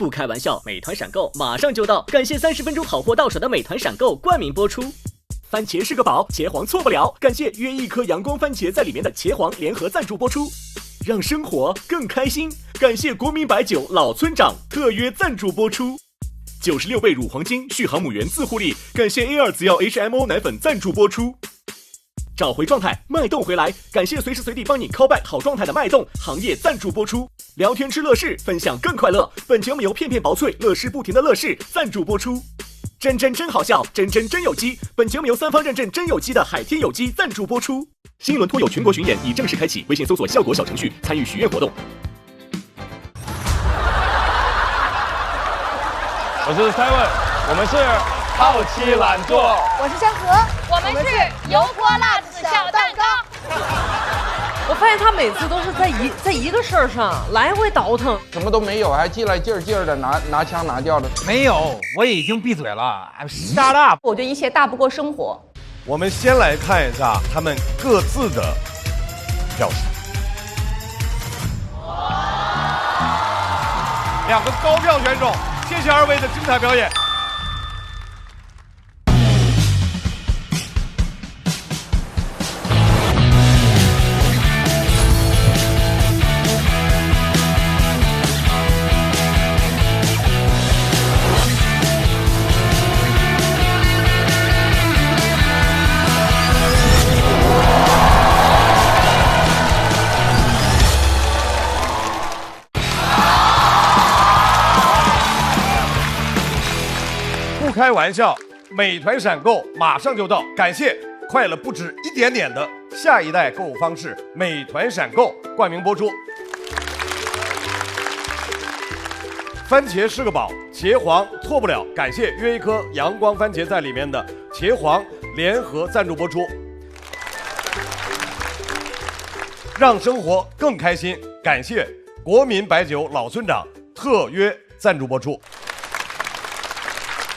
不开玩笑，美团闪购马上就到，感谢30分钟好货到手的美团闪购冠名播出。番茄是个宝，茄皇错不了，感谢约一颗阳光番茄在里面的茄皇联合赞助播出。让生活更开心，感谢国民白酒老村长特约赞助播出。96倍乳黄金续航母源自护力，感谢 A2 紫药 HMO 奶粉赞助播出。找回状态，脉动回来，感谢随时随地帮你 call back 好状态的脉动行业赞助播出。聊天吃乐事，分享更快乐，本节目由片片薄脆乐事不停的乐事赞助播出。真好笑，真有机，本节目由3方认证真有机的海天有机赞助播出。新一轮脱友全国巡演已正式开启，微信搜索效果小程序参与许愿活动。我是 Seven， 我们是好奇懒做。我是山河，我们是油泼辣子小蛋糕。我发现他每次都是在一个事儿上来回倒腾，什么都没有，还进来劲儿的拿腔拿调的。没有，我已经闭嘴了。Shut up！ 我觉得一切大不过生活。我们先来看一下他们各自的表示。2个高票选手，谢谢2位的精彩表演。不开玩笑，美团闪购马上就到，感谢快了不止一点点的下一代购物方式美团闪购冠名播出。番茄是个宝，茄皇错不了，感谢约一颗阳光番茄在里面的茄皇联合赞助播出。让生活更开心，感谢国民白酒老村长特约赞助播出。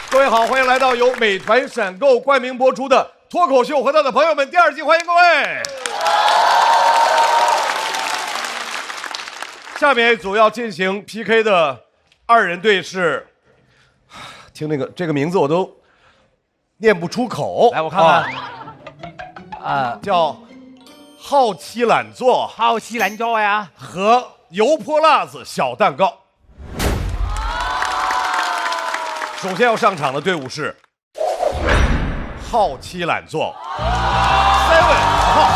各位好，欢迎来到由美团闪购冠名播出的脱口秀《和他的朋友们》第2季，欢迎各位。下面一组要进行 PK 的2人队是，听这个名字我都念不出口。来，我看看，叫好奇懒做，好奇懒做呀，和油泼辣子小蛋糕。首先要上场的队伍是好奇懒做 Seven 号，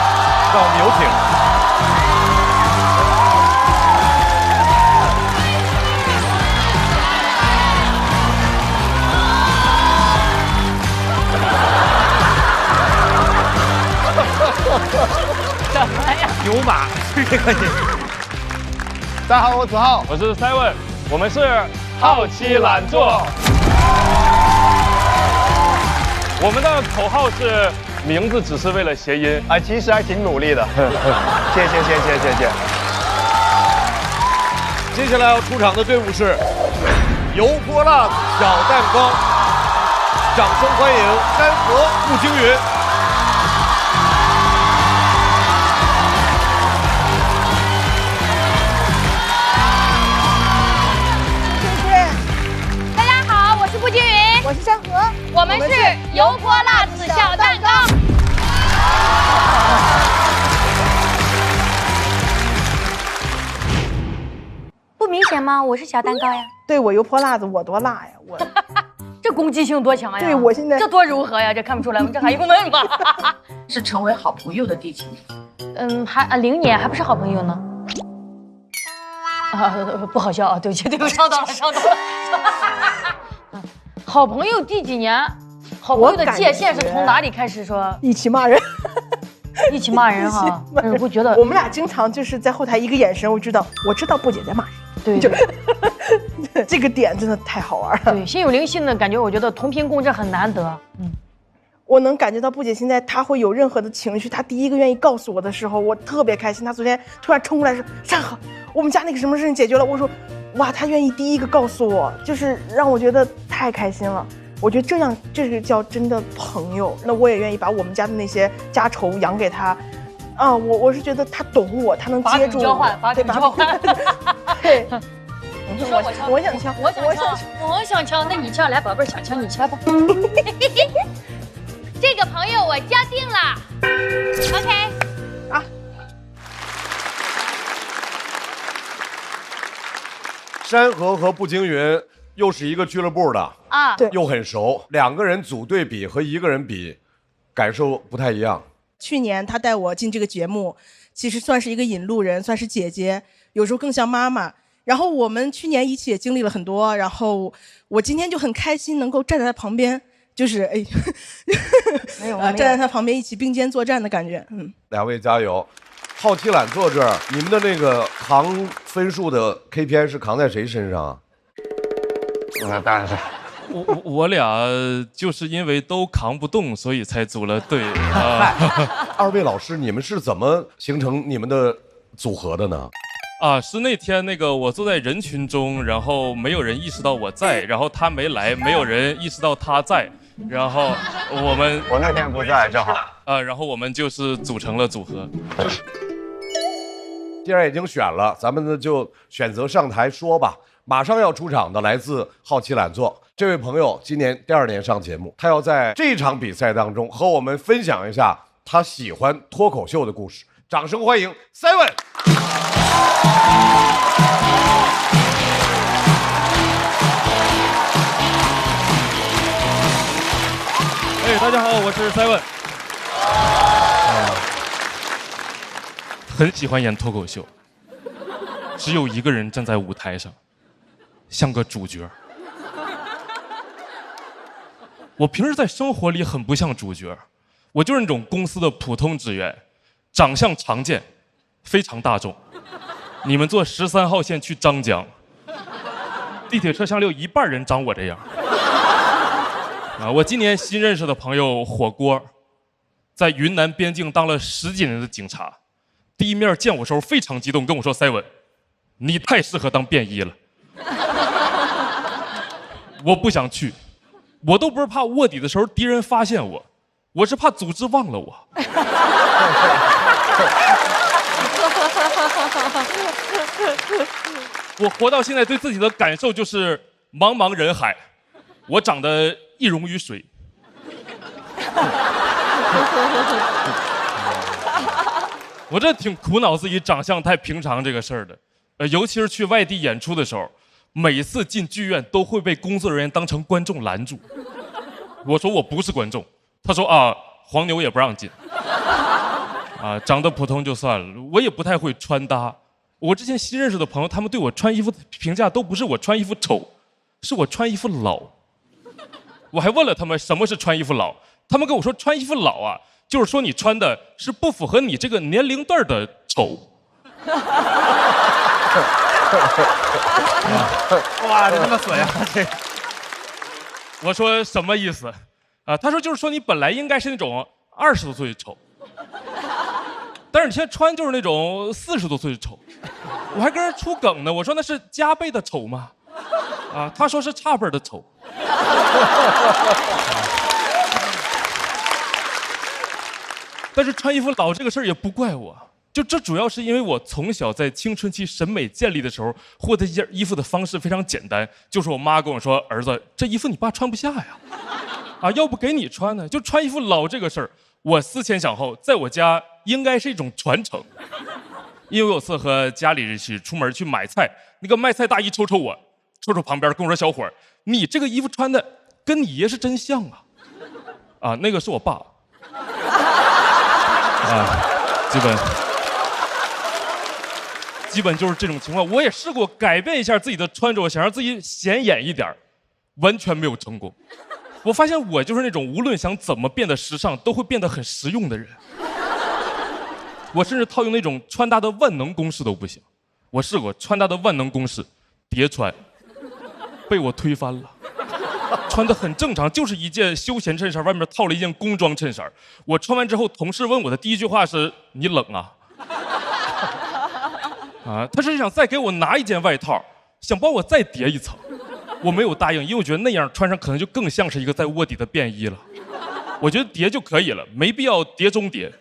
让我们有请。什么呀？牛马是这个。大家好，我子浩，我是 Seven， 我们是好奇懒做。我们的口号是名字只是为了谐音，其实还挺努力的。谢谢。接下来要出场的队伍是油泼辣子小蛋糕，掌声欢迎山河步惊云。大家好，我是步惊云，我是山河，我们是油泼辣子小蛋糕。不明显吗？我是小蛋糕呀。对我油泼辣子，我多辣呀！我这攻击性多强呀！对我现在这多柔和呀！这看不出来吗？这还用问吗？是成为好朋友的第几年？0年，还不是好朋友呢。不好笑啊！对不起，上当了。好朋友第几年？好朋友的界限是从哪里开始说？一起骂人，一起骂人哈。我觉得我们俩经常就是在后台一个眼神，我知道布姐在骂人。对，这个点真的太好玩了。对，心有灵犀的感觉，我觉得同频共振很难得。我能感觉到布姐现在她会有任何的情绪，她第一个愿意告诉我的时候，我特别开心。她昨天突然冲过来说：“山河，我们家那个什么事情解决了。”我说：“哇，她愿意第一个告诉我，就是让我觉得太开心了。”我觉得这个叫真的朋友。那我也愿意把我们家的那些家仇扬给她。我是觉得她懂我，她能接住我。把酒交换。对。你说我呛，我想呛，我想呛，那你呛来，宝贝儿，想呛你呛吧。这个朋友我交定了 ，OK。啊。山河和步惊云又是一个俱乐部的啊，对，又很熟，两个人组队比和一个人比，感受不太一样。去年他带我进这个节目，其实算是一个引路人，算是姐姐，有时候更像妈妈。然后我们去年一起也经历了很多，然后我今天就很开心能够站在他旁边，就是站在他旁边一起并肩作战的感觉。两位加油！好奇懒坐这儿，你们的那个扛分数的 KPI 是扛在谁身上啊？那当然是我俩就是因为都扛不动，所以才组了队。二位老师，你们是怎么形成你们的组合的呢？是那天我坐在人群中，然后没有人意识到我在，然后他没来，没有人意识到他在，然后我那天不在，正好然后我们就是组成了组合。既然已经选了，咱们呢就选择上台说吧。马上要出场的来自好奇懒做这位朋友，今年第2年上节目，他要在这场比赛当中和我们分享一下他喜欢脱口秀的故事。掌声欢迎 Seven。大家好，我是 Seven。很喜欢演脱口秀，只有一个人站在舞台上，像个主角。我平时在生活里很不像主角，我就是那种公司的普通职员，长相常见，非常大众。你们坐13号线去张江，地铁车厢里有一半人长我这样。我今年新认识的朋友火锅，在云南边境当了10几年的警察，第一面见我时候非常激动，跟我说：“Seven，你太适合当便衣了。”我不想去，我都不是怕卧底的时候敌人发现我，我是怕组织忘了我。我活到现在对自己的感受就是茫茫人海，我长得一溶于水。我这挺苦恼自己长相太平常这个事儿的，尤其是去外地演出的时候，每一次进剧院都会被工作人员当成观众拦住。我说我不是观众，他说黄牛也不让进。长得普通就算了，我也不太会穿搭。我之前新认识的朋友，他们对我穿衣服的评价都不是我穿衣服丑，是我穿衣服老。我还问了他们什么是穿衣服老，他们跟我说穿衣服老就是说你穿的是不符合你这个年龄段的丑。哇，这他妈损呀！我说什么意思？他说就是说你本来应该是那种20多岁丑，但是你现在穿就是那种40多岁的丑。我还跟人出梗呢，我说那是加倍的丑吗？他说是差辈的丑。但是穿衣服老这个事儿也不怪我，就这主要是因为我从小在青春期审美建立的时候，获得一件衣服的方式非常简单，就是我妈跟我说：“儿子，这衣服你爸穿不下呀，要不给你穿呢？”就穿衣服老这个事儿，我思前想后，在我家应该是一种传承。因为我有次和家里人一起出门去买菜，那个卖菜大姨瞅瞅我，瞅瞅旁边跟我说：“小伙儿，你这个衣服穿的跟你爷是真像啊！”那个是我爸。基本就是这种情况。我也试过改变一下自己的穿着，想让自己显眼一点，完全没有成功。我发现我就是那种无论想怎么变得时尚，都会变得很实用的人。我甚至套用那种穿搭的万能公式都不行。我试过穿搭的万能公式，叠穿，被我推翻了。穿得很正常，就是一件休闲衬衫，外面套了一件工装衬衫。我穿完之后，同事问我的第一句话是：“你冷啊？”他是想再给我拿一件外套，想帮我再叠一层。我没有答应，因为我觉得那样穿上可能就更像是一个在卧底的便衣了。我觉得叠就可以了，没必要叠中叠。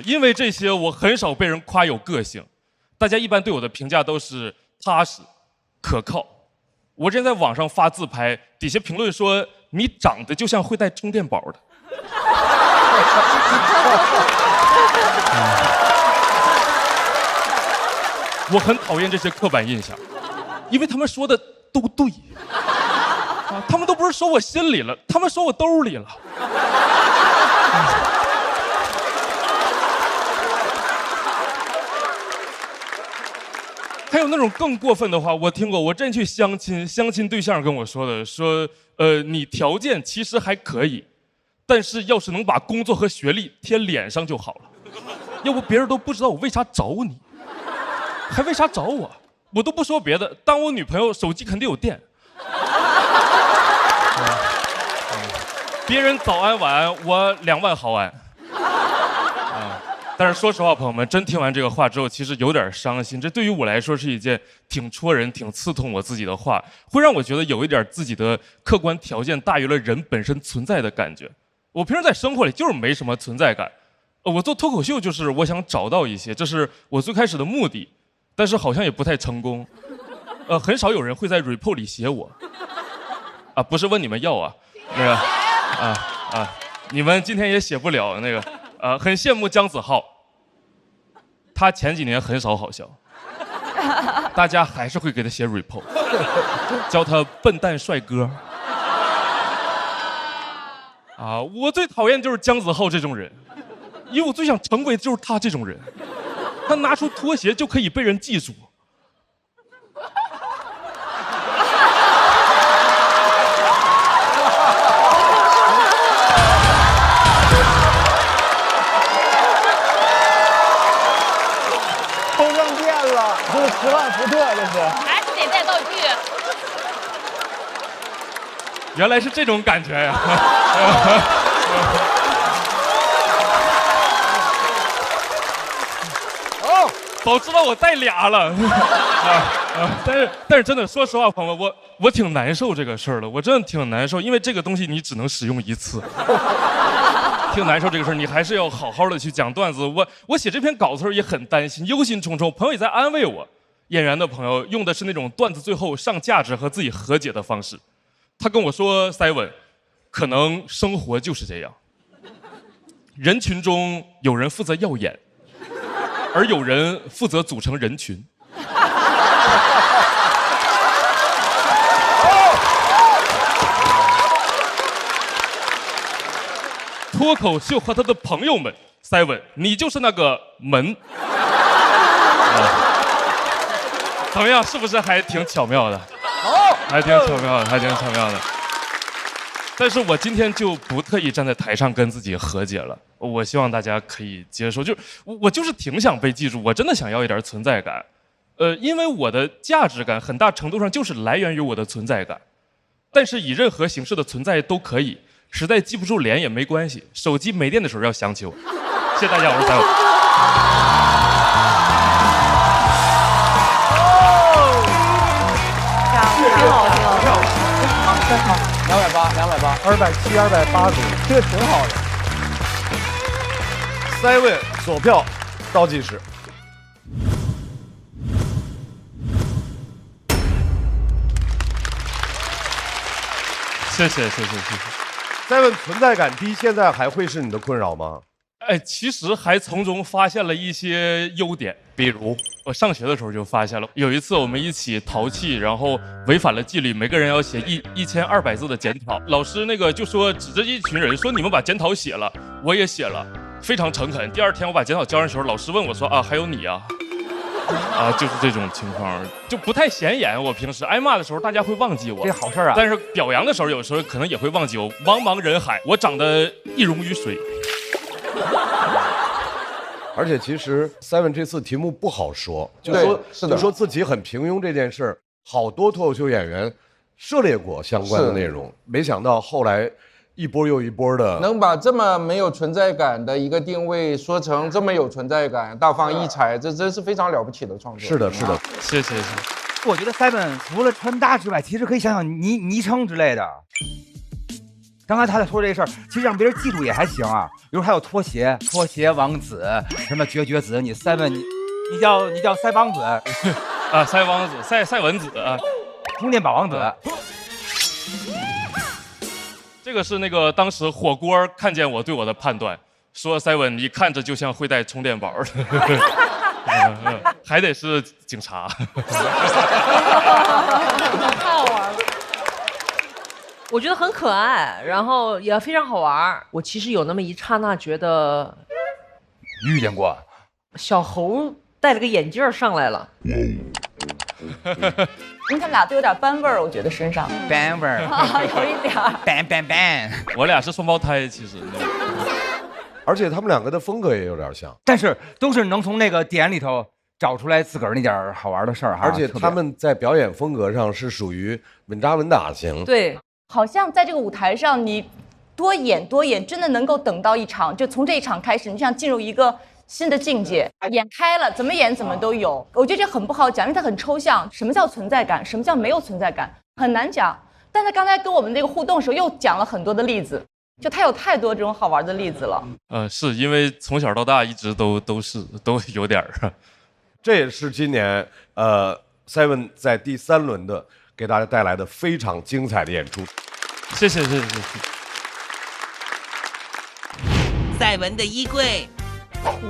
因为这些我很少被人夸有个性，大家一般对我的评价都是踏实、可靠。我之前在网上发自拍，底下评论说你长得就像会带充电宝的。我很讨厌这些刻板印象，因为他们说的都对。他们都不是说我心里了，他们说我兜里了。还有那种更过分的话，我听过。我之前去相亲，相亲对象跟我说的，说你条件其实还可以，但是要是能把工作和学历贴脸上就好了，要不别人都不知道我为啥找你，还为啥找我？我都不说别的，当我女朋友手机肯定有电。别人早安晚安，我2万毫安。但是说实话，朋友们，真听完这个话之后，其实有点伤心。这对于我来说是一件挺戳人、挺刺痛我自己的话，会让我觉得有一点自己的客观条件大于了人本身存在的感觉。我平时在生活里就是没什么存在感，我做脱口秀就是我想找到一些，这是我最开始的目的，但是好像也不太成功。很少有人会在 report 里写我，不是问你们要啊，那个你们今天也写不了那个。很羡慕姜子浩，他前几年很少好笑，大家还是会给他写 report， 叫他笨蛋帅哥。我最讨厌就是姜子浩这种人，因为我最想成为就是他这种人，他拿出拖鞋就可以被人记住。这是10万伏特，这是。还是得带道具。原来是这种感觉呀！早知道我带俩了。但是真的，说实话，朋友们，我挺难受这个事儿的，我真的挺难受，因为这个东西你只能使用一次。挺难受这个事儿，你还是要好好的去讲段子。我写这篇稿子的时候也很担心，忧心忡忡。朋友也在安慰我，演员的朋友用的是那种段子最后上价值和自己和解的方式。他跟我说 ，Simon， 可能生活就是这样，人群中有人负责耀眼，而有人负责组成人群。脱口秀和他的朋友们 ，Simon， 你就是那个门。怎么样？是不是还挺巧妙的？还挺巧妙的，还挺巧妙的。但是我今天就不特意站在台上跟自己和解了。我希望大家可以接受，就是我就是挺想被记住，我真的想要一点存在感。因为我的价值感很大程度上就是来源于我的存在感。但是以任何形式的存在都可以。实在记不住脸也没关系，手机没电的时候要想起我。谢谢大家，我是Simon。挺好，挺好，真好，280，270，280，这个挺好的。Simon锁票倒计时。谢谢。Simon存在感低，现在还会是你的困扰吗？其实还从中发现了一些优点，比如我上学的时候就发现了，有一次我们一起淘气，然后违反了纪律，每个人要写1200字的检讨，老师那个就说指着一群人说你们把检讨写了，我也写了，非常诚恳。第二天我把检讨交上去的时候，老师问我说还有你啊。就是这种情况，就不太显眼。我平时挨骂的时候，大家会忘记我，这好事啊。但是表扬的时候，有时候可能也会忘记我。茫茫人海，我长得一溶于水。而且其实 Simon 这次题目不好说，就说自己很平庸这件事儿，好多脱口秀演员涉猎过相关的内容，没想到后来一波又一波的，能把这么没有存在感的一个定位说成这么有存在感、大放异彩，这真是非常了不起的创作。是的，谢谢。我觉得 Simon 除了穿搭之外，其实可以想想昵称之类的。刚才他在说这事儿，其实让别人记住也还行啊。比如还有拖鞋王子，什么绝子，你Seven，你叫腮帮子啊，腮帮子，赛文子啊，充电宝王子。这个是那个当时火锅看见我对我的判断，说Seven你看着就像会带充电宝的，还得是警察。太好玩了。我觉得很可爱，然后也非常好玩。我其实有那么一刹那觉得遇见过小猴戴了个眼镜上来了。他们俩都有点班味儿，我觉得身上班味儿，有一点班。我俩是双胞胎，其实。而且他们两个的风格也有点像，但是都是能从那个点里头找出来自个儿那点好玩的事儿哈。而且他们在表演风格上是属于稳扎稳打型。对，好像在这个舞台上，你多演，真的能够等到一场，就从这一场开始，你想进入一个新的境界，演开了，怎么演怎么都有。我觉得这很不好讲，因为它很抽象。什么叫存在感？什么叫没有存在感？很难讲。但他刚才跟我们这个互动的时候，又讲了很多的例子。就他有太多这种好玩的例子了。是因为从小到大一直都有点儿。这也是今年Seven 在第3轮的给大家带来的非常精彩的演出。谢谢。赛文的衣柜。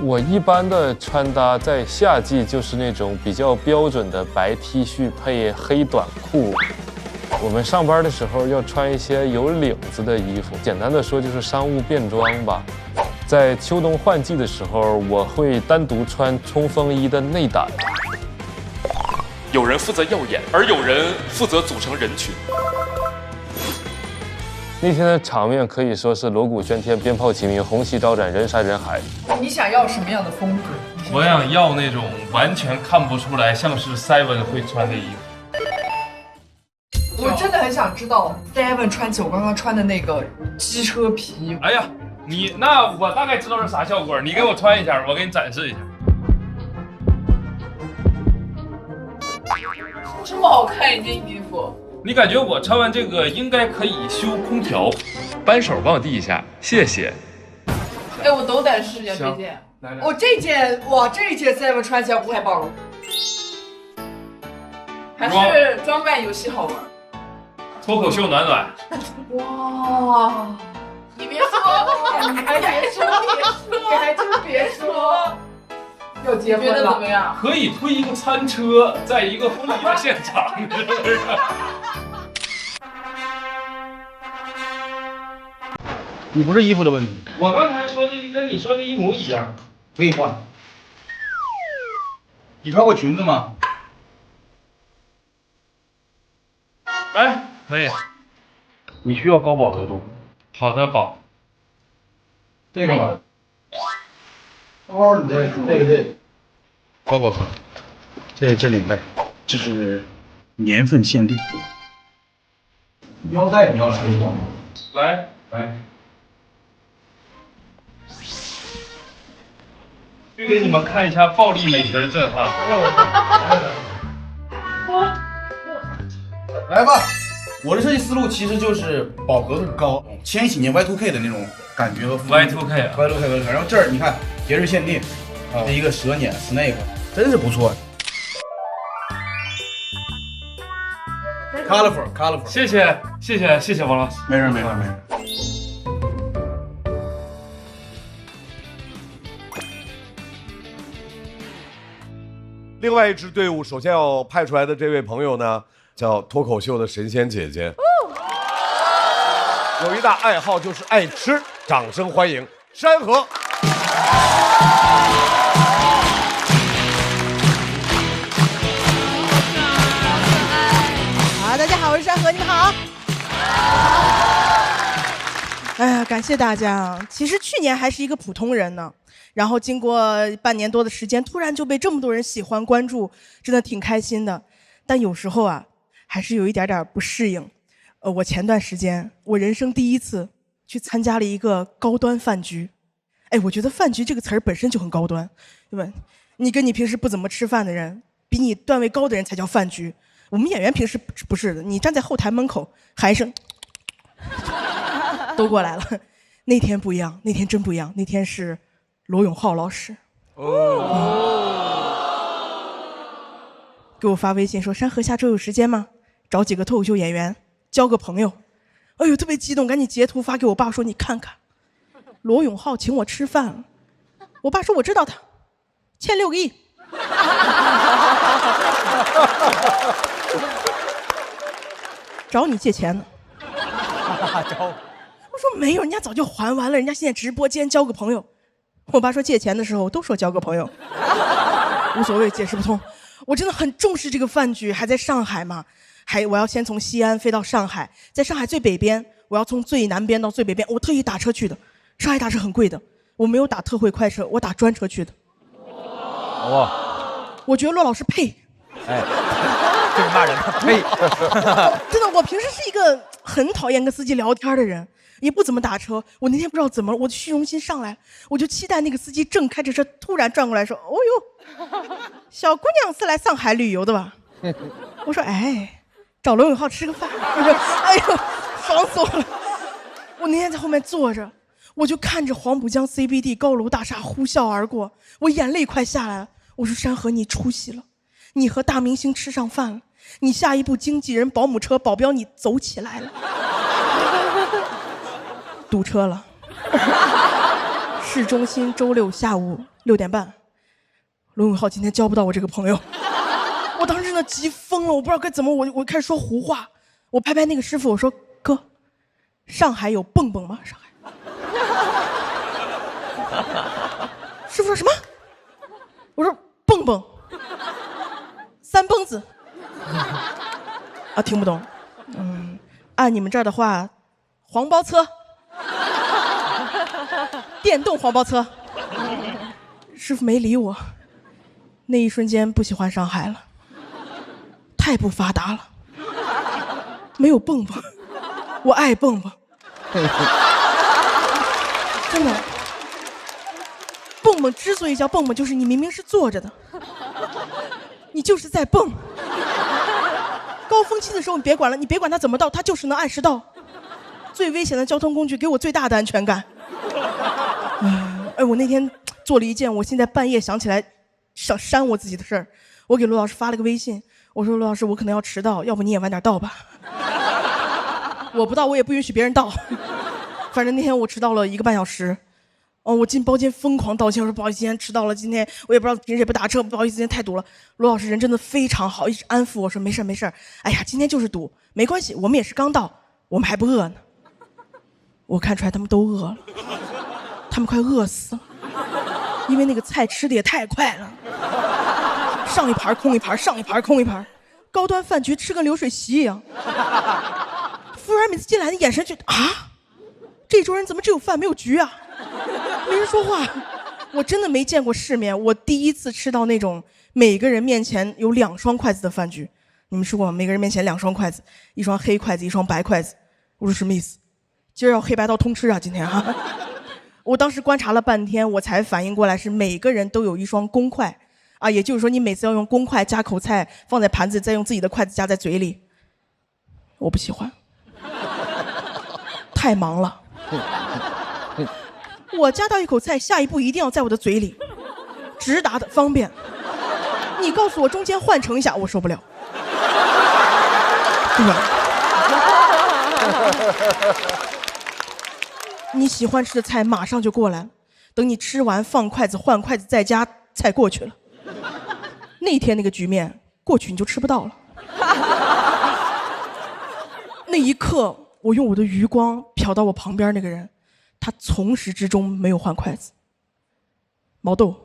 我一般的穿搭在夏季就是那种比较标准的白 T 恤配黑短裤。我们上班的时候要穿一些有领子的衣服，简单的说就是商务便装吧。在秋冬换季的时候，我会单独穿冲锋衣的内胆。有人负责耀眼，而有人负责组成人群。那天的场面可以说是锣鼓喧天、鞭炮齐鸣、红旗招展、人山人海。你想要什么样的风格？我想要那种完全看不出来像是 Seven 会穿的衣服。我真的很想知道 Seven 穿起我刚刚穿的那个机车皮。哎呀，那我大概知道是啥效果，你给我穿一下，我给你展示一下。这么好看一件衣服，你感觉我穿完这个应该可以修空调？扳手帮我递一下，谢谢。哎，我斗胆试一下这件。我这件哇，这件 Seven 穿起来太棒了，还是装扮游戏好玩。脱口秀暖暖。哇，你别说，你还别说，你还真别说。要结婚了，觉得怎么样？可以推一个餐车，在一个婚礼的现场，是不是？你不是衣服的问题，我刚才说的跟你说的一模一样，可以换。你穿过裙子吗？哎，可以。你需要高饱和度。好的，宝。这个吧。包你这高饱和，这领带，这是年份限定。腰带你要来一个吗？来。去给你们看一下暴力美学的震撼。来吧，我的设计思路其实就是饱和度高，千禧年 Y2K 的那种感觉和Y2K，然后这儿你看节日限定，这一个蛇年 Snake， 真是不错。Colorful， 谢谢王老师，没事。另外一支队伍首先要派出来的这位朋友呢，叫脱口秀的神仙姐姐，有一大爱好就是爱吃，掌声欢迎山河。好，大家好，我是山河，你们好。哎呀，感谢大家。其实去年还是一个普通人呢，然后经过半年多的时间，突然就被这么多人喜欢关注，真的挺开心的。但有时候啊，还是有一点点不适应。我前段时间，我人生第一次去参加了一个高端饭局。哎，我觉得饭局这个词儿本身就很高端，对吧？你跟你平时不怎么吃饭的人，比你段位高的人才叫饭局。我们演员平时不是的，你站在后台门口喊一声都过来了。那天不一样，那天真不一样，那天是罗永浩老师。给我发微信说：“山河下周有时间吗？找几个脱口秀演员交个朋友。”哎呦，特别激动，赶紧截图发给我爸说：“你看看，罗永浩请我吃饭了。”我爸说：“我知道他，欠6个亿。”找你借钱呢。我说没有，人家早就还完了，人家现在直播间交个朋友。我爸说借钱的时候都说交个朋友，无所谓，解释不通。我真的很重视这个饭局，还在上海嘛，我要先从西安飞到上海，在上海最北边，我要从最南边到最北边，我特意打车去的。上海打车很贵的，我没有打特惠快车，我打专车去的。哇，我觉得骆老师配。哎，这是骂人的配。真的，我平时是一个很讨厌跟司机聊天的人，也不怎么打车。我那天不知道怎么了，我的虚荣心上来，我就期待那个司机正开着车，突然转过来说：“哦呦，小姑娘是来上海旅游的吧？”我说：“哎，找罗永浩吃个饭。”我说：“哎呦，爽死我了！”我那天在后面坐着，我就看着黄浦江 CBD 高楼大厦呼啸而过，我眼泪快下来了。我说：“山河，你出息了，你和大明星吃上饭了，你下一步经纪人、保姆车、保镖你走起来了。”堵车了。市中心周六下午6点半，罗永浩今天交不到我这个朋友。我当时真的急疯了，我不知道该怎么，我开始说胡话。我拍拍那个师傅，我说：“哥，上海有蹦蹦吗？上海？”师傅说什么？我说蹦蹦，3蹦子。啊，听不懂。按你们这儿的话，黄包车，电动黄包车。师傅没理我。那一瞬间不喜欢上海了，太不发达了，没有蹦蹦，我爱蹦蹦。真的。蹦蹦之所以叫蹦蹦，就是你明明是坐着的，你就是在蹦。高峰期的时候你别管了，你别管它怎么到，它就是能按时到。最危险的交通工具给我最大的安全感。哎，我那天做了一件我现在半夜想起来想扇我自己的事儿，我给罗老师发了个微信，我说：“罗老师，我可能要迟到，要不你也晚点到吧。”我不到我也不允许别人到。反正那天我迟到了1个半小时。我进包间疯狂道歉，我说：“不好意思，今天迟到了，今天我也不知道平时也不打车，不好意思，今天太堵了。”罗老师人真的非常好，一直安抚我说：“没事没事，哎呀，今天就是堵，没关系，我们也是刚到，我们还不饿呢。”我看出来他们都饿了，他们快饿死了，因为那个菜吃的也太快了，上一盘空一盘，上一盘空一盘，高端饭局吃跟流水席一样。服务员每次进来的眼神就啊，这桌人怎么只有饭没有局啊？没人说话。我真的没见过世面，我第一次吃到那种每个人面前有2双筷子的饭局。你们吃过吗？每个人面前2双筷子，一双黑筷子，一双白筷子。我说什么意思？今儿要黑白道通吃啊，今天啊。我当时观察了半天，我才反应过来是每个人都有1双公筷啊，也就是说你每次要用公筷夹口菜放在盘子，再用自己的筷子夹在嘴里。我不喜欢，太忙了。我夹到一口菜，下一步一定要在我的嘴里，直达的方便。你告诉我中间换成一下，我受不了。对吧？你喜欢吃的菜马上就过来了，等你吃完放筷子换筷子再夹，菜过去了。那天那个局面过去你就吃不到了。那一刻，我用我的余光瞟到我旁边那个人。他从始至终没有换筷子。毛豆。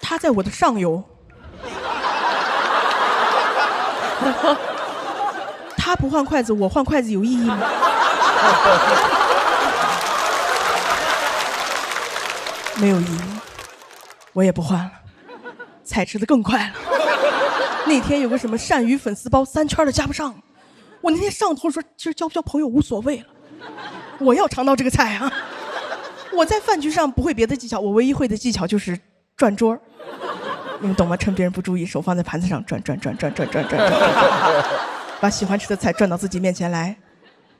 他在我的上游。他不换筷子，我换筷子有意义吗？没有意义，我也不换了。菜吃得更快了。那天有个什么鳝鱼粉丝包3圈的加不上，我那天上头说其实交不交朋友无所谓了，我要尝到这个菜啊！我在饭局上不会别的技巧，我唯一会的技巧就是转桌。你们懂吗？趁别人不注意，手放在盘子上转，把喜欢吃的菜转到自己面前来。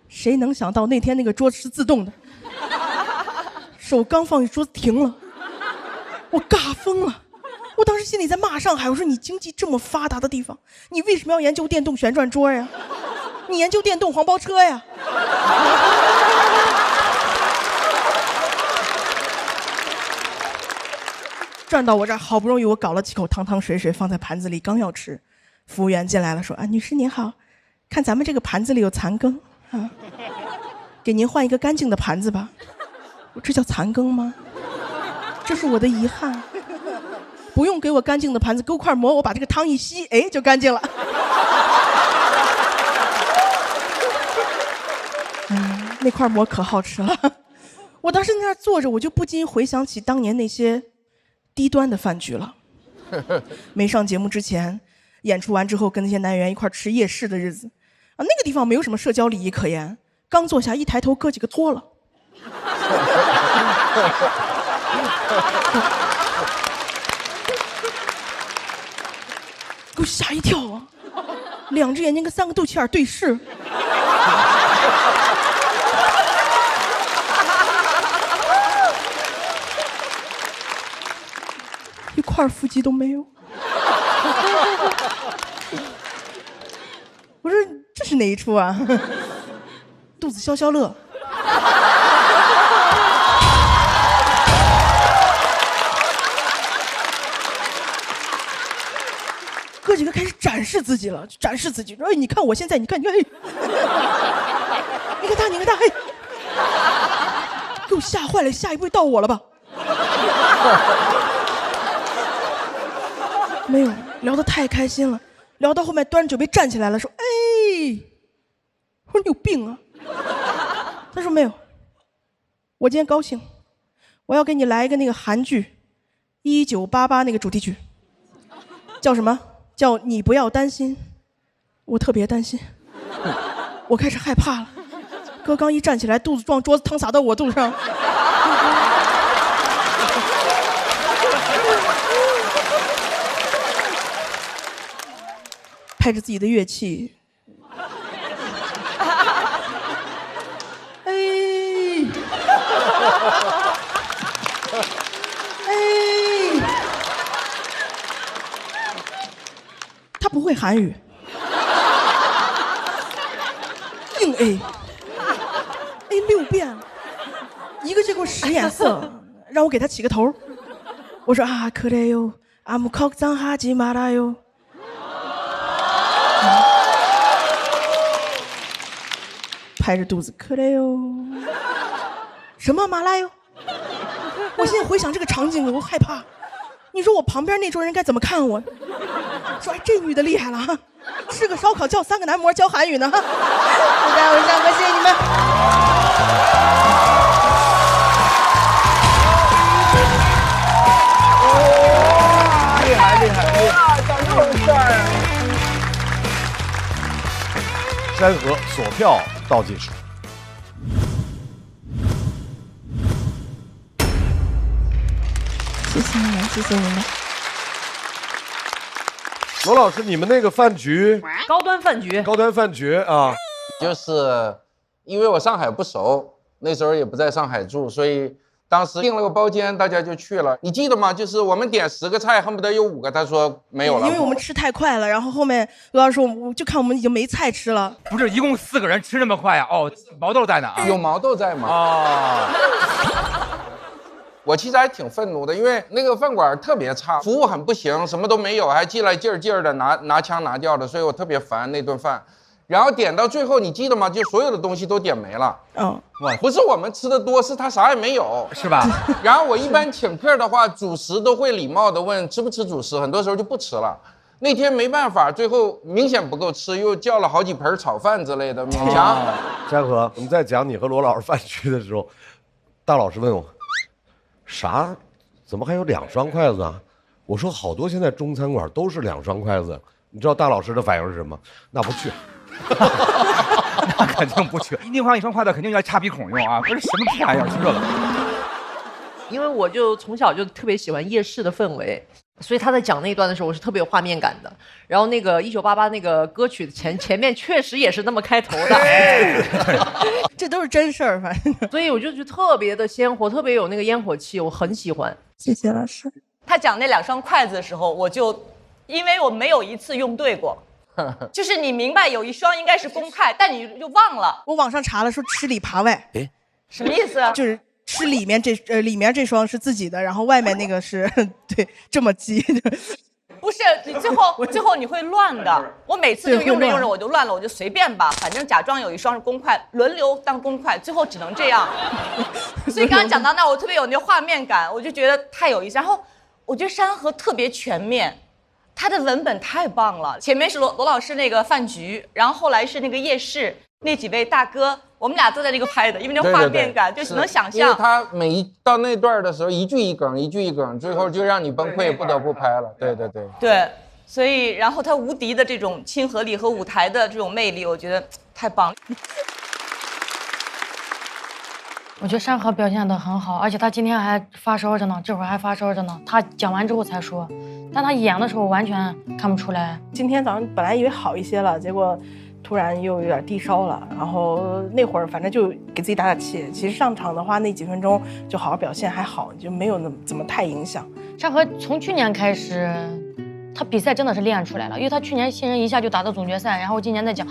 谁能想到那天那个桌子是自动的，手刚放桌子停了，我尬疯了。我当时心里在骂上海，我说你经济这么发达的地方，你为什么要研究电动旋转桌呀？你研究电动黄包车呀？转到我这儿，好不容易我搞了几口汤汤水水放在盘子里，刚要吃，服务员进来了，说啊，女士您好，看咱们这个盘子里有残羹啊，给您换一个干净的盘子吧。我这叫残羹吗？这是我的遗憾。不用给我干净的盘子，给我块馍，我把这个汤一吸，哎，就干净了。那块馍可好吃了。我当时在那儿坐着，我就不禁回想起当年那些低端的饭局了。没上节目之前，演出完之后跟那些男演员一块吃夜市的日子啊，那个地方没有什么社交礼仪可言。刚坐下，一抬头，哥几个脱了。给我吓一跳啊！两只眼睛跟三个肚脐眼对视。一块腹肌都没有。我说这是哪一出啊？肚子消消乐。哥几个开始展示自己了，展示自己。哎，你看我现在，你看，哎，你看他，你看他，哎，给我吓坏了，下一步到我了吧？没有，聊得太开心了，聊到后面端着酒杯站起来了，说：“哎，我说你有病啊！”他说没有，我今天高兴，我要给你来一个那个韩剧1988那个主题曲，叫什么？叫你不要担心。我特别担心，我开始害怕了。哥刚一站起来，肚子撞桌子，汤洒到我肚子上。拍着自己的乐器，哎，哎，他不会韩语，硬 A， A 6遍，一个接给我使眼色，让我给他起个头。我说啊，可得哟，阿姆考藏哈吉马拉哟。拍着肚子，可累哟！什么马拉哟？我现在回想这个场景，我害怕。你说我旁边那桌人该怎么看我？说哎，这女的厉害了哈，吃个烧烤叫3个男模教韩语呢哈！我在偶像哥，谢谢你们。哇，厉害厉害厉害！长这种事儿。山河锁票倒计时。谢谢你们，谢谢你们。罗老师，你们那个饭局，高端饭局，高端饭局啊，就是因为我上海不熟，那时候也不在上海住，所以当时订了个包间，大家就去了。你记得吗？就是我们点10个菜，恨不得有5个，他说没有了。因为我们吃太快了，然后后面罗老师说，我就看我们已经没菜吃了。不是，一共4个人吃那么快呀？哦，毛豆在哪啊？有毛豆在吗？哦。我其实还挺愤怒的，因为那个饭馆特别差，服务很不行，什么都没有，还进来劲儿的拿腔拿调的，所以我特别烦那顿饭。然后点到最后，你记得吗？就所有的东西都点没了。嗯，不是我们吃的多，是他啥也没有，是吧？然后我一般请客的话，主食都会礼貌的问吃不吃主食，很多时候就不吃了。那天没办法，最后明显不够吃，又叫了好几盆炒饭之类的，勉强。山河，我们在讲你和罗老师饭局的时候，大老师问我，啥？怎么还有2双筷子啊？我说好多现在中餐馆都是2双筷子。你知道大老师的反应是什么？那不去。那肯定不去，另外1双筷子肯定要插鼻孔用啊！不是什么屁玩意儿，吃这个。因为我就从小就特别喜欢夜市的氛围，所以他在讲那一段的时候，我是特别有画面感的。然后那个1988那个歌曲前面确实也是那么开头的，这都是真事儿，反正。所以我就觉得特别的鲜活，特别有那个烟火气，我很喜欢。谢谢老师。他讲那2双筷子的时候，我就因为我没有一次用对过。就是你明白有一双应该是公筷，但你就忘了。我网上查了，说吃里扒外。哎，什么意思？就是吃里面这双是自己的，然后外面那个是对这么记。不是，你最后你会乱的。我每次就用着我就乱了，我就随便吧，反正假装有一双是公筷，轮流当公筷，最后只能这样。所以刚刚讲到那，我特别有那个画面感，我就觉得太有意思。然后我觉得山河特别全面。他的文本太棒了，前面是罗老师那个饭局，然后后来是那个夜市，那几位大哥，我们俩都在那个拍的，因为那画面感就是能想象。因为他每一到那段的时候，一句一梗，一句一梗，最后就让你崩溃，不得不拍了。对。对，所以然后他无敌的这种亲和力和舞台的这种魅力，我觉得太棒了。我觉得山河表现得很好，而且他今天还发烧着呢，这会儿还发烧着呢。他讲完之后才说，但他演的时候完全看不出来。今天早上本来以为好一些了，结果突然又有点低烧了。然后那会儿反正就给自己打打气。其实上场的话，那几分钟就好好表现还好，就没有怎么太影响。山河从去年开始，他比赛真的是练出来了，因为他去年新人一下就打到总决赛，然后今年在讲。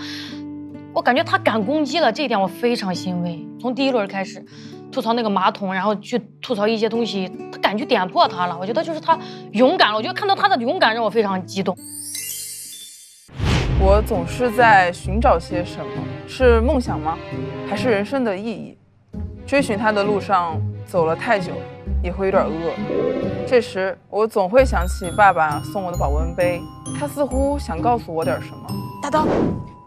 我感觉他敢攻击了，这一点我非常欣慰。从第1轮开始，吐槽那个马桶，然后去吐槽一些东西，他敢去点破他了。我觉得就是他勇敢了，我觉得看到他的勇敢让我非常激动。我总是在寻找些什么，是梦想吗？还是人生的意义？追寻它的路上走了太久，也会有点饿。这时我总会想起爸爸送我的保温杯，他似乎想告诉我点什么。大刀，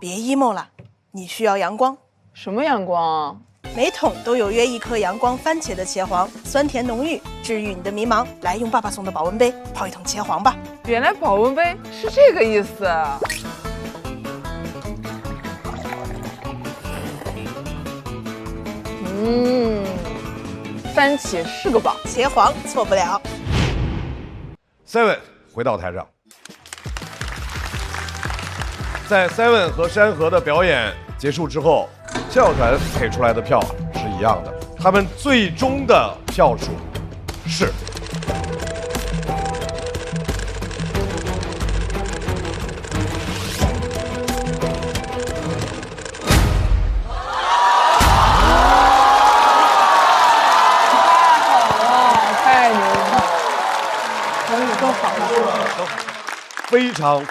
别 emo 了。你需要阳光，什么阳光啊？每桶都有约1颗阳光番茄的茄黄，酸甜浓郁，治愈你的迷茫。来，用爸爸送的保温杯泡一桶茄黄吧。原来保温杯是这个意思。番茄是个宝，茄黄错不了。Seven 回到台上，在 Seven 和山河的表演结束之后，校团给出来的票是一样的，他们最终的票数是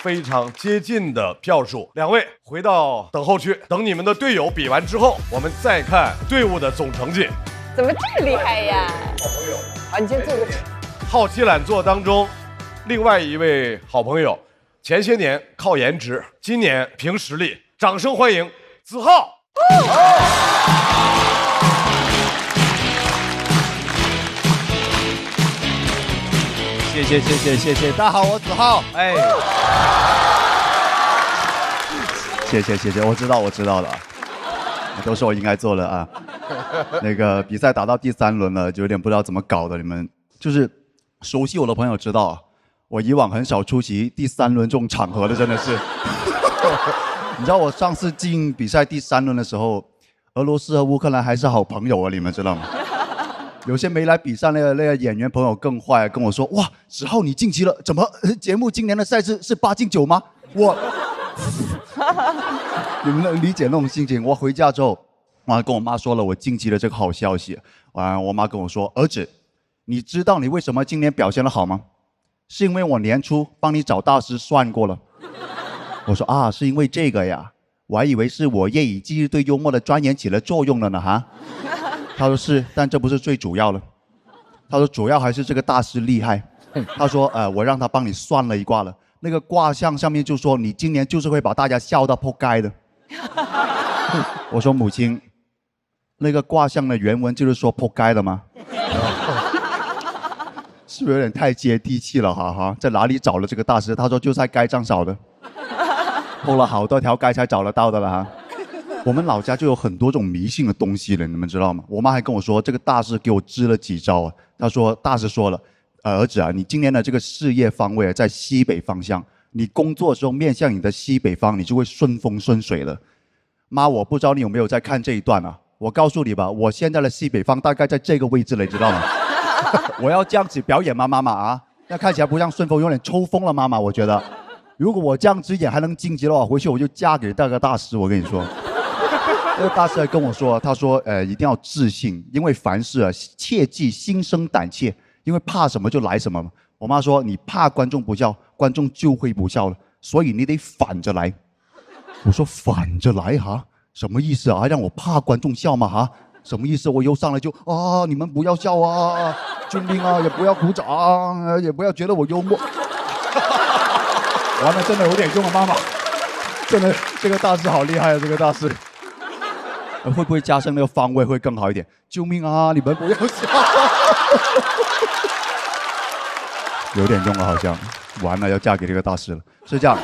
非常接近的票数。两位回到等候区，等你们的队友比完之后，我们再看队伍的总成绩。怎么这么厉害呀？好，你先坐个。好奇懒做当中，另外一位好朋友，前些年靠颜值，今年凭实力，掌声欢迎子浩。谢谢，大家好，我子浩，哎，谢谢，我知道的，都是我应该做的啊。那个比赛打到第3轮了，就有点不知道怎么搞的。你们就是熟悉我的朋友知道，我以往很少出席第3轮这种场合的，真的是。你知道我上次进比赛第3轮的时候，俄罗斯和乌克兰还是好朋友啊，你们知道吗？有些没来比赛那个演员朋友更坏，跟我说：“哇，子浩你晋级了，怎么节目今年的赛事是8进9吗？”我，你们能理解那种心情？我回家之后，我跟我妈说了我晋级了这个好消息。我妈跟我说：“儿子，你知道你为什么今年表现得好吗？是因为我年初帮你找大师算过了。”我说：“啊，是因为这个呀，我还以为是我夜以继日对幽默的钻研起了作用了呢哈。”他说是，但这不是最主要的。他说主要还是这个大师厉害。他说我让他帮你算了一卦了，那个卦象上面就说你今年就是会把大家笑到扑街的。我说母亲，那个卦象的原文就是说扑街的吗？是不是有点太接地气了哈？在哪里找了这个大师？他说就在街上找的，铺了好多条街才找得到的了哈。我们老家就有很多这种迷信的东西了，你们知道吗？我妈还跟我说，这个大师给我支了几招啊。她说大师说了，儿子啊，你今年的这个事业方位在西北方向，你工作的时候面向你的西北方，你就会顺风顺水了。妈，我不知道你有没有在看这一段啊？我告诉你吧，我现在的西北方大概在这个位置了，你知道吗？我要这样子表演吗，妈妈啊？那看起来不像顺风，有点抽风了，妈妈。我觉得，如果我这样子演还能晋级的话，回去我就嫁给那个大师。我跟你说，那个大师还跟我说，他说，一定要自信，因为凡事啊，切忌心生胆怯，因为怕什么就来什么。我妈说，你怕观众不笑，观众就会不笑了，所以你得反着来。我说反着来哈，什么意思啊？让我怕观众笑吗？哈，什么意思？我又上来就啊，你们不要笑啊，救命啊，也不要鼓掌啊，也不要觉得我幽默。完了，真的有点用啊，妈妈，真的这个大师好厉害啊，这个大师。会不会加上那个方位会更好一点？救命啊，你们不要笑。有点用了，好像完了要嫁给这个大师了，是这样。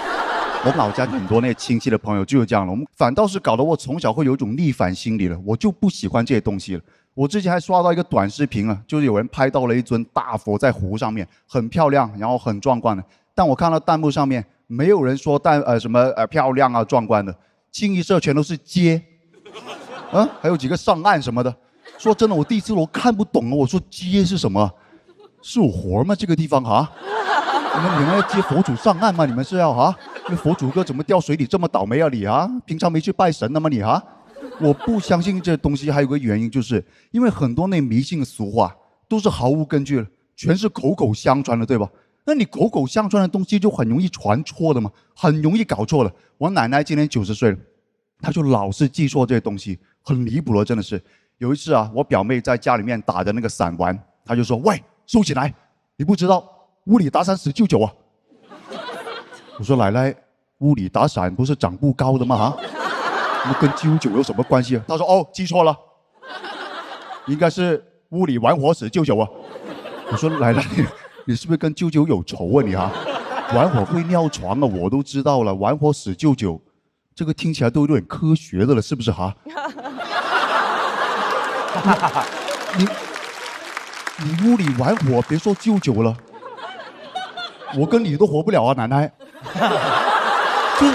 我老家很多那些亲戚的朋友就是这样了，我们反倒是搞得我从小会有一种逆反心理了，我就不喜欢这些东西了。我之前还刷到一个短视频啊，就是有人拍到了一尊大佛在湖上面，很漂亮，然后很壮观的。但我看到弹幕上面没有人说漂亮啊壮观的，清一色全都是接，还有几个上岸什么的。说真的，我第一次我看不懂啊，我说接是什么？是有活吗？这个地方哈？你们要接佛祖上岸吗？你们是要哈？那佛祖哥怎么掉水里这么倒霉啊你啊？平常没去拜神的吗你哈？我不相信这东西，还有个原因，就是因为很多那迷信的俗话都是毫无根据的，全是口口相传的，对吧？那你口口相传的东西就很容易传错的嘛，很容易搞错了。我奶奶今年90岁了，她就老是记错这些东西，很离谱了，真的是。有一次啊，我表妹在家里面打着那个伞玩，她就说：“喂，收起来！你不知道屋里打伞死舅舅啊！”我说：“奶奶，屋里打伞不是长不高的吗？啊，那跟舅舅有什么关系啊？”她说：“哦，记错了，应该是屋里玩火死舅舅啊。”我说：“奶奶，你是不是跟舅舅有仇啊你啊？玩火会尿床啊，我都知道了，玩火死舅舅，这个听起来都有点科学的了，是不是哈？”你屋里玩火，别说舅舅了，我跟你都活不了啊，奶奶。就是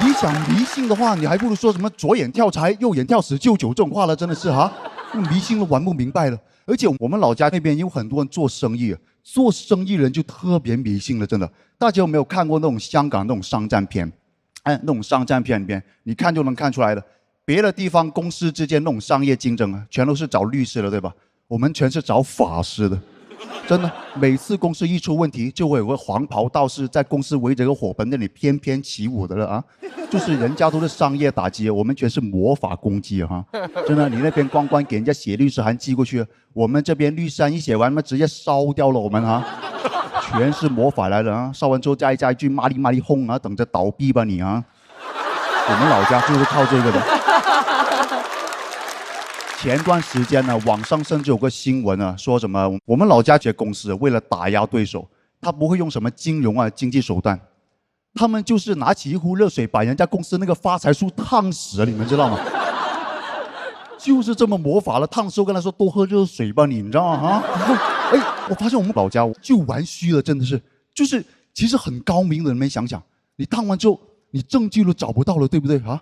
你想迷信的话，你还不如说什么左眼跳财，右眼跳死舅舅这种话了，真的是哈，迷信都玩不明白了。而且我们老家那边有很多人做生意，做生意人就特别迷信了，真的。大家有没有看过那种香港那种商战片？那种商战片里面，你看就能看出来的。别的地方公司之间那种商业竞争啊，全都是找律师的，对吧？我们全是找法师的，真的。每次公司一出问题，就会有个黄袍道士在公司围着个火盆那里翩翩起舞的了啊！就是人家都是商业打击，我们全是魔法攻击啊！真的，你那边光给人家写律师函寄过去，我们这边律师函一写完，那直接烧掉了我们啊！全是魔法来的啊！烧完之后加一句麻利轰啊，等着倒闭吧你啊！我们老家就是靠这个的。前段时间呢，网上甚至有个新闻啊，说什么我们老家这些公司为了打压对手，他不会用什么金融啊经济手段，他们就是拿起一壶热水把人家公司那个发财树烫死了，你们知道吗？就是这么魔法了，烫死我跟他说多喝热水吧，你知道吗？啊，哎，我发现我们老家就玩虚了，真的是，就是其实很高明的人们想想，你烫完之后，你证据都找不到了，对不对啊？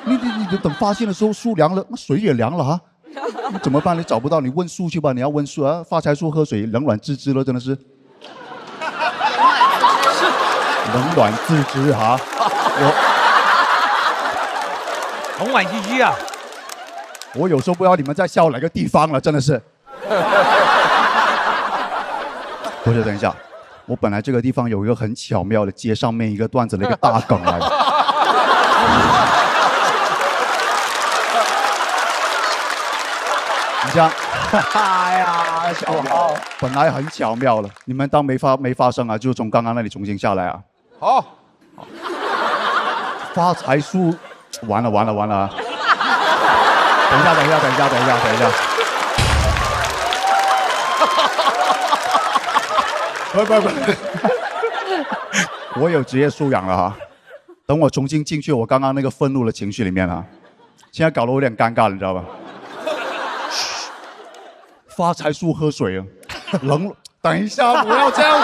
你等发现的时候树凉了，那水也凉了啊。你怎么办？你找不到，你问树去吧。你要问树啊，发财树喝水冷暖自知了，真的是。冷暖自知哈，冷暖自知啊！我有时候不知道你们在笑哪个地方了，真的是。不是，等一下，我本来这个地方有一个很巧妙的接上面一个段子的一个大梗来的。你这样，哎呀，小豪，本来很巧妙了，你们当没发生啊，就从刚刚那里重新下来啊。好，发财树，完了啊！等一下。不，我有职业素养了哈。等我重新进去我刚刚那个愤怒的情绪里面啊，现在搞得我有点尴尬了，你知道吧？发财树喝水啊！冷，等一下，不要这样。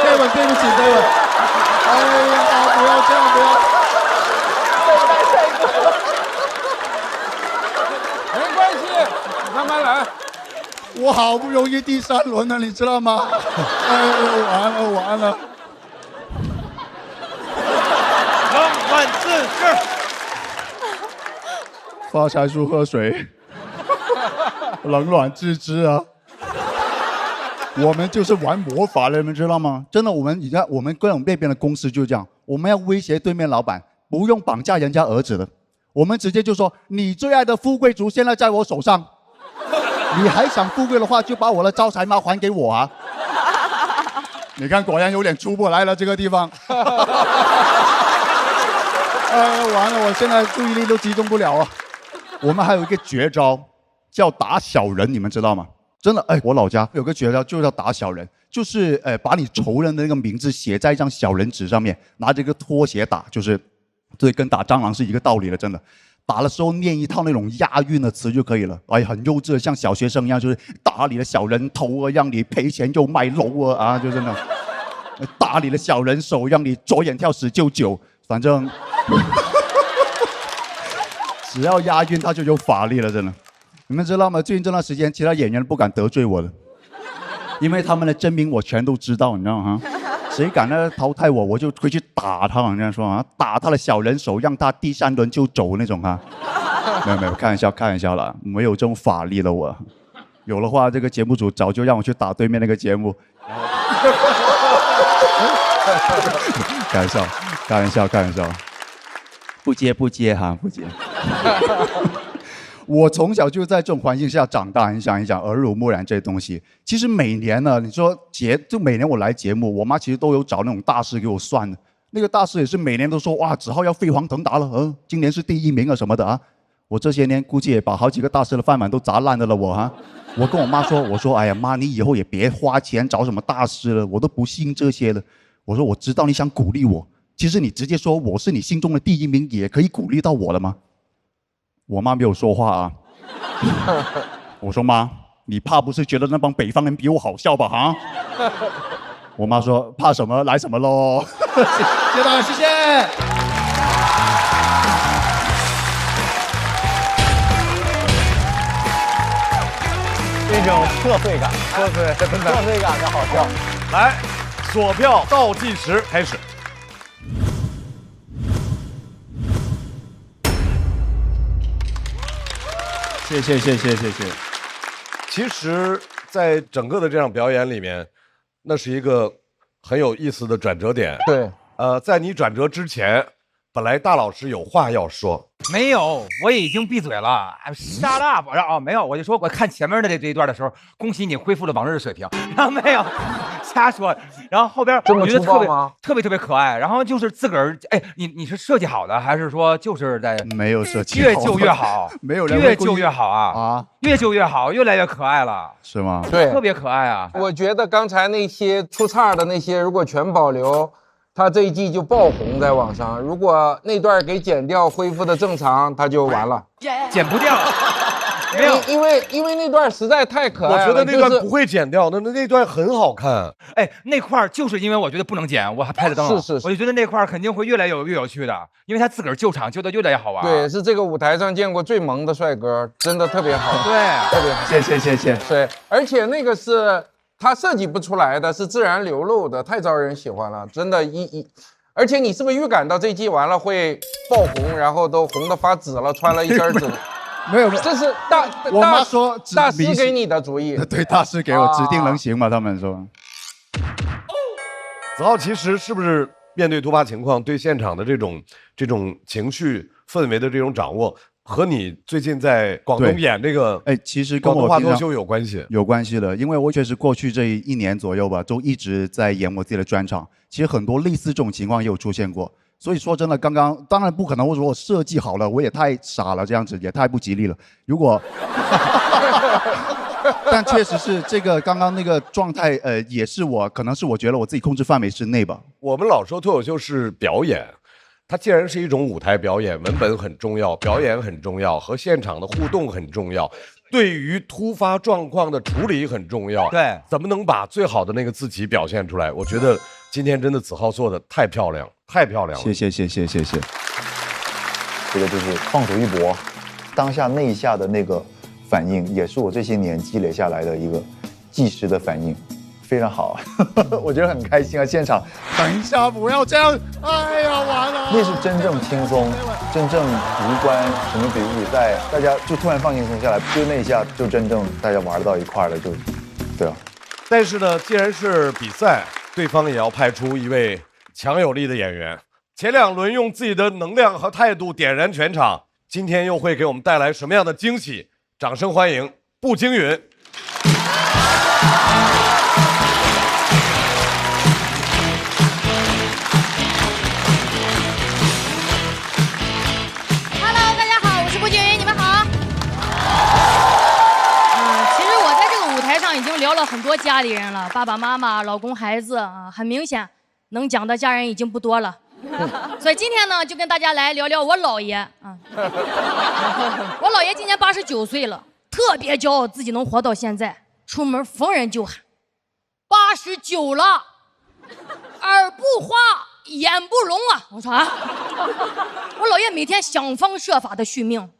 Kevin， 对不起 ，Kevin。哎呀，不要这样，不要。没关系，慢慢来。我好不容易第3轮了，你知道吗？哎呦，完了。冷暖自知。发财树喝水，冷暖自知啊。我们就是玩魔法的，你们知道吗？真的，你看我们各种那边的公司就是这样，我们要威胁对面老板，不用绑架人家儿子的，我们直接就说你最爱的富贵竹现在在我手上，你还想富贵的话，就把我的招财猫还给我啊！你看，果然有点出不来了这个地方。完了，我现在注意力都集中不了啊。我们还有一个绝招，叫打小人，你们知道吗？真的，我老家有个绝招，就叫打小人，就是把你仇人的那个名字写在一张小人纸上面，拿着一个拖鞋打，就是对，跟打蟑螂是一个道理的，真的。打的时候念一套那种押韵的词就可以了，很幼稚，像小学生一样，就是打你的小人头啊，让你赔钱又卖楼啊，就真的。打你的小人手，让你左眼跳10就9，反正只要押韵，它就有法力了，真的。你们知道吗？最近这段时间，其他演员不敢得罪我了，因为他们的真名我全都知道，你知道吗？谁敢淘汰我，我就会去打他，好像说啊，打他的小人手，让他第3轮就走那种啊。没有，开玩笑了，没有这种法力了我。有的话，这个节目组早就让我去打对面那个节目。开玩笑，不接哈，不接。我从小就在这种环境下长大，你想一想，耳濡目染这些东西。其实每年呢，你说就每年我来节目，我妈其实都有找那种大师给我算的。那个大师也是每年都说，哇，子浩要飞黄腾达了，今年是第1名啊什么的啊。我这些年估计也把好几个大师的饭碗都砸烂的了我哈。我跟我妈说，我说，哎呀妈，你以后也别花钱找什么大师了，我都不信这些了。我说我知道你想鼓励我，其实你直接说我是你心中的第1名，也可以鼓励到我了吗？我妈没有说话啊。我说妈，你怕不是觉得那帮北方人比我好笑吧？哈。我妈说怕什么来什么喽。谢谢大家，谢谢。这种社会感，社会感的好笑。来，锁票倒计时开始。谢谢。其实，在整个的这场表演里面，那是一个很有意思的转折点。对，在你转折之前，本来大老师有话要说。没有，我已经闭嘴了。Shut up！ 没有，我就说我看前面的这一段的时候，恭喜你恢复了往日的水平。然后没有，瞎说。然后后边我觉得特别可爱。然后就是自个儿，你是设计好的，还是说就是在没有设计？越旧越好，没有人越旧越好啊！越旧越好，越来越可爱了，是吗？对，特别可爱啊！我觉得刚才那些出岔的那些，如果全保留。他这一季就爆红在网上，如果那段给剪掉，恢复的正常，他就完了。剪不掉，没有，因为那段实在太可爱了。我觉得那段不会剪掉，那段很好看。那块就是因为我觉得不能剪，我还拍了灯了。是，我就觉得那块肯定会越来越有趣的，因为他自个儿救场救的越来越好玩。对，是这个舞台上见过最萌的帅哥，真的特别好。对，特别好。谢。对，而且那个是。他设计不出来的，是自然流露的，太招人喜欢了，真的，而且你是不是预感到这季完了会爆红，然后都红得发紫了，穿了一身紫？没有，这是我妈说大师给你的主意。对，大师给我指定能行嘛，他们说。子浩其实是不是面对突发情况，对现场的这种情绪氛围的这种掌握？和你最近在广东演这个，其实跟我广东话脱口秀有关系，有关系的，因为我确实过去这1年左右吧，都一直在演我自己的专场。其实很多类似这种情况也有出现过，所以说真的，刚刚当然不可能，我说我设计好了，我也太傻了，这样子也太不吉利了。如果，但确实是这个刚刚那个状态，也是可能是我觉得我自己控制范围之内吧。我们老说脱口秀是表演。它既然是一种舞台表演，文本很重要，表演很重要，和现场的互动很重要。对于突发状况的处理很重要。对，怎么能把最好的那个自己表现出来？我觉得今天真的子浩做的太漂亮，太漂亮了。谢谢。这个就是放手一搏，当下那一下的那个反应，也是我这些年积累下来的一个即时的反应，非常好，我觉得很开心啊！现场，等一下不要这样，哎呀完了！那是真正轻松，真正无关什么比不比赛，大家就突然放轻松下来，就那一下就真正大家玩到一块了，就，对啊。但是呢，既然是比赛，对方也要派出一位强有力的演员。前2轮用自己的能量和态度点燃全场，今天又会给我们带来什么样的惊喜？掌声欢迎步惊云。Hello， 大家好，我是步惊云，你们好。其实我在这个舞台上已经聊了很多家里人了，爸爸妈妈、老公、孩子啊，很明显，能讲的家人已经不多了。所以今天呢，就跟大家来聊聊我姥爷啊。我姥爷今年89岁了，特别骄傲自己能活到现在，出门逢人就喊89了，耳不花，眼不聋啊！我说啊，我姥爷每天想方设法的续命，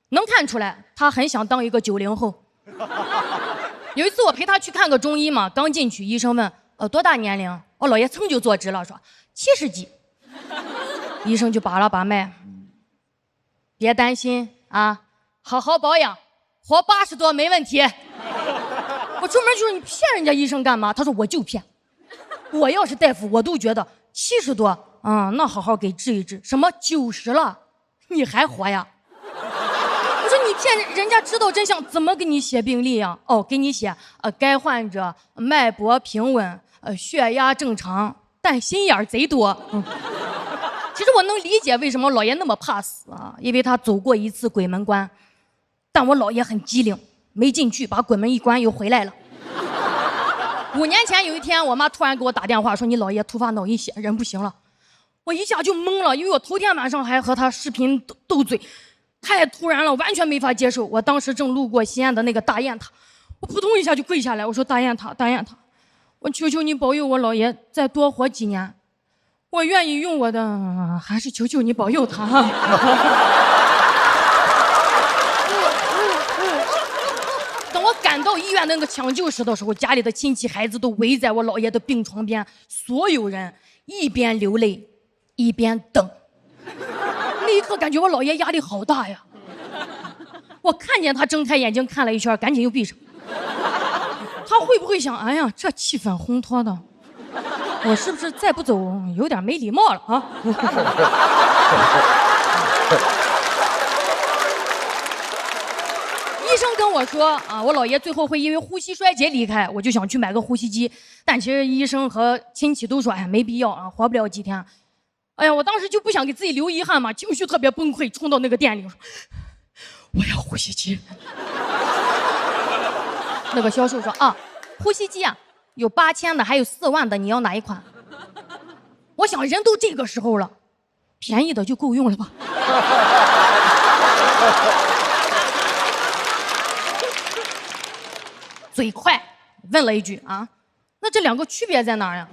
能看出来他很想当一个90后。有一次我陪他去看个中医嘛，刚进去，医生问多大年龄，我姥爷噌就坐直了，说70几。医生就把了把脉，别担心啊，好好保养，活80多没问题。我出门就说你骗人家医生干嘛？他说我就骗，我要是大夫我都觉得70多，那好好给治一治。什么90了，你还活呀？我说你骗人家知道真相怎么给你写病历呀？哦，给你写该患者脉搏平稳，血压正常，但心眼贼多。其实我能理解为什么老爷那么怕死啊，因为他走过一次鬼门关，但我姥爷很机灵，没进去，把鬼门一关又回来了。5年前有一天，我妈突然给我打电话说你姥爷突发脑溢血，人不行了。我一下就懵了，因为我头天晚上还和他视频斗嘴，太突然了，完全没法接受。我当时正路过西安的那个大雁塔，我扑通一下就跪下来，我说大雁塔，我求求你保佑我姥爷再多活几年。我愿意用我的，还是求求你保佑他。等我赶到医院那个抢救室的时候，家里的亲戚孩子都围在我姥爷的病床边，所有人一边流泪一边等。那一刻感觉我姥爷压力好大呀。我看见他睁开眼睛看了一圈，赶紧又闭上。他会不会想，哎呀，这气氛烘托的，我是不是再不走有点没礼貌了啊？医生跟我说啊，我姥爷最后会因为呼吸衰竭离开，我就想去买个呼吸机，但其实医生和亲戚都说，哎，没必要啊，活不了几天。哎呀，我当时就不想给自己留遗憾嘛，情绪特别崩溃，冲到那个店里说，我要呼吸机。那个销售说啊，呼吸机啊。有8000的，还有4万的，你要哪一款？我想人都这个时候了，便宜的就够用了吧。嘴快，问了一句啊，那这2个区别在哪儿呀？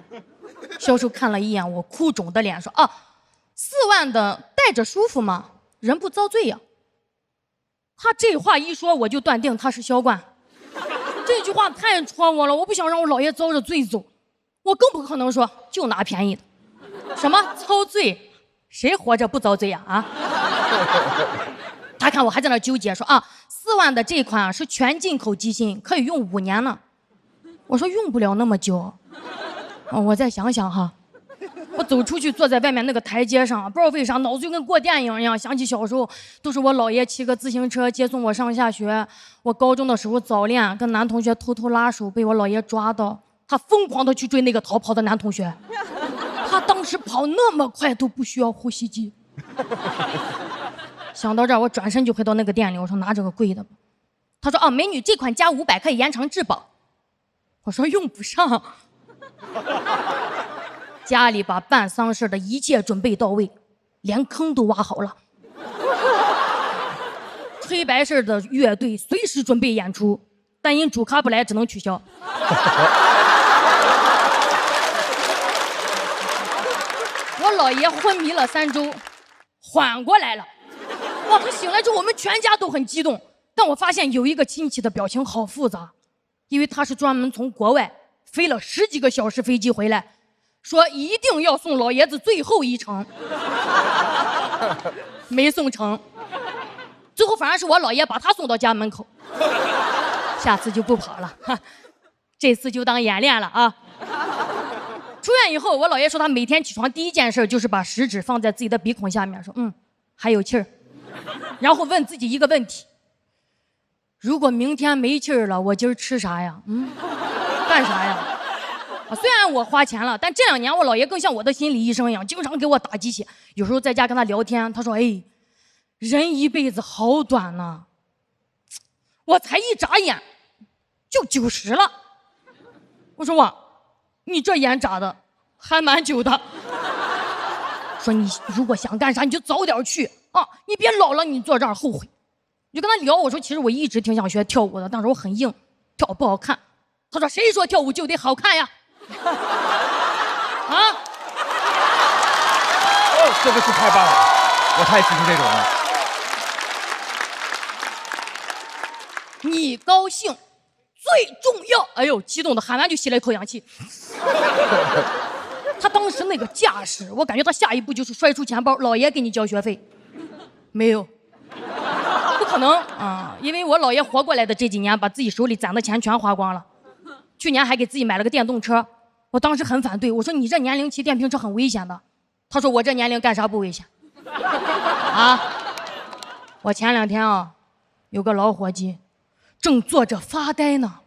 销售看了一眼我哭肿的脸，说啊，4万的戴着舒服吗？人不遭罪呀。他这话一说，我就断定他是销冠。这句话太戳我了，我不想让我姥爷遭着罪走，我更不可能说就拿便宜的。什么遭罪？谁活着不遭罪呀？啊！他看我还在那纠结，说啊，4万的这款啊是全进口机芯，可以用5年呢。我说用不了那么久，我再想想哈。我走出去，坐在外面那个台阶上，不知道为啥脑子就跟过电影一样，想起小时候都是我姥爷骑个自行车接送我上下学。我高中的时候早恋，跟男同学偷偷拉手，被我姥爷抓到，他疯狂的去追那个逃跑的男同学。他当时跑那么快都不需要呼吸机。想到这儿，我转身就回到那个店里，我说拿这个贵的吧。他说啊，美女，这款加500可以延长质保。我说用不上。家里把办丧事的一切准备到位，连坑都挖好了。黑白事的乐队随时准备演出，但因主咖不来，只能取消。我姥爷昏迷了3周，缓过来了。哇，他醒来之后，我们全家都很激动。但我发现有一个亲戚的表情好复杂，因为他是专门从国外飞了10几个小时飞机回来，说一定要送老爷子最后一程，没送成。最后反而是我姥爷把他送到家门口，下次就不跑了，这次就当演练了啊。出院以后，我姥爷说他每天起床第一件事就是把食指放在自己的鼻孔下面，说还有气儿，然后问自己一个问题：如果明天没气儿了，我今儿吃啥呀？干啥呀？虽然我花钱了，但这2年我姥爷更像我的心理医生一样，经常给我打鸡血。有时候在家跟他聊天，他说：“哎，人一辈子好短呐，我才一眨眼就90了。”我说：“哇，你这眼眨的还蛮久的。”说你如果想干啥，你就早点去啊，你别老了你坐这儿后悔。我就跟他聊，我说其实我一直挺想学跳舞的，但是我很硬，跳不好看。他说谁说跳舞就得好看呀？啊？哦，这个是太棒了，我太喜欢这种了。你高兴最重要。哎呦，激动的喊完就吸了一口氧气。他当时那个架势，我感觉他下一步就是摔出钱包，姥爷给你交学费。没有。不可能啊！因为我姥爷活过来的这几年，把自己手里攒的钱全花光了。去年还给自己买了个电动车，我当时很反对，我说你这年龄骑电瓶车很危险的。他说我这年龄干啥不危险？啊！我前2天啊，有个老伙计，正坐着发呆呢，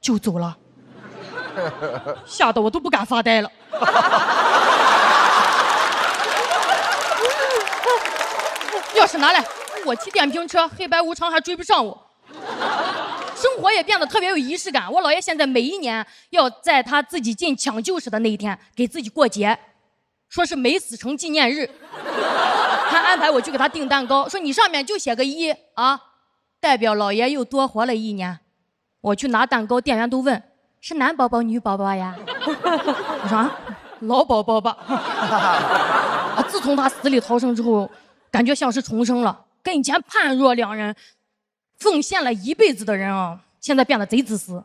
就走了，吓得我都不敢发呆了。要是拿来我骑电瓶车，黑白无常还追不上我。生活也变得特别有仪式感。我姥爷现在每一年要在他自己进抢救室的那一天给自己过节，说是没死成纪念日。还安排我去给他订蛋糕，说你上面就写个1啊，代表姥爷又多活了1年。我去拿蛋糕，店员都问是男宝宝女宝宝呀？我说老宝宝吧。自从他死里逃生之后，感觉像是重生了，跟以前判若两人。奉献了一辈子的人啊，现在变得贼自私，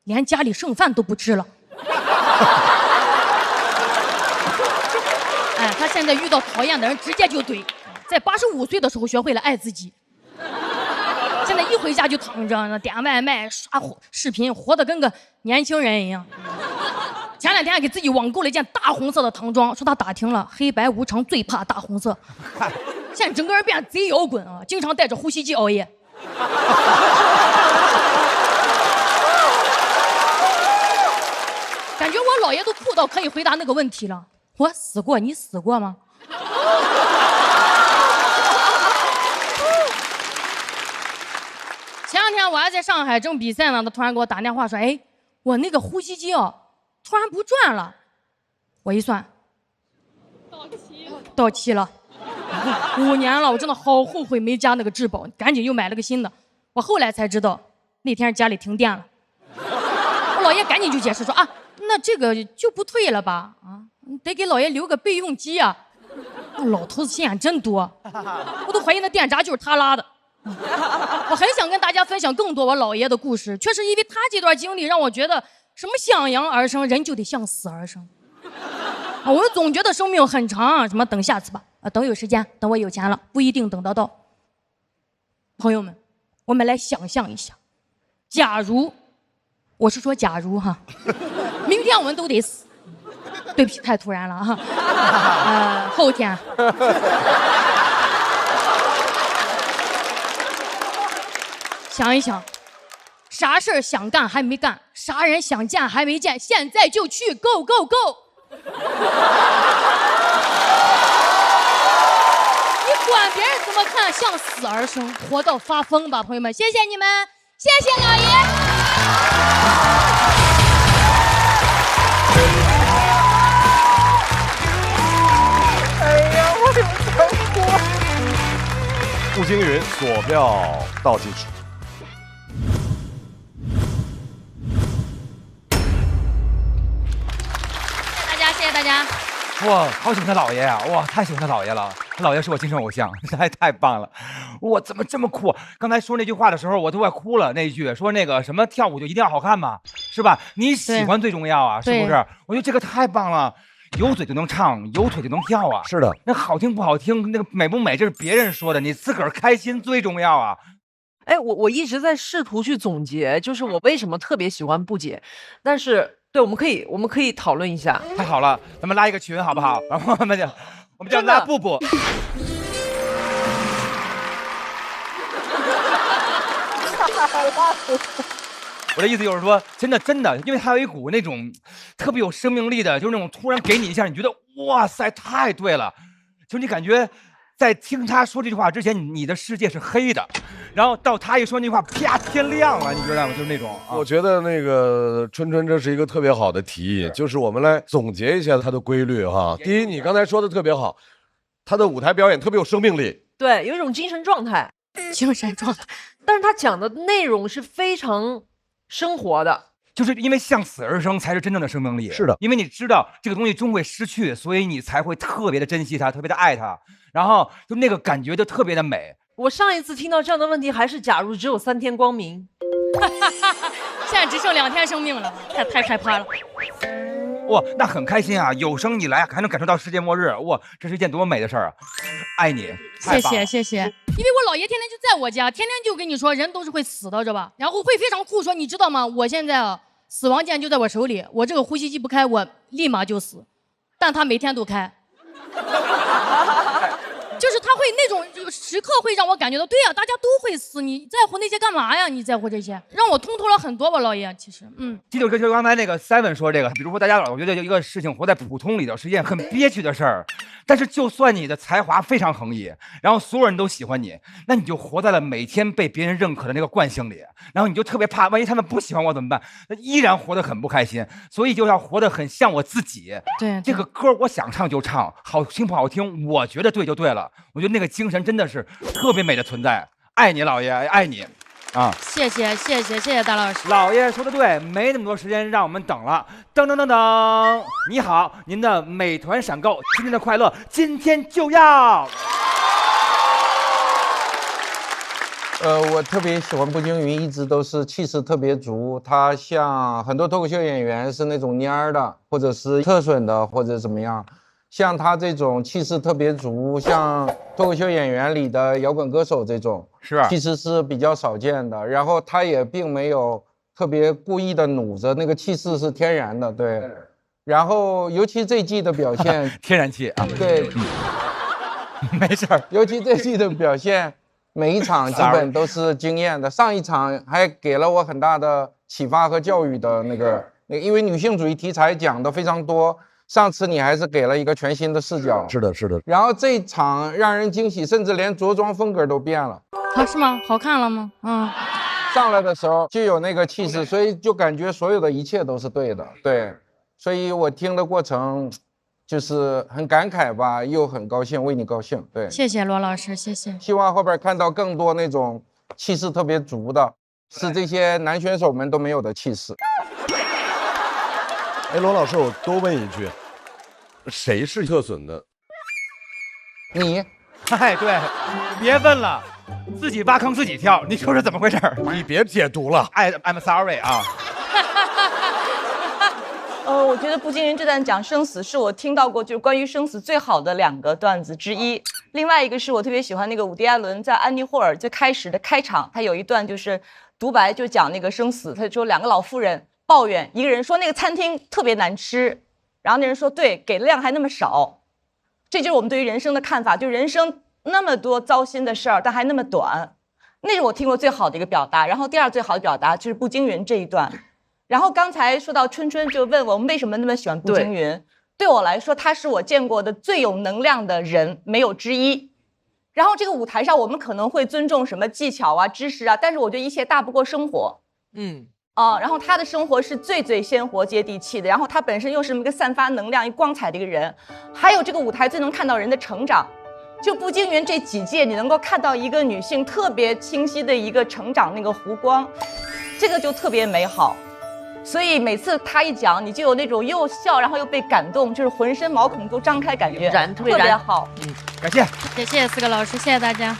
连家里剩饭都不吃了。哎，他现在遇到讨厌的人直接就怼，在85岁的时候学会了爱自己。现在一回家就躺着，点外卖、刷视频，活得跟个年轻人一样。前2天还给自己网购了一件大红色的唐装，说他打听了，黑白无常最怕大红色。现在整个人变得贼摇滚啊，经常带着呼吸机熬夜。感觉我姥爷都酷到可以回答那个问题了。我死过，你死过吗？前2天我还在上海正比赛呢，他突然给我打电话说：“哎，我那个呼吸机哦，突然不转了。”我一算，到期了。5年了，我真的好后悔没加那个质保，赶紧又买了个新的。我后来才知道，那天家里停电了。我姥爷赶紧就解释说：“啊，那这个就不退了吧？啊，得给姥爷留个备用机啊。”老头子心眼真多，我都怀疑那电闸就是他拉的。我很想跟大家分享更多我姥爷的故事，确实因为他这段经历让我觉得，什么向阳而生，人就得向死而生。我们总觉得生命很长，什么等下次吧，等有时间，等我有钱了，不一定等得到。朋友们，我们来想象一下，假如，我是说假如哈，明天我们都得死，对不起，太突然了哈，后天。想一想，啥事儿想干还没干，啥人想见还没见，现在就去 ，Go Go Go！ 你管别人怎么看，向死而生，活到发疯吧，朋友们！谢谢你们，谢谢老爷。哎呀，我怎么这么哭？步惊云锁票倒计时。谢谢大家。哇，好喜欢他姥爷呀！哇，太喜欢他姥爷了，他姥爷是我精神偶像，太棒了！哇，怎么这么酷？刚才说那句话的时候，我都快哭了。那一句说那个什么跳舞就一定要好看嘛，是吧？你喜欢最重要啊，是不是？我觉得这个太棒了，有嘴就能唱，有腿就能跳啊。是的，那好听不好听，那个美不美，这是别人说的，你自个儿开心最重要啊。哎，我一直在试图去总结，就是我为什么特别喜欢布姐，但是。对，我们可以讨论一下。太好了，咱们拉一个群好不好？然后我们就拉布布。我的意思就是说，真的，因为他有一股那种特别有生命力的，就是那种突然给你一下，你觉得哇塞，太对了，就你感觉。在听他说这句话之前，你的世界是黑的，然后到他一说那句话，啪，天亮了，你知道吗？就是那种。我觉得那个春春这是一个特别好的提议，就是我们来总结一下他的规律哈。第一，你刚才说的特别好，他的舞台表演特别有生命力，对，有一种精神状态，但是他讲的内容是非常生活的。就是因为向死而生才是真正的生命力。是的，因为你知道这个东西终会失去，所以你才会特别的珍惜它，特别的爱它，然后就那个感觉就特别的美。我上一次听到这样的问题还是假如只有3天光明，现在只剩2天生命了，太害怕了。哇，那很开心啊！有生以来还能感受到世界末日，哇，这是一件多么美的事儿啊！爱你，谢谢。因为我姥爷天天就在我家，天天就跟你说人都是会死的，知道吧？然后会非常酷，说你知道吗？我现在啊。死亡键就在我手里，我这个呼吸机不开，我立马就死。但他每天都开，就是他会那种时刻会让我感觉到，对呀，大家都会死，你在乎那些干嘛呀？你在乎这些，让我通透了很多吧，老爷。其实，这就是刚才那个 Seven 说这个，比如说大家老觉得一个事情活在普通里头是一件很憋屈的事儿，但是就算你的才华非常横溢，然后所有人都喜欢你，那你就活在了每天被别人认可的那个惯性里，然后你就特别怕，万一他们不喜欢我怎么办？那依然活得很不开心，所以就要活得很像我自己。对，这个歌我想唱就唱，好听不好听，我觉得对就对了。我觉得那个精神真的是特别美的存在，爱你老爷，爱你。啊，谢谢大老师。老爷说的对，没那么多时间让我们等了。噔噔噔噔，你好，您的美团闪购，今天的快乐今天就要。我特别喜欢步惊云，一直都是气势特别足。他像很多脱口秀演员是那种蔫儿的，或者是特损的，或者怎么样。像他这种气势特别足，像脱口秀演员里的摇滚歌手这种，是其实是比较少见的。然后他也并没有特别故意的努着，那个气势是天然的，对。然后尤其这季的表现，天然气啊，对，没事儿。尤其这季的表现，每一场基本都是惊艳的。上一场还给了我很大的启发和教育的那个，因为女性主义题材讲的非常多。上次你还是给了一个全新的视角，是的，是的。然后这一场让人惊喜，甚至连着装风格都变了。啊，是吗？好看了吗？上来的时候就有那个气势，所以就感觉所有的一切都是对的，对。所以我听的过程就是很感慨吧，又很高兴，为你高兴。对，谢谢罗老师，谢谢。希望后边看到更多那种气势特别足的，是这些男选手们都没有的气势。哎，罗老师，我多问一句，谁是特损的？你？哎，对，别问了，自己挖坑自己跳，你说是怎么回事？你别解读了。I'm sorry 啊。我觉得步惊云这段讲生死是我听到过就是关于生死最好的2个段子之一。另外一个是我特别喜欢那个伍迪·艾伦在《安妮·霍尔》最开始的开场，他有一段就是独白，就讲那个生死。他就说2个老妇人抱怨，一个人说那个餐厅特别难吃，然后那人说对，给的量还那么少。这就是我们对于人生的看法，就人生那么多糟心的事儿，但还那么短，那是我听过最好的一个表达。然后第2最好的表达就是步惊云这一段。然后刚才说到春春，就问我们为什么那么喜欢步惊云。对我来说，他是我见过的最有能量的人，没有之一。然后这个舞台上，我们可能会尊重什么技巧啊、知识啊，但是我觉得一切大不过生活。然后他的生活是最鲜活接地气的，然后他本身又是一个散发能量、一光彩的一个人。还有这个舞台最能看到人的成长。就步惊云这几届，你能够看到一个女性特别清晰的一个成长那个弧光，这个就特别美好。所以每次她一讲，你就有那种又笑然后又被感动，就是浑身毛孔都张开感觉，特别好。感谢，谢谢4个老师，谢谢大家。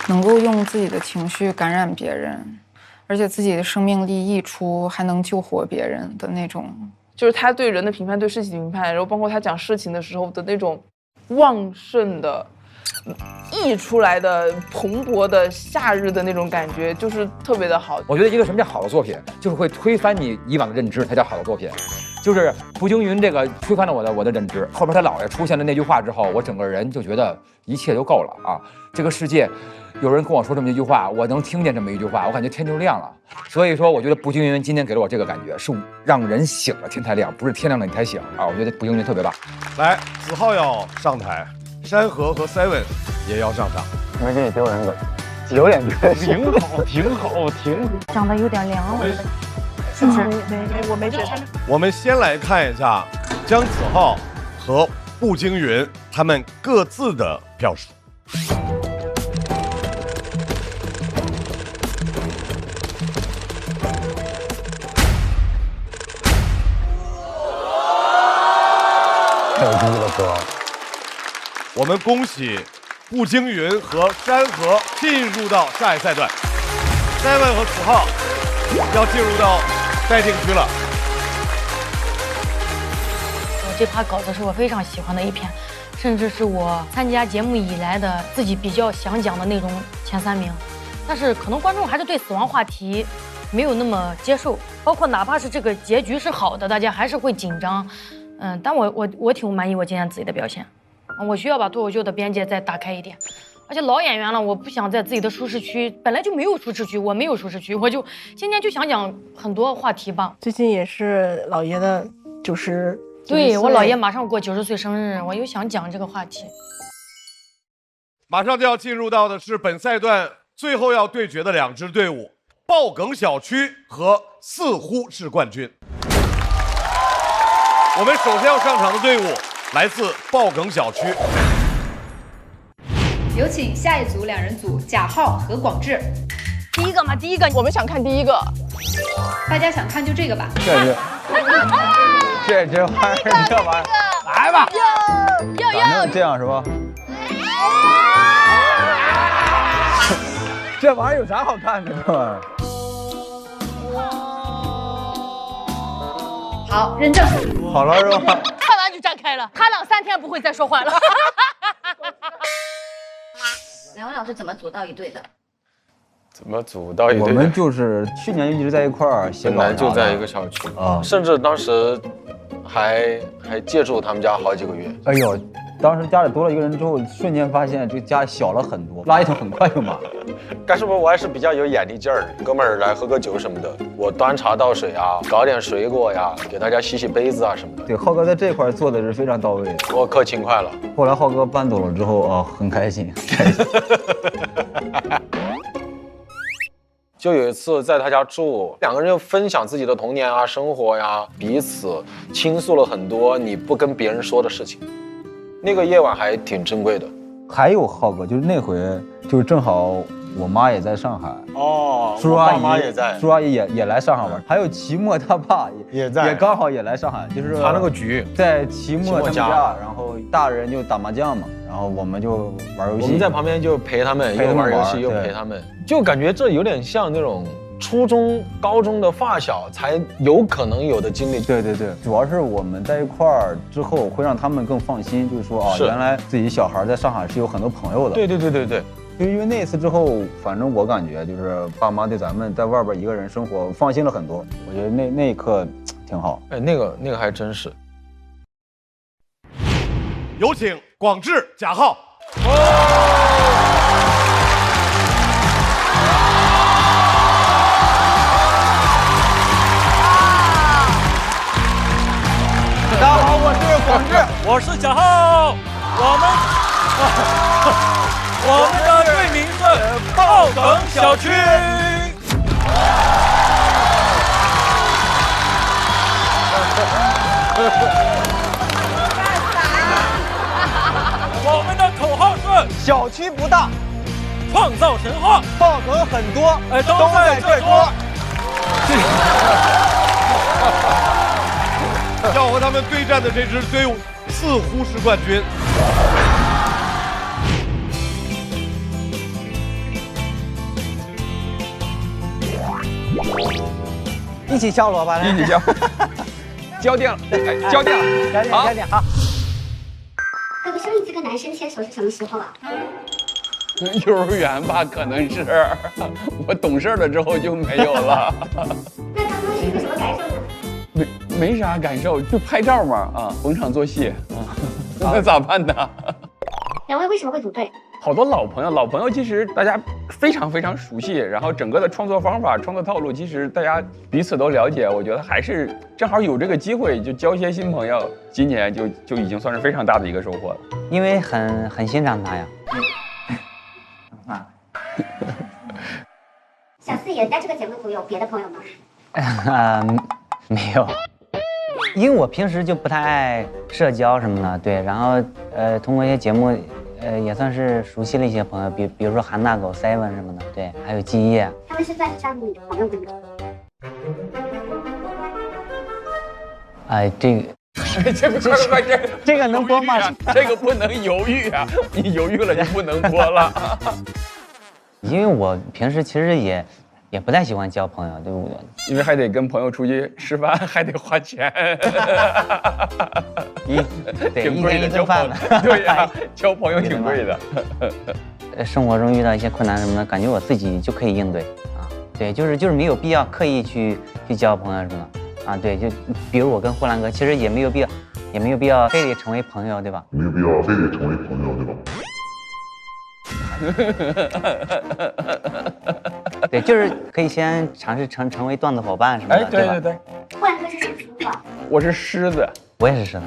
能够用自己的情绪感染别人，而且自己的生命力溢出，还能救活别人的那种，就是他对人的评判，对事情的评判，然后包括他讲事情的时候的那种旺盛的溢出来的蓬勃的夏日的那种感觉，就是特别的好。我觉得一个什么叫好的作品，就是会推翻你以往的认知，才叫好的作品。就是步惊云这个推翻了我的认知。后边他姥爷出现了那句话之后，我整个人就觉得一切都够了啊！这个世界。有人跟我说这么一句话，我能听见这么一句话，我感觉天就亮了。所以说，我觉得步惊云今天给了我这个感觉，是让人醒了天才亮，不是天亮了你才醒啊！我觉得步惊云特别棒。来，子浩要上台，山河和 Seven 也要上场。没给你丢人了，有点丢，挺好，挺好，挺好。讲的有点凉，我觉得，是不是？我没觉得。我们先来看一下姜子浩和步惊云他们各自的票数。太低了哥！我们恭喜步惊云和山河进入到下一赛段，Seven和子浩要进入到待定区了。这趴稿子是我非常喜欢的一篇，甚至是我参加节目以来的自己比较想讲的内容前3名。但是可能观众还是对死亡话题没有那么接受，包括哪怕是这个结局是好的，大家还是会紧张。但我挺满意我今天自己的表现，我需要把脱口秀的边界再打开一点，而且老演员了，我不想在自己的舒适区，本来就没有舒适区，我没有舒适区，我就今天就想讲很多话题吧。最近也是姥爷的90，对，我姥爷马上过90岁生日，我又想讲这个话题。马上就要进入到的是本赛段最后要对决的2支队伍，爆梗小区和似乎是冠军。我们首先要上场的队伍来自爆梗小区，有请下一组2人组贾浩和广智。第一个嘛，第一个，我们想看第一个。大家想看就这个吧。这玩意儿，这玩意儿，来吧。要这样是吧？这玩意儿有啥好看的？这玩意儿。好，认证。好了是吧？看完就站开了，他俩3天不会再说话了。2位老师怎么组到一队的？怎么组到一队？我们就是去年一直在一块儿写稿，本来就在一个小区啊，甚至当时还借住他们家好几个月。哎呦，当时家里多了一个人之后，瞬间发现这个家小了很多，垃圾桶很快就满了。干什么我还是比较有眼力劲儿的，哥们儿来喝个酒什么的，我端茶倒水啊，搞点水果呀，给大家洗洗杯子啊什么的。对，浩哥在这块做的是非常到位的，我可勤快了。后来浩哥搬走了之后啊，很开心。就有一次在他家住，2个人就分享自己的童年啊、生活呀，彼此倾诉了很多你不跟别人说的事情。那个夜晚还挺珍贵的。还有浩哥，就是那回就是正好我妈也在上海哦，叔叔阿姨妈也在，叔叔阿姨也来上海玩，还有齐墨他爸也在，也刚好也来上海，就是他那个局在齐墨他们家，然后大人就打麻将嘛，然后我们就玩游戏，我们在旁边就陪他们，又玩游戏又陪他们，就感觉这有点像那种初中、高中的发小才有可能有的经历。对对对，主要是我们在一块儿之后，会让他们更放心，就是说啊，原来自己小孩在上海是有很多朋友的。对对对对对。就因为那次之后，反正我感觉就是爸妈对咱们在外边一个人生活放心了很多。我觉得那一刻挺好。哎，那个还真是。有请广智、贾浩。大家好，我是广智，我是贾浩，我们的队名是爆梗小区。我们的口小区不大，创造神话，爆梗很多，都在这桌。要和他们对战的这支队伍似乎是冠军。一起敲锣吧，一起敲，交定了，交定了，好，好。哥哥，上一次跟男生牵手是什么时候啊？幼儿园吧，可能是。我懂事了之后就没有了。那刚刚是有什么感受呢？没啥感受，就拍照嘛，啊，逢场作戏啊，那咋办呢？两位为什么会组队？好多老朋友其实大家非常熟悉，然后整个的创作方法、创作套路，其实大家彼此都了解。我觉得还是正好有这个机会，就交一些新朋友。今年就已经算是非常大的一个收获了。因为很欣赏他呀。小四爷在这个节目组有别的朋友吗？没有，因为我平时就不太爱社交什么的，对，然后通过一些节目。也算是熟悉了一些朋友，比如说韩大狗、Seven 什么的，对，还有季夜。他们是算得上你的朋友吗？哎，这个这个能播吗？这个不能犹豫啊！你犹豫了就不能播了。因为我平时其实也不太喜欢交朋友，对不对？因为还得跟朋友出去吃饭，还得花钱。对，一天一顿饭呢。对呀，交朋友挺贵的。生活中遇到一些困难什么的，感觉我自己就可以应对啊。对，就是没有必要刻意去交朋友什么的啊。对，就比如我跟呼兰哥，其实也没有必要非得成为朋友，对吧？没有必要非得成为朋友，对吧？对，就是可以先尝试成为段子伙伴什么的，对吧？对。呼兰哥是什么星座？我是狮子。我也是狮子。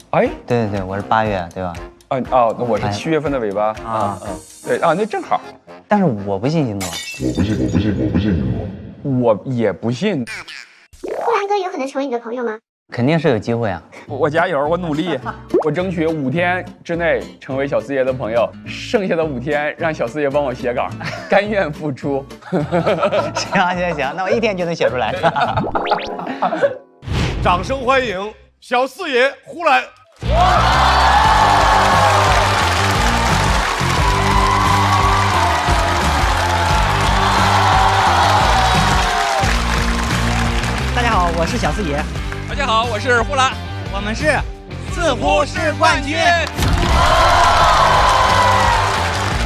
哎，对，我是8月，对吧？那我是7月份的尾巴啊。对啊，那正好。但是我不信星座。我不信星座。我也不信。呼兰哥有可能成为你的朋友吗？肯定是有机会啊！我加油，我努力，我争取5天之内成为小四爷的朋友，剩下的5天让小四爷帮我写稿，甘愿付出。行，那我1天就能写出来。掌声欢迎小四爷呼兰。大家好，我是小四爷。大家好，我是呼兰，我们是似乎是冠军。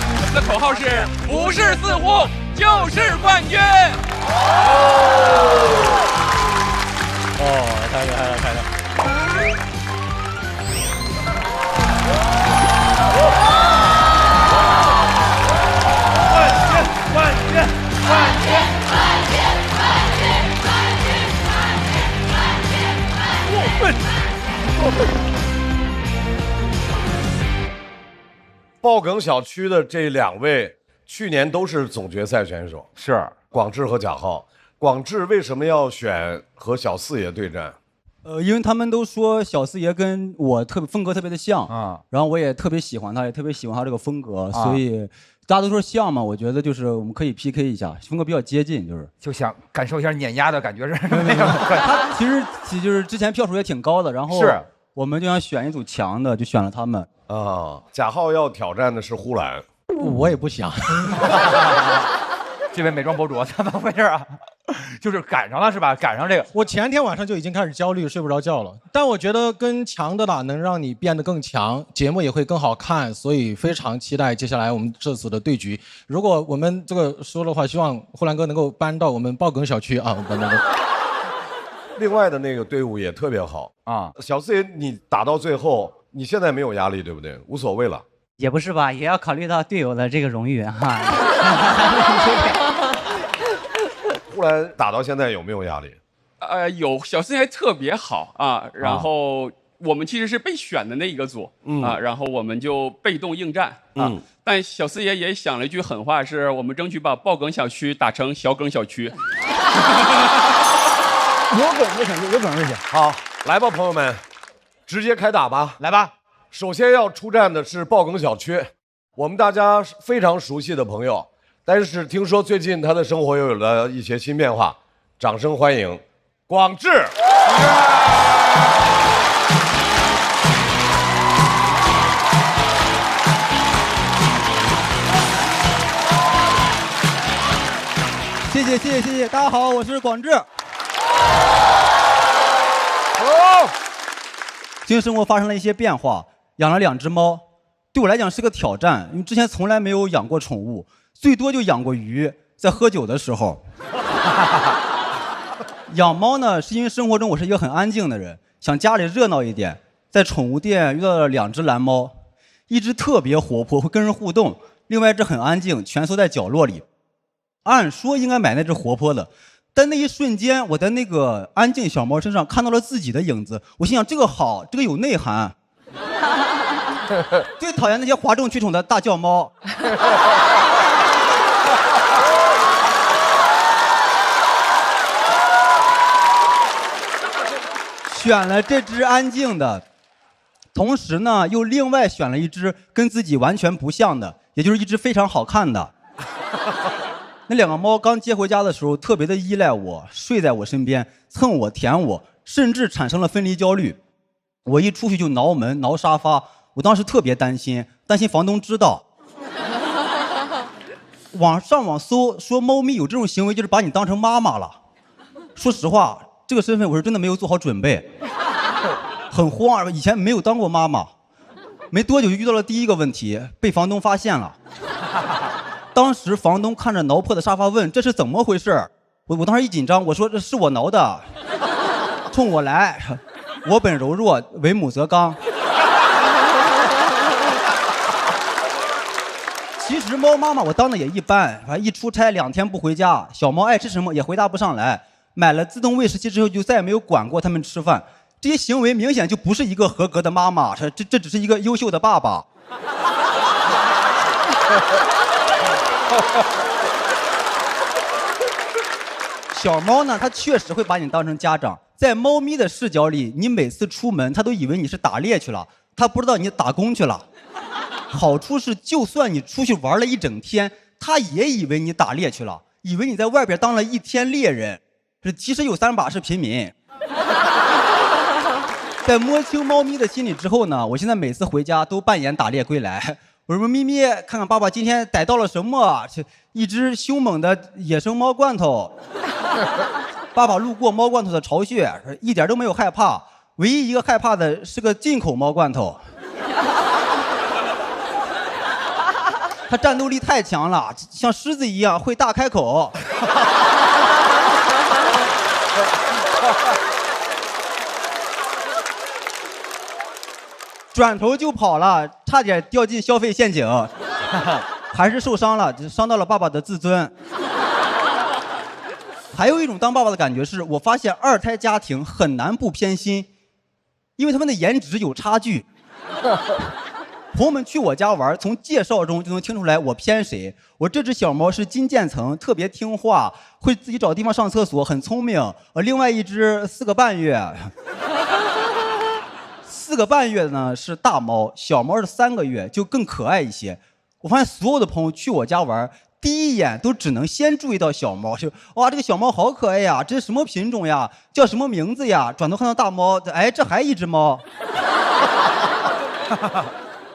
我们的口号是：不是似乎就是冠军。太厉害了！爆梗小区的这2位去年都是总决赛选手，是广智和贾浩。广智为什么要选和小四爷对战？因为他们都说小四爷跟我风格特别的像啊，然后我也特别喜欢他，也特别喜欢他这个风格，所以大家都说像嘛，我觉得就是我们可以 PK 一下，风格比较接近，就想感受一下碾压的感觉是。他其实就是之前票数也挺高的，然后是我们就想选一组强的，就选了他们啊。贾浩要挑战的是呼兰，我也不想。这位美妆博主怎么回事啊？就是赶上了是吧？赶上这个，我前天晚上就已经开始焦虑，睡不着觉了。但我觉得跟强的打能让你变得更强，节目也会更好看，所以非常期待接下来我们这次的对局。如果我们这个说的话，希望呼兰哥能够搬到我们爆梗小区啊。另外的那个队伍也特别好啊。小四爷，你打到最后，你现在没有压力，对不对？无所谓了。也不是吧，也要考虑到队友的这个荣誉哈。呼兰打到现在有没有压力？有，小四爷还特别好啊。然后我们其实是被选的那一个组啊，然后我们就被动应战啊。但小四爷也想了一句狠话，是我们争取把爆梗小区打成小梗小区。有梗就行，有梗就行。好，来吧，朋友们，直接开打吧。来吧。首先要出战的是爆梗小区，我们大家非常熟悉的朋友，但是听说最近他的生活又有了一些新变化，掌声欢迎广智。谢谢，大家好，我是广智。最近生活发生了一些变化，养了2只猫，对我来讲是个挑战，因为之前从来没有养过宠物，最多就养过鱼，在喝酒的时候。养猫呢，是因为生活中我是一个很安静的人，想家里热闹一点，在宠物店遇到了2只蓝猫，一只特别活泼，会跟人互动，另外一只很安静，蜷缩在角落里。按说应该买那只活泼的，但那一瞬间，我在那个安静小猫身上看到了自己的影子。我心想，这个好，这个有内涵。最讨厌那些哗众取宠的大叫猫。选了这只安静的，同时呢，又另外选了一只跟自己完全不像的，也就是一只非常好看的。那2个猫刚接回家的时候，特别的依赖我，睡在我身边，蹭我、舔我，甚至产生了分离焦虑。我一出去就挠门、挠沙发，我当时特别担心房东知道。上网搜说猫咪有这种行为，就是把你当成妈妈了。说实话，这个身份我是真的没有做好准备，很慌，以前没有当过妈妈。没多久就遇到了第一个问题，被房东发现了。当时房东看着挠破的沙发问：“这是怎么回事？”我当时一紧张，我说：“这是我挠的，冲我来，我本柔弱，为母则刚。”其实猫妈妈我当的也一般，一出差2天不回家，小猫爱吃什么也回答不上来。买了自动喂食器之后，就再也没有管过它们吃饭。这些行为明显就不是一个合格的妈妈，这只是一个优秀的爸爸。小猫呢，它确实会把你当成家长。在猫咪的视角里，你每次出门，它都以为你是打猎去了，它不知道你打工去了。好处是，就算你出去玩了一整天，它也以为你打猎去了，以为你在外边当了1天猎人。其实有3把是平民。在摸清猫咪的心理之后呢，我现在每次回家都扮演打猎归来。我说：“咪咪，看看爸爸今天逮到了什么？一只凶猛的野生猫罐头。”爸爸路过猫罐头的巢穴，一点都没有害怕，唯一一个害怕的是个进口猫罐头。它战斗力太强了，像狮子一样会大开口。转头就跑了，差点掉进消费陷阱，还是受伤了，伤到了爸爸的自尊。还有一种当爸爸的感觉是，我发现2胎家庭很难不偏心，因为他们的颜值有差距。朋友们去我家玩，从介绍中就能听出来我偏谁。我这只小猫是金渐层，特别听话，会自己找地方上厕所，很聪明。另外一只4个半月。4个半月呢是大猫，小猫是3个月，就更可爱一些。我发现所有的朋友去我家玩，第一眼都只能先注意到小猫，就哇，这个小猫好可爱呀，这是什么品种呀？叫什么名字呀？转头看到大猫，哎，这还一只猫。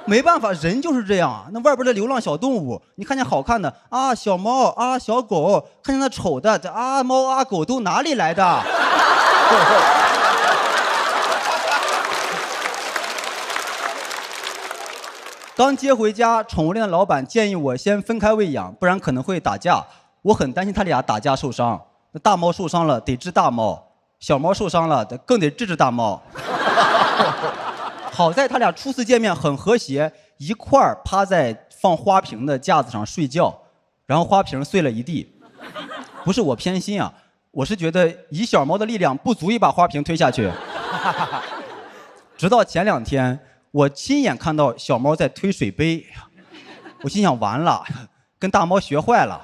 没办法，人就是这样。那外边的流浪小动物，你看见好看的啊，小猫啊，小狗；看见那丑的啊，猫啊，狗都哪里来的？刚接回家，宠物店的老板建议我先分开喂养，不然可能会打架。我很担心他俩打架受伤。那大猫受伤了得治大猫，小猫受伤了更得治大猫。好在他俩初次见面很和谐，一块儿趴在放花瓶的架子上睡觉，然后花瓶碎了一地。不是我偏心啊，我是觉得以小猫的力量不足以把花瓶推下去。直到前2天。我亲眼看到小猫在推水杯，我心想完了，跟大猫学坏了。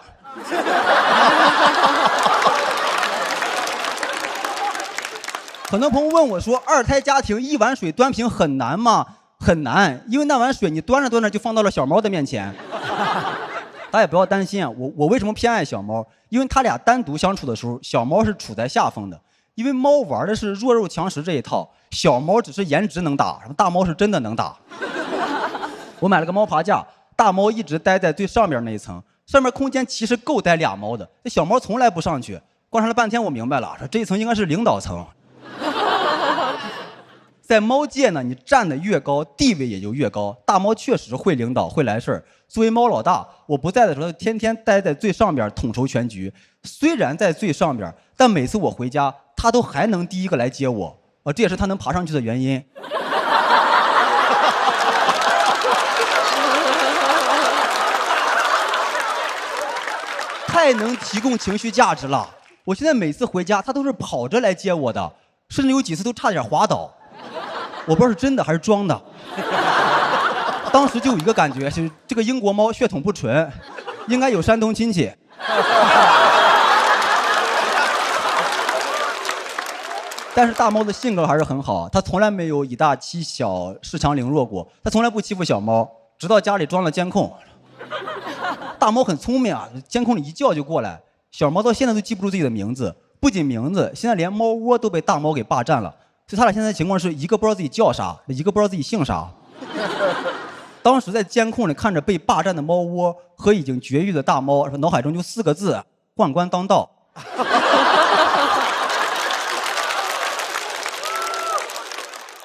很多朋友问我说，2胎家庭1碗水端平很难吗？很难，因为那碗水你端着端着就放到了小猫的面前。大家也不要担心啊，我为什么偏爱小猫？因为他俩单独相处的时候，小猫是处在下风的，因为猫玩的是弱肉强食这一套，小猫只是颜值能打，大猫是真的能打。我买了个猫爬架，大猫一直待在最上面那一层，上面空间其实够待俩猫的，这小猫从来不上去。观察了半天，我明白了，说这一层应该是领导层。在猫界呢，你站得越高，地位也就越高。大猫确实会领导，会来事儿。作为猫老大，我不在的时候，天天待在最上边统筹全局。虽然在最上边，但每次我回家，它都还能第一个来接我。这也是它能爬上去的原因。太能提供情绪价值了。我现在每次回家，它都是跑着来接我的，甚至有几次都差点滑倒。我不知道是真的还是装的。当时就有一个感觉，就是这个英国猫血统不纯，应该有山东亲戚。但是大猫的性格还是很好，它从来没有以大欺小、恃强凌弱过，它从来不欺负小猫，直到家里装了监控。大猫很聪明啊，监控里一叫就过来。小猫到现在都记不住自己的名字，不仅名字，现在连猫窝都被大猫给霸占了。所以他俩现在的情况是一个不知道自己叫啥，一个不知道自己姓啥。当时在监控里看着被霸占的猫窝和已经绝育的大猫，脑海中就4个字：宦官当道。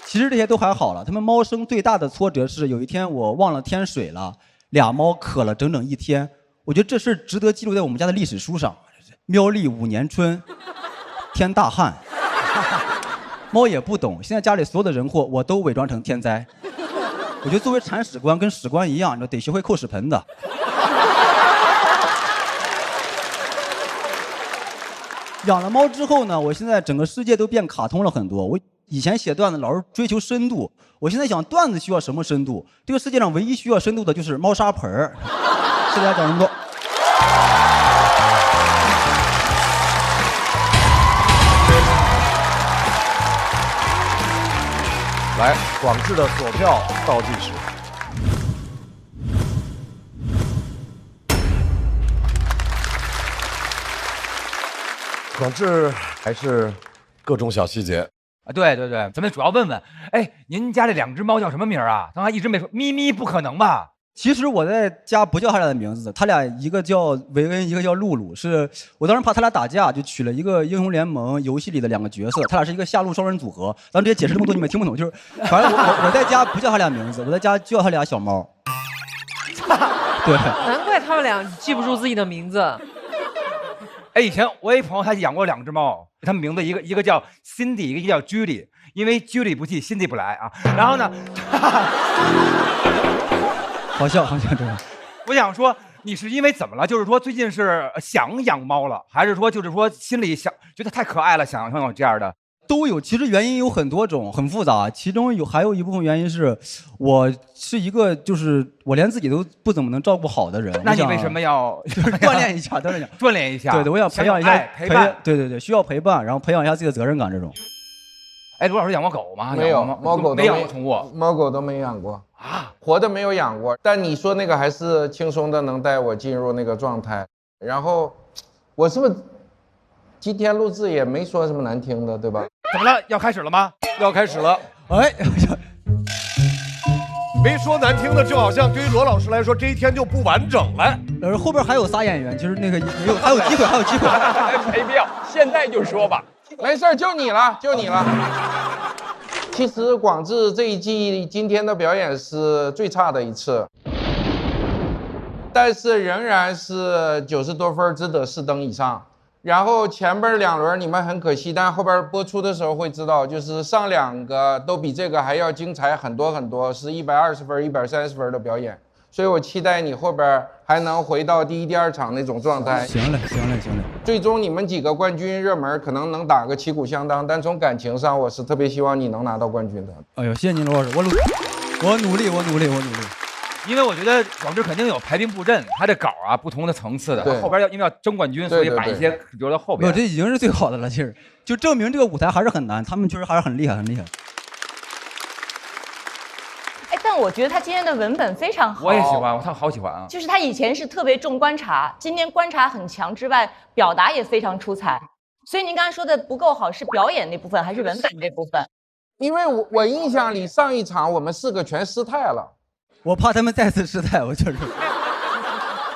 其实这些都还好了，他们猫生最大的挫折是有一天我忘了添水了，俩猫渴了整整1天。我觉得这事值得记录在我们家的历史书上。喵历5年春，天大旱。猫也不懂，现在家里所有的人祸我都伪装成天灾。我觉得作为铲屎官跟屎官一样，你得学会扣屎盆子。养了猫之后呢，我现在整个世界都变卡通了很多。我以前写段子老是追求深度，我现在想段子需要什么深度？这个世界上唯一需要深度的就是猫砂盆儿。谢谢大家讲这么多。来，广智的锁票倒计时。广智还是各种小细节啊，对对对，咱们主要问问，哎，您家这2只猫叫什么名啊？刚才一直没说，咪咪不可能吧？其实我在家不叫他俩的名字，他俩一个叫维恩，一个叫露露。是我当时怕他俩打架，就取了一个英雄联盟游戏里的2个角色，他俩是一个下路双人组合。咱这些解释这么多，你们听不懂，就是反正我在家不叫他俩名字，我在家叫他俩小猫。对，难怪他们俩记不住自己的名字。哎，以前我有一朋友，他养过2只猫，他们名字一个叫 Cindy， 一个叫 Judy， 因为 Judy 不去 ，Cindy 不来啊。然后呢，好笑这个。我想说，你是因为怎么了？就是说最近是想养猫了，还是说就是说心里想觉得太可爱了，想有这样的？都有，其实原因有很多种，很复杂。其中还有一部分原因是，我是一个就是我连自己都不怎么能照顾好的人。那你为什么要锻炼一下？锻炼一下。对，我想培养一下陪伴。对，需要陪伴，然后培养一下自己的责任感这种。哎，卢老师养过狗吗？没有，猫狗没养过宠物，猫狗都没养过啊，活的没有养过。但你说那个还是轻松的，能带我进入那个状态。然后，我是不是今天录制也没说什么难听的，对吧？怎么了？要开始了吗？要开始了。哎，没说难听的，就好像对于罗老师来说，这一天就不完整了。后边还有仨演员，其实那个没有，还有机会。没必要，现在就说吧。没事，就你了。其实广智这一季今天的表演是最差的一次，但是仍然是90多分，值得4灯以上。然后前边2轮你们很可惜，但后边播出的时候会知道，就是上2个都比这个还要精彩很多，是120分、130分的表演。所以我期待你后边还能回到第1、第2场那种状态。行嘞。最终你们几个冠军热门可能能打个旗鼓相当，但从感情上，我是特别希望你能拿到冠军的。哎呦，谢谢您，罗老师，我努力。因为我觉得广智肯定有排兵布阵，他这稿啊不同的层次的，后边因为要争冠军，所以把一些留到后边。这已经是最好的了，其实就证明这个舞台还是很难，他们确实还是很厉害。哎，但我觉得他今天的文本非常好。我也喜欢，他好喜欢啊。就是他以前是特别重观察，今天观察很强之外，表达也非常出彩。所以您刚才说的不够好，是表演那部分还是文本这部分？因为我印象里上一场我们4个全失态了，我怕他们再次失态，我就是。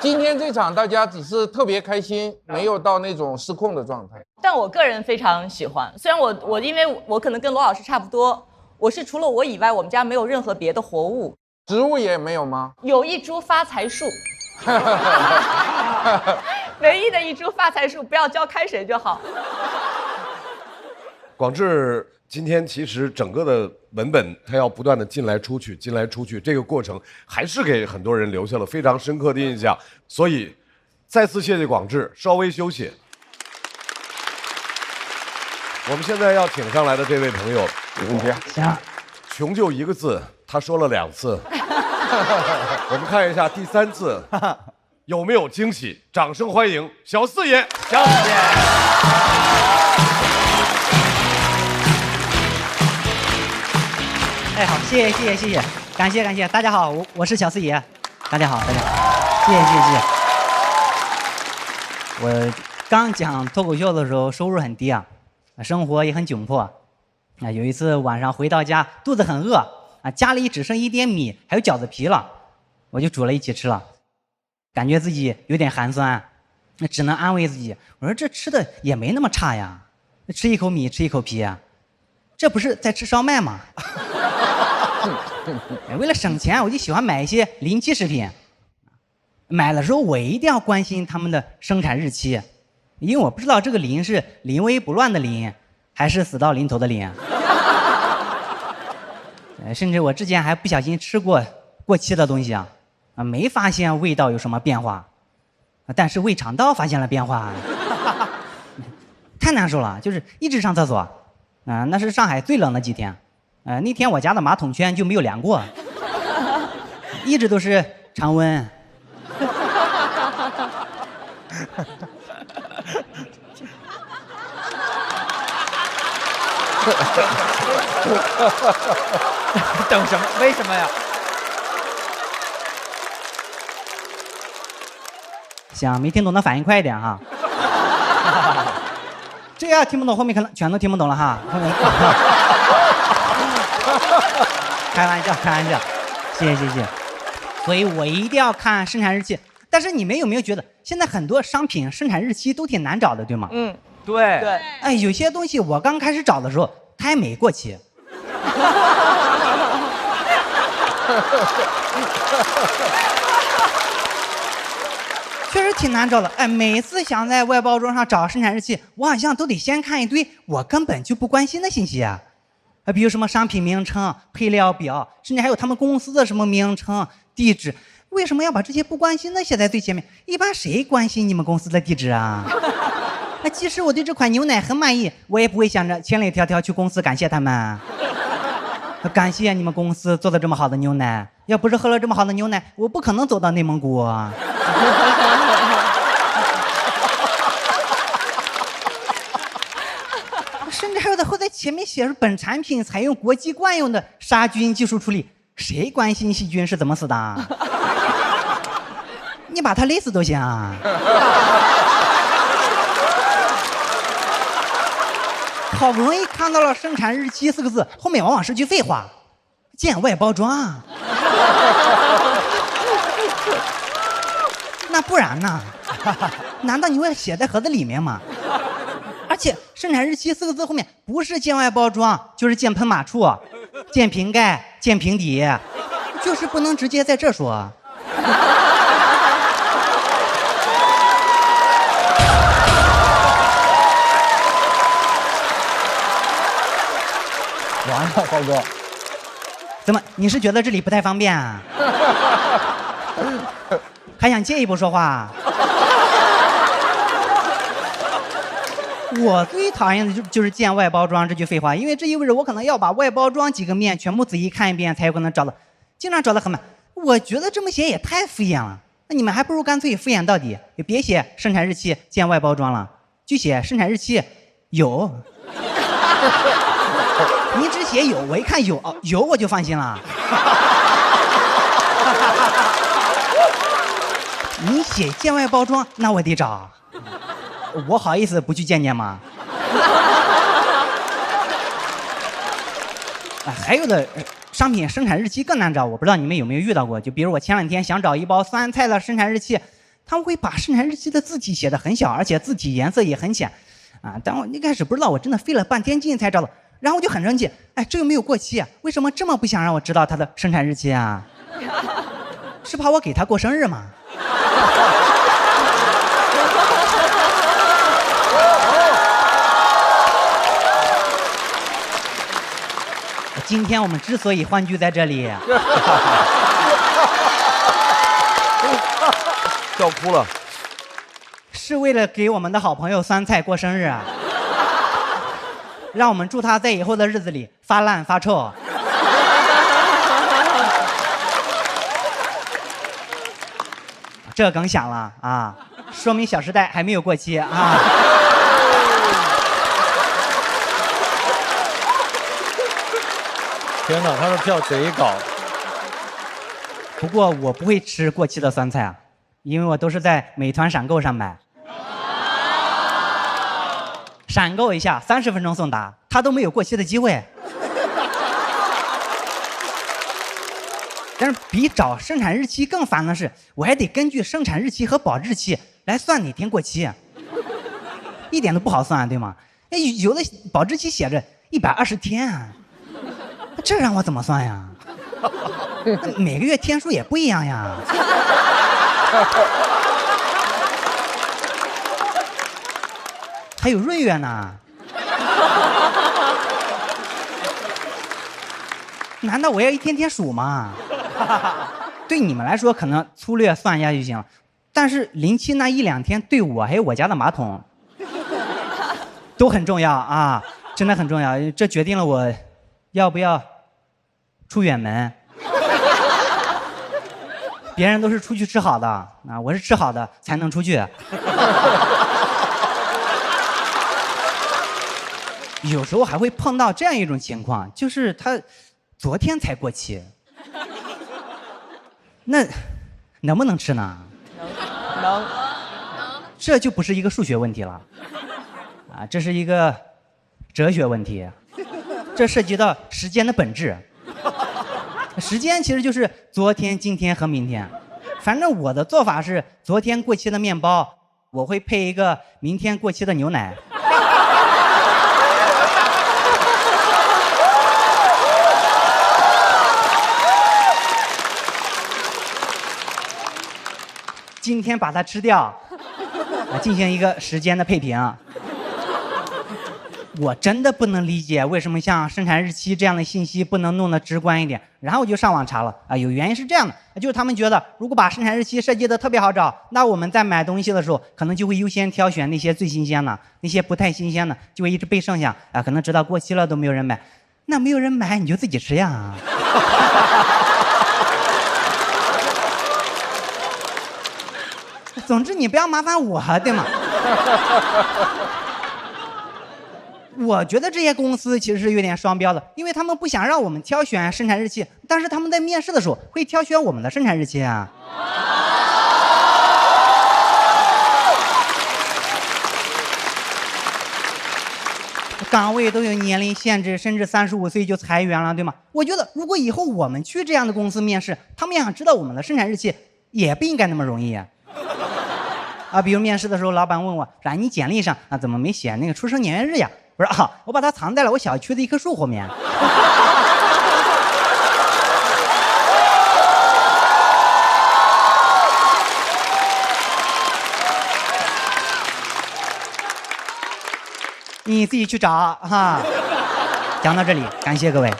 今天这场大家只是特别开心，没有到那种失控的状态。但我个人非常喜欢，虽然我因为我可能跟罗老师差不多，我是除了我以外，我们家没有任何别的活物。植物也没有吗？有一株发财树。唯一的一株发财树，不要浇开水就好。广智今天其实整个的文本，它要不断的进来出去，进来出去，这个过程还是给很多人留下了非常深刻的印象。所以，再次谢谢广智，稍微休息。我们现在要请上来的这位朋友，有问题？行。穷就一个字，他说了2次。我们看一下第3次有没有惊喜？掌声欢迎小四爷。小四爷。哎，好，谢谢，感谢，大家好，我是小四爷，大家好，谢谢。我刚讲脱口秀的时候，收入很低啊，生活也很窘迫。有一次晚上回到家，肚子很饿啊，家里只剩一点米，还有饺子皮了，我就煮了一起吃了，感觉自己有点寒酸，那只能安慰自己，我说这吃的也没那么差呀，吃一口米，吃一口皮啊，这不是在吃烧麦吗？为了省钱，我就喜欢买一些临期食品。买的时候我一定要关心他们的生产日期，因为我不知道这个临是临危不乱的临，还是死到临头的临。甚至我之前还不小心吃过过期的东西啊，没发现味道有什么变化，但是胃肠道发现了变化，太难受了，就是一直上厕所。那是上海最冷的几天。那天我家的马桶圈就没有凉过，一直都是常温。等什么？为什么呀？行，没听懂的反应快一点哈。这要听不懂，后面可能全都听不懂了哈。开玩笑，谢谢。所以我一定要看生产日期。但是你们有没有觉得，现在很多商品生产日期都挺难找的，对吗？对。哎，有些东西我刚开始找的时候，它还没过期。确实挺难找的。哎，每次想在外包装上找生产日期，我好像都得先看一堆我根本就不关心的信息啊。比如什么商品名称、配料表，甚至还有他们公司的什么名称、地址。为什么要把这些不关心的写在最前面？一般谁关心你们公司的地址啊？那即使我对这款牛奶很满意，我也不会想着千里迢迢去公司感谢他们。感谢你们公司做的这么好的牛奶，要不是喝了这么好的牛奶，我不可能走到内蒙古。甚至还有的会在前面写着本产品采用国际惯用的杀菌技术处理，谁关心细菌是怎么死的？你把它勒死都行啊！好不容易看到了生产日期4个字，后面往往是句废话，见外包装。那不然呢？难道你会写在盒子里面吗？而且生产日期4个字后面不是见外包装，就是见喷码处、见瓶盖、见瓶底，就是不能直接在这说。完了，浩哥，怎么？你是觉得这里不太方便啊？还想借一步说话？我最讨厌的就是见外包装这句废话，因为这意味着我可能要把外包装几个面全部仔细看一遍，才有可能找到，经常找得很满。我觉得这么写也太敷衍了，那你们还不如干脆敷衍到底，也别写生产日期见外包装了，就写生产日期有。你只写有，我一看有我就放心了。你写见外包装，那我得找，我好意思不去见见吗？还有的商品生产日期更难找，我不知道你们有没有遇到过。就比如我前2天想找一包酸菜的生产日期，他们会把生产日期的字体写得很小，而且字体颜色也很浅，但我一开始不知道，我真的费了半天劲才找到，然后我就很生气，哎，这又没有过期，为什么这么不想让我知道它的生产日期啊？是怕我给他过生日吗？今天我们之所以欢聚在这里，笑哭了，是为了给我们的好朋友酸菜过生日啊，让我们祝他在以后的日子里发烂发臭。这梗响了啊，说明《小时代》还没有过期啊。天哪，他的票贼高。不过我不会吃过期的酸菜啊，因为我都是在美团闪购上买。闪购一下30分钟送达，它都没有过期的机会。但是比找生产日期更烦的是，我还得根据生产日期和保质期来算哪天过期，一点都不好算，对吗？哎，有的保质期写着120天啊，这让我怎么算呀？每个月天数也不一样呀。还有闰月呢，难道我要一天天数吗？对你们来说可能粗略算一下就行了，但是07那1-2天对我还有我家的马桶都很重要啊，真的很重要，这决定了我要不要出远门。别人都是出去吃好的啊，我是吃好的才能出去。有时候还会碰到这样一种情况，就是他昨天才过期，那能不能吃呢？能，这就不是一个数学问题了，啊，这是一个哲学问题，这涉及到时间的本质。时间其实就是昨天、今天和明天。反正我的做法是，昨天过期的面包，我会配一个明天过期的牛奶。今天把它吃掉，进行一个时间的配平。我真的不能理解为什么像生产日期这样的信息不能弄得直观一点。然后我就上网查了啊，有原因是这样的，就是他们觉得如果把生产日期设计的特别好找，那我们在买东西的时候可能就会优先挑选那些最新鲜的，那些不太新鲜的就会一直被剩下啊，可能直到过期了都没有人买。那没有人买你就自己吃呀。总之你不要麻烦我，对吗？我觉得这些公司其实是有点双标的，因为他们不想让我们挑选生产日期，但是他们在面试的时候会挑选我们的生产日期啊。岗位都有年龄限制，甚至35岁就裁员了，对吗？我觉得如果以后我们去这样的公司面试，他们想知道我们的生产日期，也不应该那么容易啊。比如面试的时候，老板问我，说你简历上怎么没写那个出生年月日呀？我说我把它藏在了我小区的一棵树后面。你自己去找哈。讲到这里，感谢各位。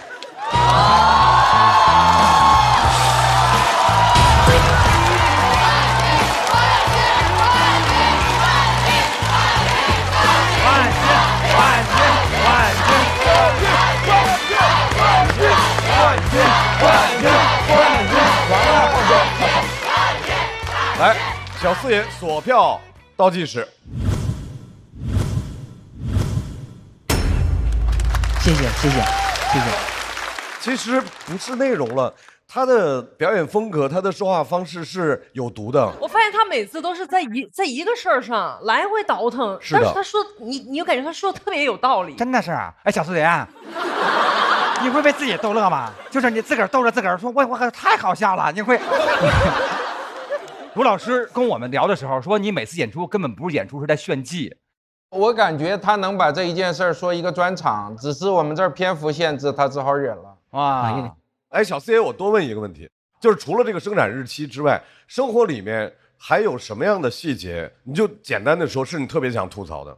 来，小四爷锁票倒计时。谢谢。其实不是内容了，他的表演风格，他的说话方式是有毒的。我发现他每次都是在一个事儿上来回倒腾，是的但是他说你有感觉他说的特别有道理，真的是。哎，小四爷，你会被自己逗乐吗？就是你自个儿逗着自个儿说，我太好笑了，你会。卢老师跟我们聊的时候说，你每次演出根本不是演出，是在炫技。我感觉他能把这一件事儿说一个专场，只是我们这儿篇幅限制，他只好忍了。哇，哎，小四爷，我多问一个问题，就是除了这个生产日期之外，生活里面还有什么样的细节？你就简单的说，是你特别想吐槽的。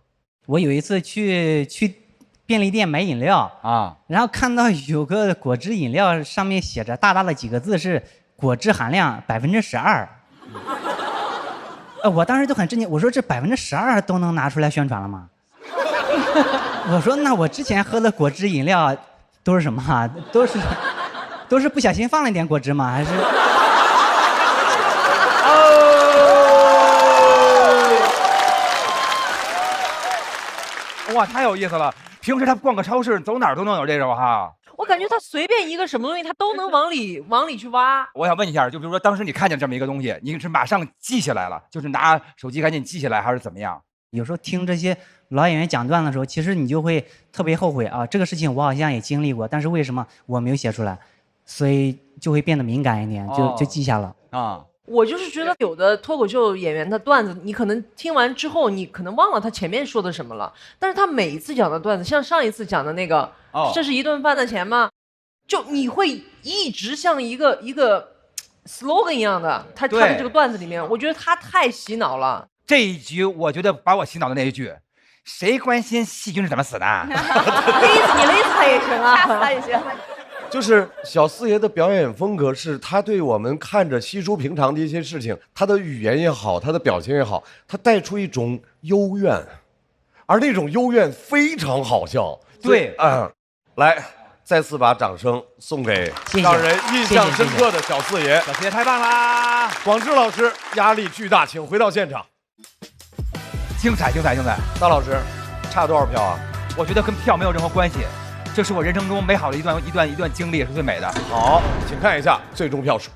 我有一次去便利店买饮料啊，然后看到有个果汁饮料上面写着大大的几个字是果汁含量12%。我当时就很震惊，我说这12%都能拿出来宣传了吗？我说那我之前喝的果汁饮料都是什么啊？都是不小心放了一点果汁吗？还是？哇，太有意思了！平时他逛个超市，走哪儿都能有这种哈。我感觉他随便一个什么东西，他都能往里去挖。我想问一下，就比如说当时你看见这么一个东西，你是马上记下来了，就是拿手机赶紧记下来，还是怎么样？有时候听这些老演员讲段的时候，其实你就会特别后悔啊，这个事情我好像也经历过，但是为什么我没有写出来？所以就会变得敏感一点，就记下了啊。我就是觉得有的脱口秀演员的段子，你可能听完之后，你可能忘了他前面说的什么了，但是他每一次讲的段子，像上一次讲的那个，这是一顿饭的钱吗？就你会一直像一个 slogan 一样的，他的这个段子里面，我觉得他太洗脑了。这一局我觉得把我洗脑的那一句，谁关心细菌是怎么死的？你勒死他也行啊，杀死他也行。就是小四爷的表演风格是，他对我们看着稀疏平常的一些事情，他的语言也好，他的表情也好，他带出一种幽怨，而那种幽怨非常好笑。对，来，再次把掌声送给让人印象深刻的小四爷。小四爷太棒啦！广志老师压力巨大，请回到现场。精彩！大老师，差多少票啊？我觉得跟票没有任何关系。这是我人生中美好的一段经历，也是最美的。好，请看一下最终票数。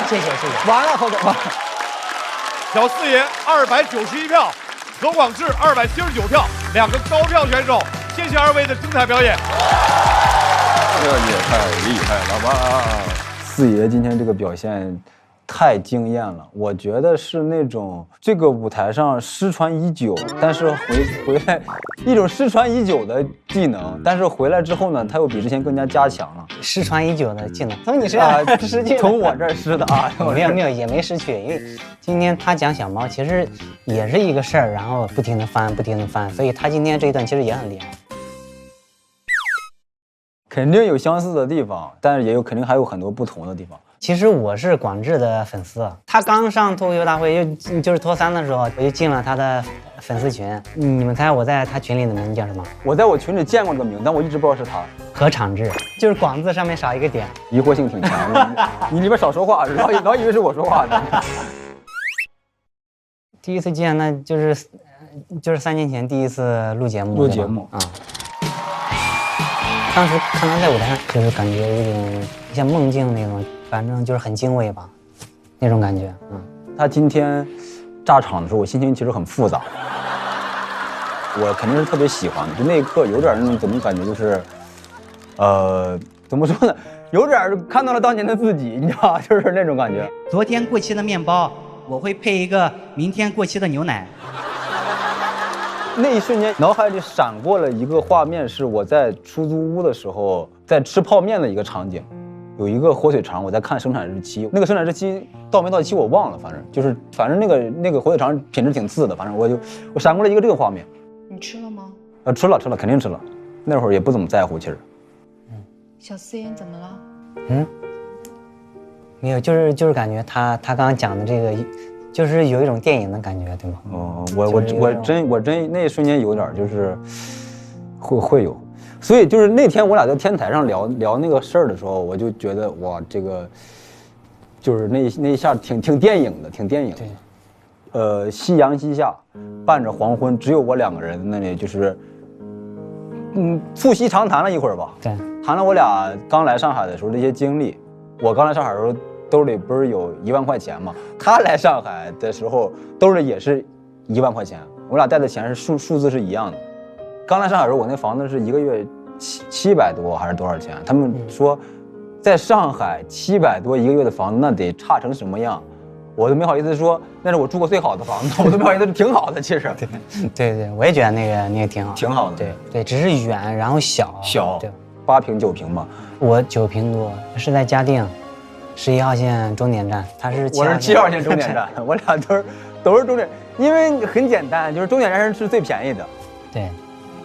谢谢。完了，后头完了。小四爷291票，何广智279票，两个高票选手，谢谢二位的精彩表演。这也太厉害了吧！四爷今天这个表现太惊艳了，我觉得是那种这个舞台上失传已久，但是回来一种失传已久的技能，但是回来之后呢，他又比之前更加加强了。失传已久的技能，从你身上失去，从我这儿失的啊，没有也没失去，因为今天他讲小猫其实也是一个事儿，然后不停的翻，所以他今天这一段其实也很厉害。肯定有相似的地方，但是肯定还有很多不同的地方。其实我是广智的粉丝，他刚上脱口秀大会就是脱3的时候，我就进了他的粉丝群。你们猜我在他群里的名字叫什么？我在我群里见过这个名，但我一直不知道是他。何昶志，就是广字上面少一个点，疑惑性挺强。你里边少说话，老以为是我说话呢。第一次见，那就是3年前第一次录节目啊。当时看他在舞台上，就是感觉有点像梦境那种，反正就是很敬畏吧，那种感觉。他今天炸场的时候，我心情其实很复杂。我肯定是特别喜欢的，就那一刻有点那种怎么感觉就是，怎么说呢，有点看到了当年的自己，你知道，就是那种感觉。昨天过期的面包，我会配一个明天过期的牛奶。那一瞬间，脑海里闪过了一个画面，是我在出租屋的时候，在吃泡面的一个场景。有一个火腿肠，我在看生产日期，那个生产日期到没到期我忘了，反正那个火腿肠品质挺次的，反正我闪过了一个这个画面。你吃了吗？吃了，肯定吃了。那会儿也不怎么在乎，其实。小四爷怎么了？没有，就是感觉他刚刚讲的这个。就是有一种电影的感觉，对吗？我真那一瞬间有点就是会有，所以就是那天我俩在天台上聊那个事儿的时候，我就觉得哇，这个就是那一下挺电影的，挺电影的。夕阳西下，伴着黄昏，只有我2个人那里，就是促膝长谈了一会儿吧。对，谈了我俩刚来上海的时候这些经历。我刚来上海的时候兜里不是有1万块钱吗？他来上海的时候兜里也是1万块钱，我俩带的钱是数字是一样的。刚来上海的时候，我那房子是1个月700多还是多少钱？他们说，在上海700多1个月的房子，那得差成什么样？我都没好意思说，那是我住过最好的房子，我都没好意思，挺好的，其实。对，我也觉得那个挺好，挺好的。对，只是远，然后小。对，8平9平吧。我9平多，是在嘉定，11号线终点站，他是我是7号线终点站，我俩都是终点，因为很简单，就是终点站是最便宜的。对。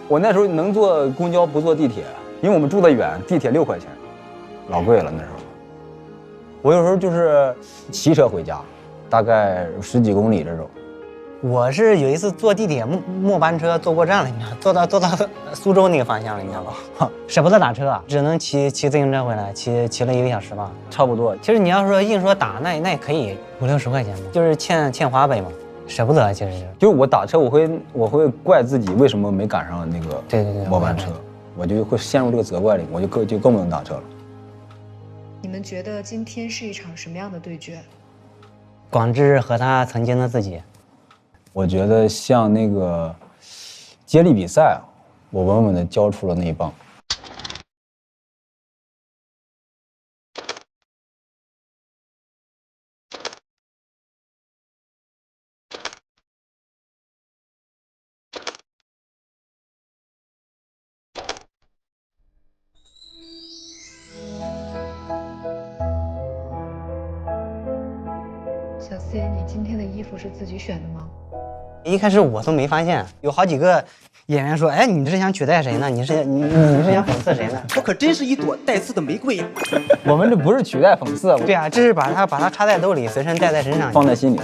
我那时候能坐公交不坐地铁，因为我们住得远，地铁6块钱，老贵了那时候。我有时候就是骑车回家，大概10几公里这种。我是有一次坐地铁末班车坐过站了，你知道，坐到苏州那个方向了，你知道吧？舍不得打车，只能骑自行车回来，骑了1个小时吧，差不多。其实你要说硬说打，那也可以50、60块钱嘛，就是欠华北嘛。舍不得，其实就是我打车，我会怪自己为什么没赶上那个末班车，我就会陷入这个责怪里，我就更不能打车了。你们觉得今天是一场什么样的对决？广智和他曾经的自己。我觉得像那个接力比赛，我稳稳地交出了那一棒。小 C， 你今天的衣服是自己选的吗？一开始我都没发现，有好几个演员说：“哎，你这是想取代谁呢？你是想讽刺谁呢？”我可真是一朵带刺的玫瑰。我们这不是取代讽刺，对啊，这是把它插在兜里，随身带在身上，放在心里。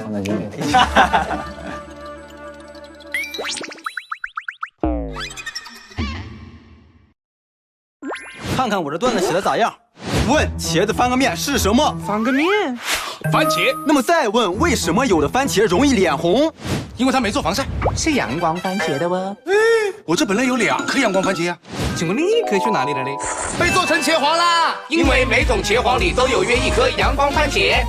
看看我这段子写的咋样？问茄子翻个面是什么？翻个面，番茄。那么再问，为什么有的番茄容易脸红？因为它没做防晒。是阳光番茄的哦。我这本来有2颗阳光番茄啊，请问另一颗去哪里了嘞？被做成茄皇啦！因为每种茄皇里都有约1颗阳光番茄。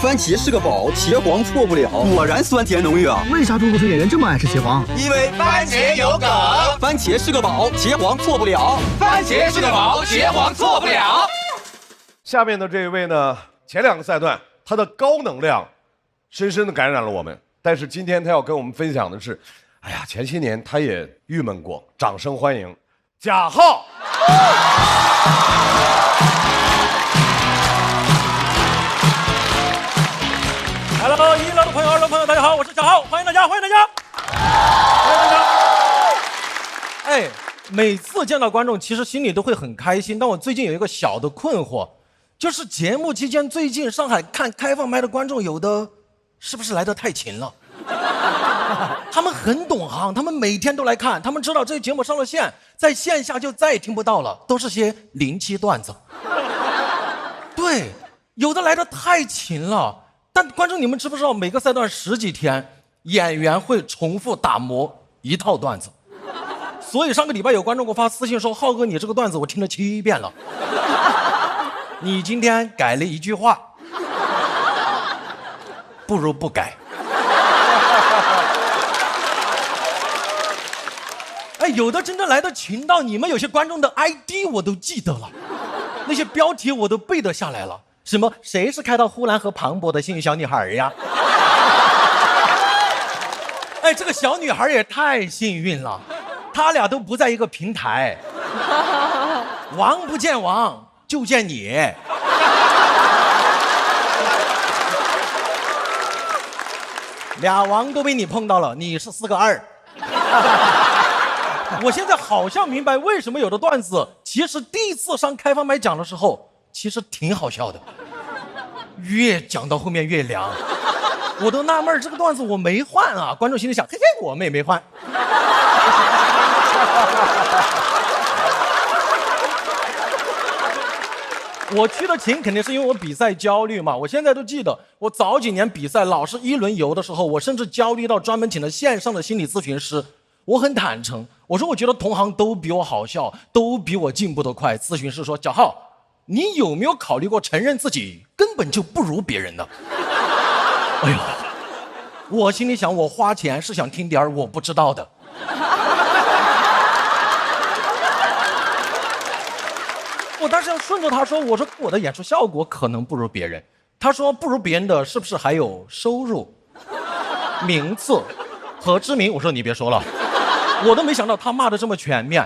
番茄是个宝，茄皇错不了。果然酸甜浓郁啊！为啥脱口秀演员这么爱吃茄皇？因为番茄有梗。番茄是个宝，茄皇错不了。番茄是个宝，茄皇错不了。下面的这一位呢，前2个赛段他的高能量深深的感染了我们，但是今天他要跟我们分享的是，哎呀，前些年他也郁闷过。掌声欢迎贾浩。Hello， 1楼的朋友、2楼的朋友，大家好，我是小浩，欢迎大家，欢迎大家，欢迎大家。哎，每次见到观众，其实心里都会很开心。但我最近有一个小的困惑，就是节目期间，最近上海看开放麦的观众，有的是不是来得太勤了？他们很懂行，他们每天都来看，他们知道这个节目上了线，在线下就再也听不到了，都是些临期段子。对，有的来得太勤了。但观众，你们知不知道每个赛段10几天，演员会重复打磨1套段子？所以上个礼拜有观众给我发私信说：“浩哥，你这个段子我听了7遍了，你今天改了1句话，不如不改。”哎，有的真的来得勤到你们有些观众的 ID 我都记得了，那些标题我都背得下来了。什么？谁是开到呼兰和庞博的幸运小女孩呀？哎，这个小女孩也太幸运了，他俩都不在一个平台，王不见王，就见你。俩王都被你碰到了，你是4个2。我现在好像明白为什么有的段子其实第一次上开放麦讲的时候其实挺好笑的，越讲到后面越凉。我都纳闷这个段子我没换啊，观众心里想，嘿嘿，我们也没换。我去的勤肯定是因为我比赛焦虑嘛。我现在都记得，我早几年比赛老是一轮游的时候，我甚至焦虑到专门请了线上的心理咨询师。我很坦诚，我说我觉得同行都比我好笑，都比我进步得快。咨询师说：“小浩，你有没有考虑过承认自己根本就不如别人呢？”哎呦，我心里想，我花钱是想听点我不知道的。我当时要顺着他说，我说我的演出效果可能不如别人。他说不如别人的是不是还有收入、名次和知名？我说你别说了，我都没想到他骂的这么全面，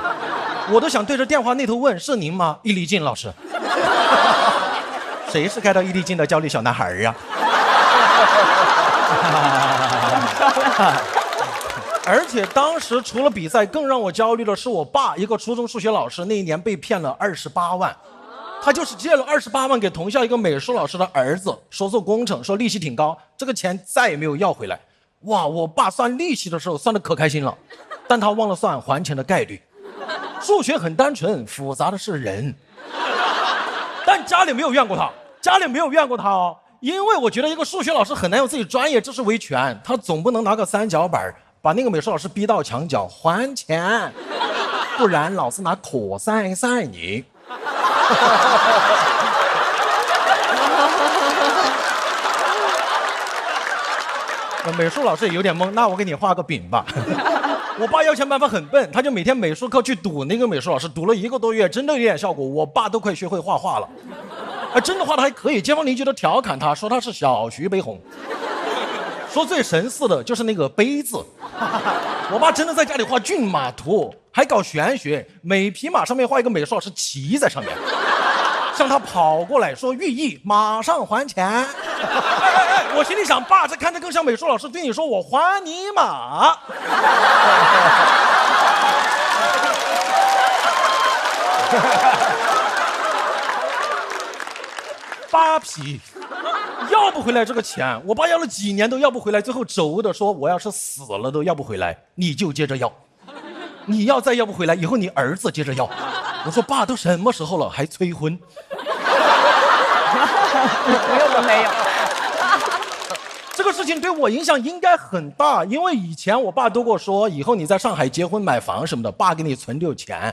我都想对着电话那头问是您吗？易立竞老师。谁是开到易立竞的焦虑小男孩呀？而且当时除了比赛，更让我焦虑的是我爸，一个初中数学老师，那一年被骗了28万。他就是借了28万给同校一个美术老师的儿子，说做工程，说利息挺高，这个钱再也没有要回来。哇，我爸算利息的时候算得可开心了，但他忘了算还钱的概率。数学很单纯，复杂的是人。但家里没有怨过他，家里没有怨过他哦，因为我觉得一个数学老师很难有自己专业知识维权，他总不能拿个三角板把那个美术老师逼到墙角还钱，不然老子拿可赛赛你。美术老师也有点懵，那我给你画个饼吧。我爸要钱办法很笨，他就每天美术课去堵那个美术老师，堵了1个多月，真的有点效果。我爸都快学会画画了，真的画的还可以。街坊邻居都调侃他说他是小徐悲鸿。说最神似的就是那个碑字，我爸真的在家里画骏马图，还搞玄学，每匹马上面画一个美术老师骑在上面，向他跑过来说寓意马上还钱。我心里想，爸，这看着更像美术老师对你说我还你马。8匹要不回来这个钱，我爸要了几年都要不回来，最后轴的说我要是死了都要不回来，你就接着要，你要再要不回来，以后你儿子接着要。我说爸，都什么时候了还催婚？没有都没有。这个事情对我影响应该很大，因为以前我爸都跟我说，以后你在上海结婚买房什么的，爸给你存留钱。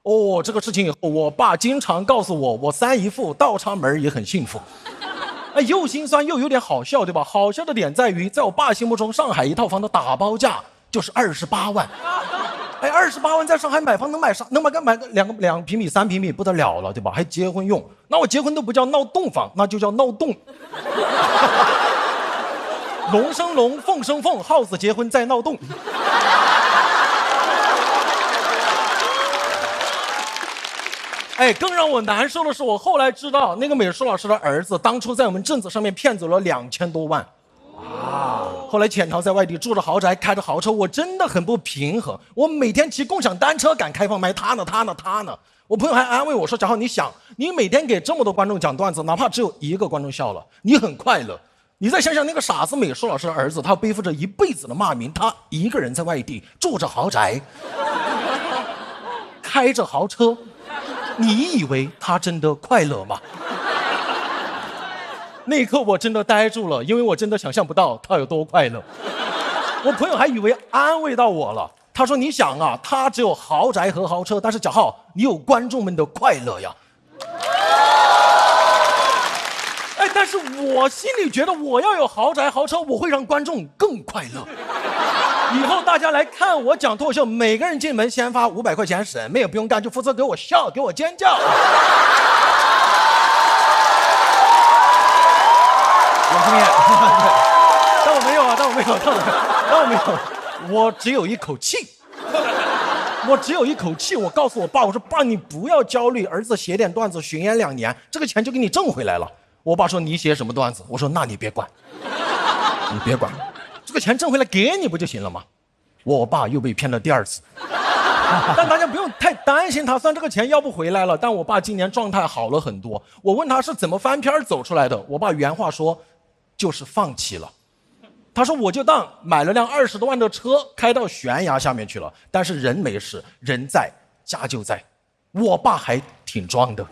哦，这个事情以后，我爸经常告诉我，我3姨父倒插门也很幸福。又心酸又有点好笑，对吧？好笑的点在于，在我爸心目中，上海一套房的打包价就是28万。28万在上海买房能买啥？能买个2平米、3平米不得了了，对吧？还结婚用，那我结婚都不叫闹洞房，那就叫闹洞。龙生龙，凤生凤，耗子结婚在闹洞。更让我难受的是，我后来知道那个美术老师的儿子当初在我们镇子上面骗走了2000多万。后来潜逃在外地，住着豪宅，开着豪车，我真的很不平衡。我每天骑共享单车赶开放麦，他呢。我朋友还安慰我说：“小浩，你想，你每天给这么多观众讲段子，哪怕只有1个观众笑了，你很快乐。你再想想那个傻子美术老师的儿子，他背负着一辈子的骂名，他一个人在外地住着豪宅，开着豪车。”你以为他真的快乐吗？那一刻我真的呆住了，因为我真的想象不到他有多快乐。我朋友还以为安慰到我了，他说：“你想啊，他只有豪宅和豪车，但是小浩，你有观众们的快乐呀。”但是我心里觉得，我要有豪宅豪车，我会让观众更快乐。以后大家来看我讲脱口秀，每个人进门先发500块钱，什么也不用干，就负责给我笑，给我尖叫。我后面，但我没有，我只有一口气。我告诉我爸，我说爸，你不要焦虑，儿子写点段子，巡演2年，这个钱就给你挣回来了。我爸说你写什么段子？我说那你别管，这个钱挣回来给你不就行了吗？我爸又被骗了第2次。但大家不用太担心他，虽然这个钱要不回来了，但我爸今年状态好了很多。我问他是怎么翻篇走出来的，我爸原话说就是放弃了。他说我就当买了辆20多万的车开到悬崖下面去了，但是人没事，人在家就在。我爸还挺装的，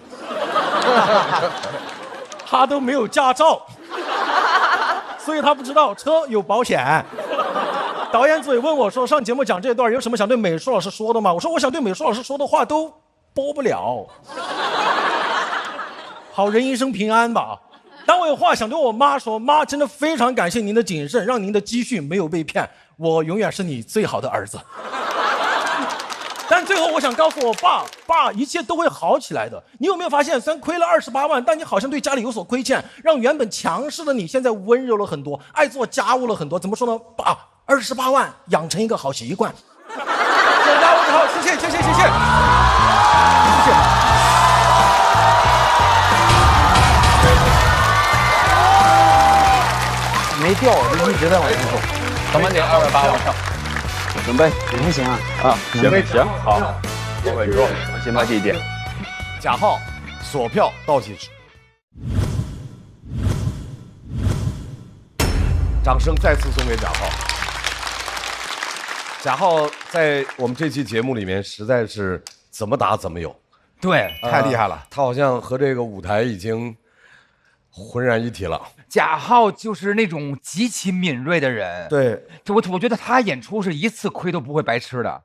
他都没有驾照，所以他不知道车有保险。导演组也问我说，上节目讲这段有什么想对美术老师说的吗？我说我想对美术老师说的话都播不了。好人一生平安吧。但我有话想对我妈说，妈，真的非常感谢您的谨慎，让您的积蓄没有被骗，我永远是你最好的儿子。但最后我想告诉我爸，爸，一切都会好起来的。你有没有发现，虽然亏了28万，但你好像对家里有所亏欠，让原本强势的你现在温柔了很多，爱做家务了很多。怎么说呢？爸，28万养成一个好习惯。大家好，谢谢。没掉，我就一直在往前走。成本点280万票，准备，能行啊？行，好，我稳住，我们先把这一点。贾浩，锁票倒计时，掌声再次送给贾浩。贾浩在我们这期节目里面实在是怎么打怎么有，对，太厉害了。他好像和这个舞台已经浑然一体了。贾浩就是那种极其敏锐的人，对，我觉得他演出是一次亏都不会白吃的，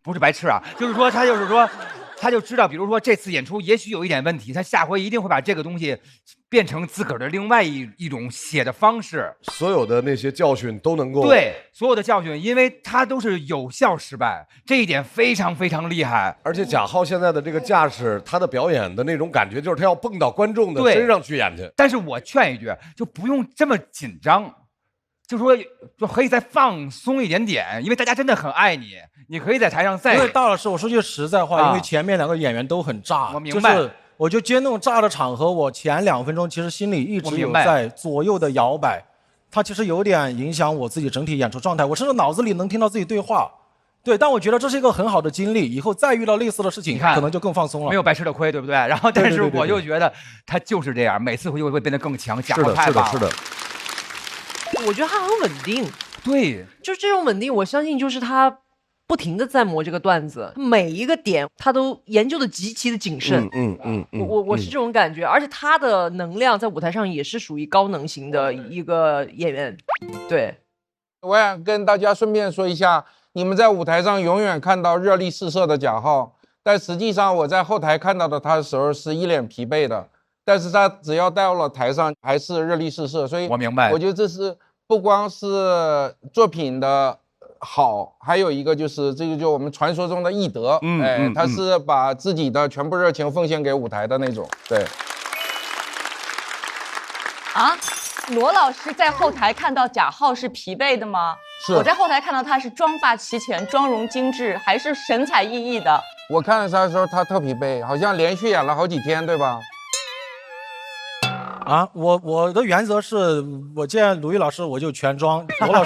不是白吃啊，就是说他就知道，比如说这次演出也许有一点问题，他下回一定会把这个东西变成自个儿的另外一种写的方式。所有的那些教训都能够对所有的教训，因为他都是有效失败，这一点非常非常厉害。而且贾浩现在的这个架势，他的表演的那种感觉，就是他要蹦到观众的身上去演去。但是我劝一句，就不用这么紧张，就说就可以再放松一点点，因为大家真的很爱你，你可以在台上再。因为大老师，我说句实在话，因为前面2个演员都很炸，我明白。就是我就接那种炸的场合，我前2分钟其实心里一直有在左右的摇摆，它其实有点影响我自己整体演出状态。我甚至脑子里能听到自己对话，对，但我觉得这是一个很好的经历，以后再遇到类似的事情，可能就更放松了。没有白吃的亏，对不对？然后，但是我就觉得他就是这样，每次就会变得更强。贾浩太棒了。是的。我觉得他很稳定，对，就这种稳定，我相信就是他不停的在磨这个段子，每一个点他都研究的极其的谨慎。我是这种感觉，而且他的能量在舞台上也是属于高能型的一个演员。对，我想跟大家顺便说一下，你们在舞台上永远看到热力四射的贾浩，但实际上我在后台看到的他的时候是一脸疲惫的，但是他只要到了台上还是热力四射，所以我明白，我觉得这是不光是作品的好，还有一个就是这个就我们传说中的艺德，他是把自己的全部热情奉献给舞台的那种。对。啊，罗老师在后台看到贾浩是疲惫的吗？是。我在后台看到他是妆发齐全，妆容精致，还是神采奕奕的。我看到他的时候，他特疲惫，好像连续演了好几天，对吧？啊，我的原则是我见鲁豫老师我就全妆，罗老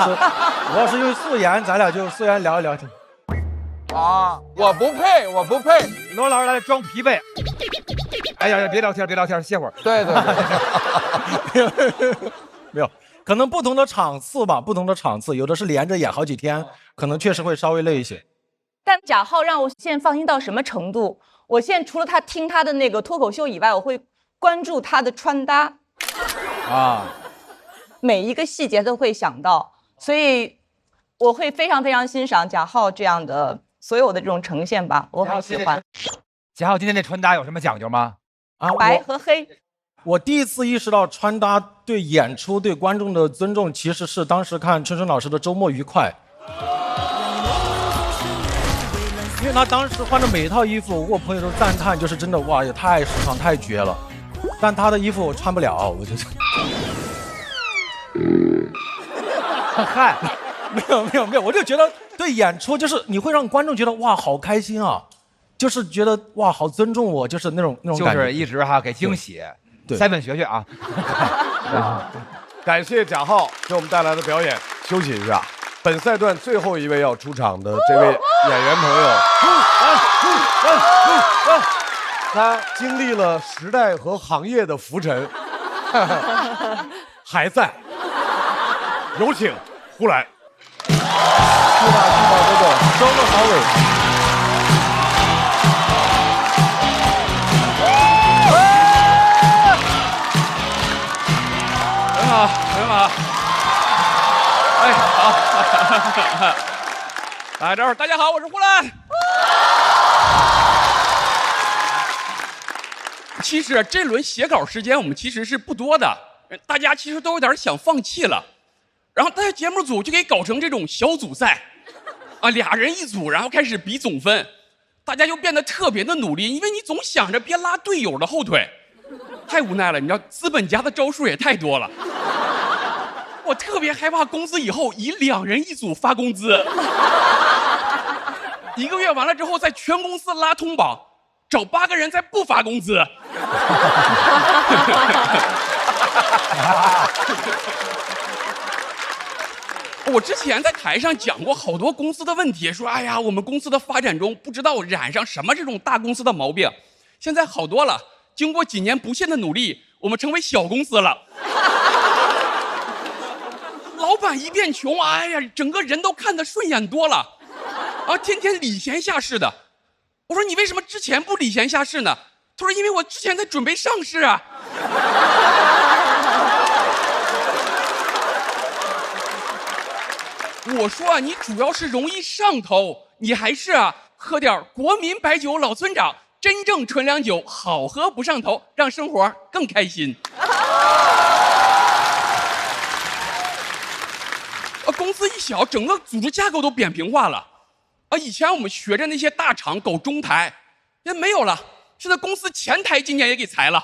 师用素颜，咱俩就素颜聊一聊天。啊，我不配，罗老师来装疲惫。哎呀，别聊天，歇会儿。对，没有，可能不同的场次吧，有的是连着演好几天，可能确实会稍微累一些。但贾浩让我现在放心到什么程度？我现在除了听他的那个脱口秀以外，我会关注他的穿搭啊，每一个细节都会想到，所以我会非常非常欣赏贾浩这样的所有的这种呈现吧，我很喜欢。贾浩今天这穿搭有什么讲究吗？啊，白和黑。我第一次意识到穿搭对演出、对观众的尊重，其实是当时看春春老师的《周末愉快》，因为他当时换的每一套衣服，我朋友都赞叹，就是真的哇，也太时尚、太绝了。但他的衣服我穿不了，我就嗨，没有，我就觉得对演出就是你会让观众觉得哇，好开心啊，就是觉得哇，好尊重我，就是那种感觉，就是一直给惊喜。对，7学啊。感谢贾浩给我们带来的表演，休息一下。本赛段最后一位要出场的这位演员朋友，他经历了时代和行业的浮沉，还在。有请呼兰。去吧，这个收个好尾。很好，哎，好，来这儿，大家好，我是呼兰。其实这轮写稿时间我们其实是不多的，大家其实都有点想放弃了，然后大家节目组就给搞成这种小组赛，啊，2人一组，然后开始比总分，大家就变得特别的努力，因为你总想着别拉队友的后腿，太无奈了，你知道资本家的招数也太多了。我特别害怕公司以后以2人一组发工资，1个月完了之后，在全公司拉通榜，找8个人再不发工资。我之前在台上讲过好多公司的问题，说哎呀，我们公司的发展中不知道染上什么这种大公司的毛病，现在好多了。经过几年不懈的努力，我们成为小公司了。老板一变穷，哎呀，整个人都看得顺眼多了，啊，天天礼贤下士的。我说你为什么之前不礼贤下士呢？他说因为我之前在准备上市啊。我说啊，你主要是容易上头，你还是啊喝点国民白酒老村长，真正纯粮酒，好喝不上头，让生活更开心。公司一小，整个组织架构都扁平化了。啊，以前我们学着那些大厂搞中台，现在没有了。现在公司前台今年也给裁了。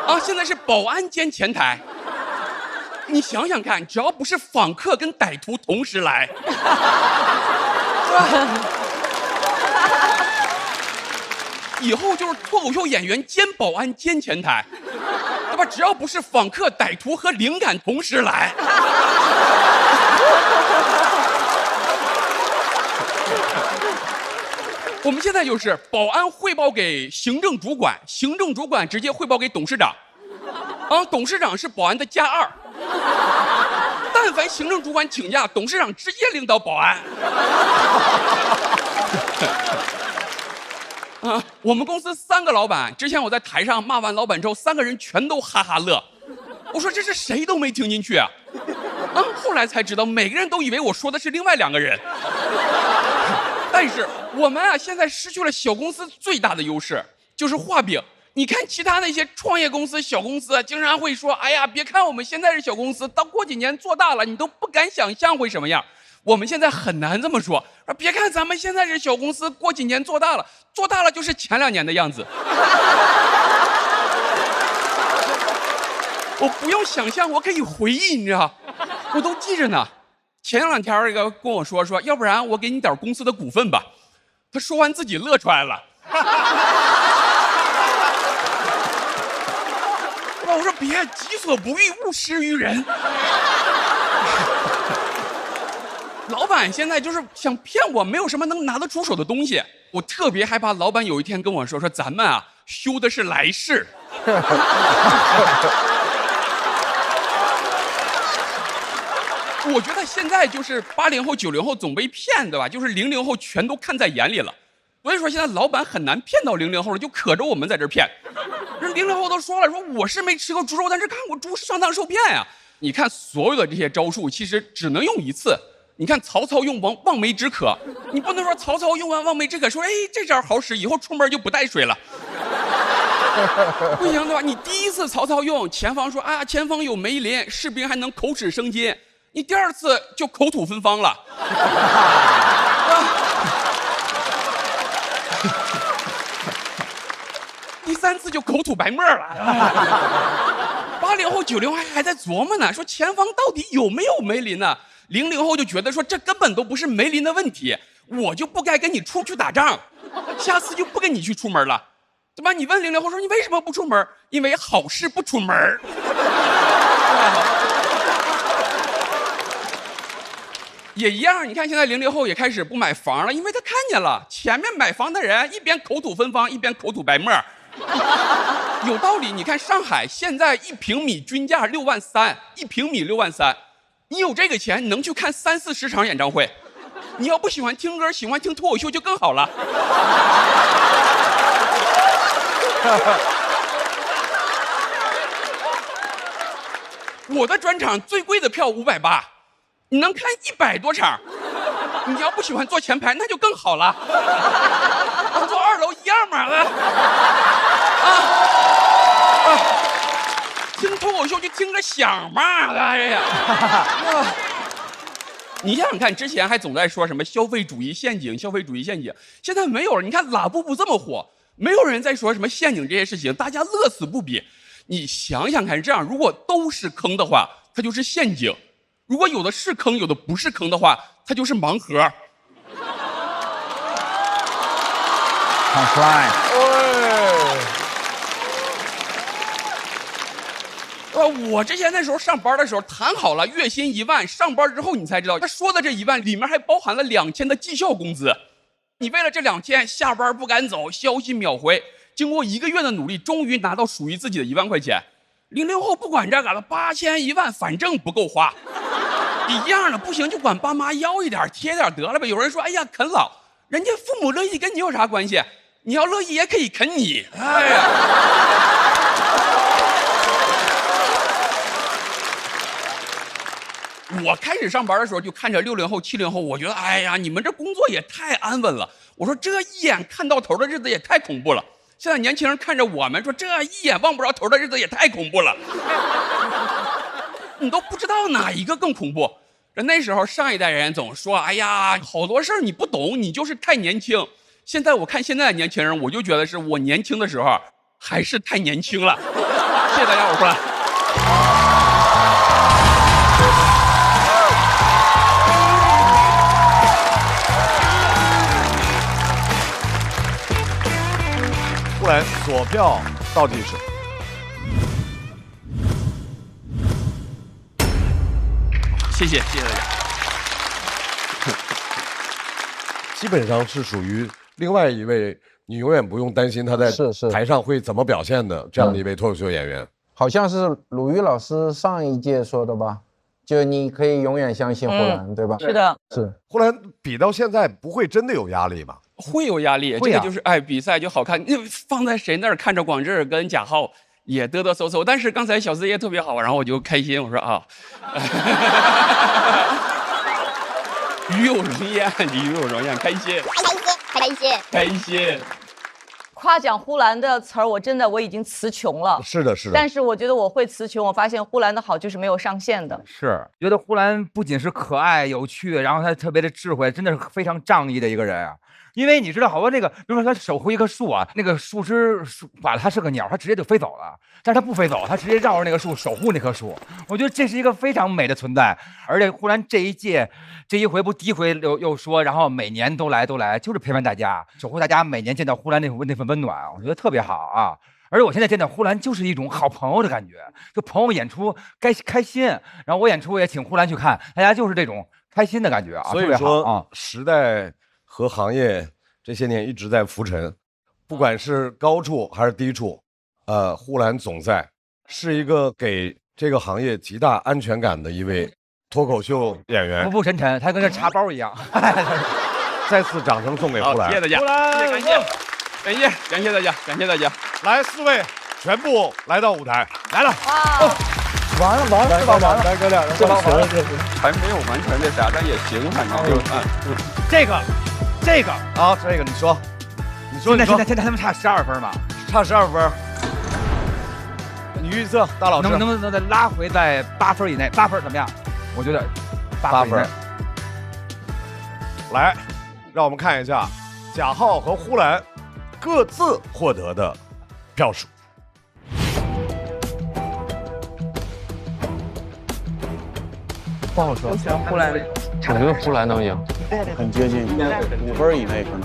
啊，现在是保安兼前台。你想想看，只要不是访客跟歹徒同时来，以后就是脱口秀演员兼保安兼前台，对吧？只要不是访客、歹徒和灵感同时来。我们现在就是保安汇报给行政主管，行政主管直接汇报给董事长，啊，董事长是保安的+2。但凡行政主管请假，董事长直接领导保安。啊，我们公司3个老板，之前我在台上骂完老板之后，3个人全都哈哈乐。我说这是谁都没听进去啊。啊，后来才知道，每个人都以为我说的是另外2个人。但是我们啊，现在失去了小公司最大的优势，就是画饼。你看其他那些创业公司、小公司，经常会说：“哎呀，别看我们现在是小公司，到过几年做大了，你都不敢想象会什么样。”我们现在很难这么说。别看咱们现在是小公司，过几年做大了，做大了就是前2年的样子。我不用想象，我可以回忆，你知道，我都记着呢。前2天一个跟我说，要不然我给你点公司的股份吧。他说完自己乐出来了。我说别，己所不欲，勿施于人。老板现在就是想骗我，没有什么能拿得出手的东西。我特别害怕老板有一天跟我说咱们啊修的是来世。我觉得现在就是80后、90后总被骗，对吧？就是00后全都看在眼里了。所以说现在老板很难骗到00后了，就可着我们在这骗。00后都说了，说我是没吃过猪肉，但是看过猪上当受骗呀。你看所有的这些招数，其实只能用1次。你看曹操用望梅止渴，你不能说曹操用完望梅止渴说，哎，这招好使，以后出门就不带水了。不行，对吧？你第1次曹操用，前方说啊，前方有梅林，士兵还能口齿生津。你第2次就口吐芬芳了。第3次就口吐白沫了。80后、90后还在琢磨呢，说前方到底有没有梅林呢？00后就觉得说这根本都不是梅林的问题，我就不该跟你出去打仗，下次就不跟你去出门了，对吧？你问00后说你为什么不出门？因为好事不出门。也一样，你看现在00后也开始不买房了，因为他看见了前面买房的人一边口吐芬芳，一边口吐白沫。有道理，你看上海现在1平米均价6.3万，1平米6.3万，你有这个钱，你能去看30-40场演唱会。你要不喜欢听歌，喜欢听脱口秀就更好了。我的专场最贵的票580，你能看100多场。你要不喜欢坐前排，那就更好了。坐2楼一样嘛。听脱口秀就听个响嘛。哎呀，你想想看，之前还总在说什么消费主义陷阱，消费主义陷阱，现在没有了。你看拉布布这么火，没有人在说什么陷阱这些事情，大家乐此不疲。你想想看，这样如果都是坑的话，它就是陷阱；如果有的是坑，有的不是坑的话，它就是盲盒。我之前那时候上班的时候谈好了月薪1万，上班之后你才知道，他说的这1万里面还包含了2000的绩效工资。你为了这2000下班不敢走，消息秒回。经过1个月的努力，终于拿到属于自己的1万块钱。00后不管这个了，8000、1万，反正不够花。一样的，不行就管爸妈要一点，贴点得了呗。有人说，哎呀，啃老，人家父母乐意跟你有啥关系？你要乐意也可以啃你。哎呀。我开始上班的时候就看着60后、70后，我觉得，哎呀，你们这工作也太安稳了。我说这一眼看到头的日子也太恐怖了。现在年轻人看着我们说，这一眼望不着头的日子也太恐怖了。你都不知道哪一个更恐怖。那时候上一代人总说，哎呀，好多事儿你不懂，你就是太年轻。现在我看现在的年轻人，我就觉得是我年轻的时候还是太年轻了。谢谢大家，我回来。呼兰锁票倒计时。谢谢大家。基本上是属于另外一位，你永远不用担心他在台上会怎么表现的这样的一位脱口秀演员。好像是鲁豫老师上一届说的吧？就你可以永远相信呼兰，对吧？是的，是。呼兰比到现在不会真的有压力吧？会有压力，这个就是比赛就好看。放在谁那儿看着广志跟贾浩也嘚嘚嗖嗖，但是刚才小四爷特别好，然后我就开心，我说啊，与有荣焉，与有荣焉，开心，开心，开心。夸奖呼兰的词儿，我已经词穷了。是的，是的。但是我觉得我会词穷，我发现呼兰的好就是没有上限的。是，觉得呼兰不仅是可爱有趣，然后他特别的智慧，真的是非常仗义的一个人啊。因为你知道，好多比如说他守护一棵树啊，那个树枝把它是个鸟，它直接就飞走了，但是它不飞走，它直接绕着那个树守护那棵树。我觉得这是一个非常美的存在。而且呼兰这一回不第一回又说，然后每年都来，就是陪伴大家，守护大家，每年见到呼兰那份温暖，我觉得特别好啊。而且我现在见到呼兰就是一种好朋友的感觉，就朋友演出开心，然后我演出也请呼兰去看，大家就是这种开心的感觉啊。所以说啊，时代和行业这些年一直在浮沉，不管是高处还是低处，呼兰总在，是一个给这个行业极大安全感的一位脱口秀演员，浮浮沉沉，他跟这茶包一样。再次掌声送给呼兰，谢谢大家，感谢大家，感谢大家。来，4位全部来到舞台，来了。完了，来哥俩，还没有完全那啥，但也行，反正就这个啊，这个你说，现在他们差12分嘛，差12分。你预测大老师能不能再拉回在8分以内？8分怎么样？我觉得8分。来，让我们看一下贾浩和呼兰各自获得的票数。不好说，呼兰，我觉得呼兰能赢，很接近，5分以内可能。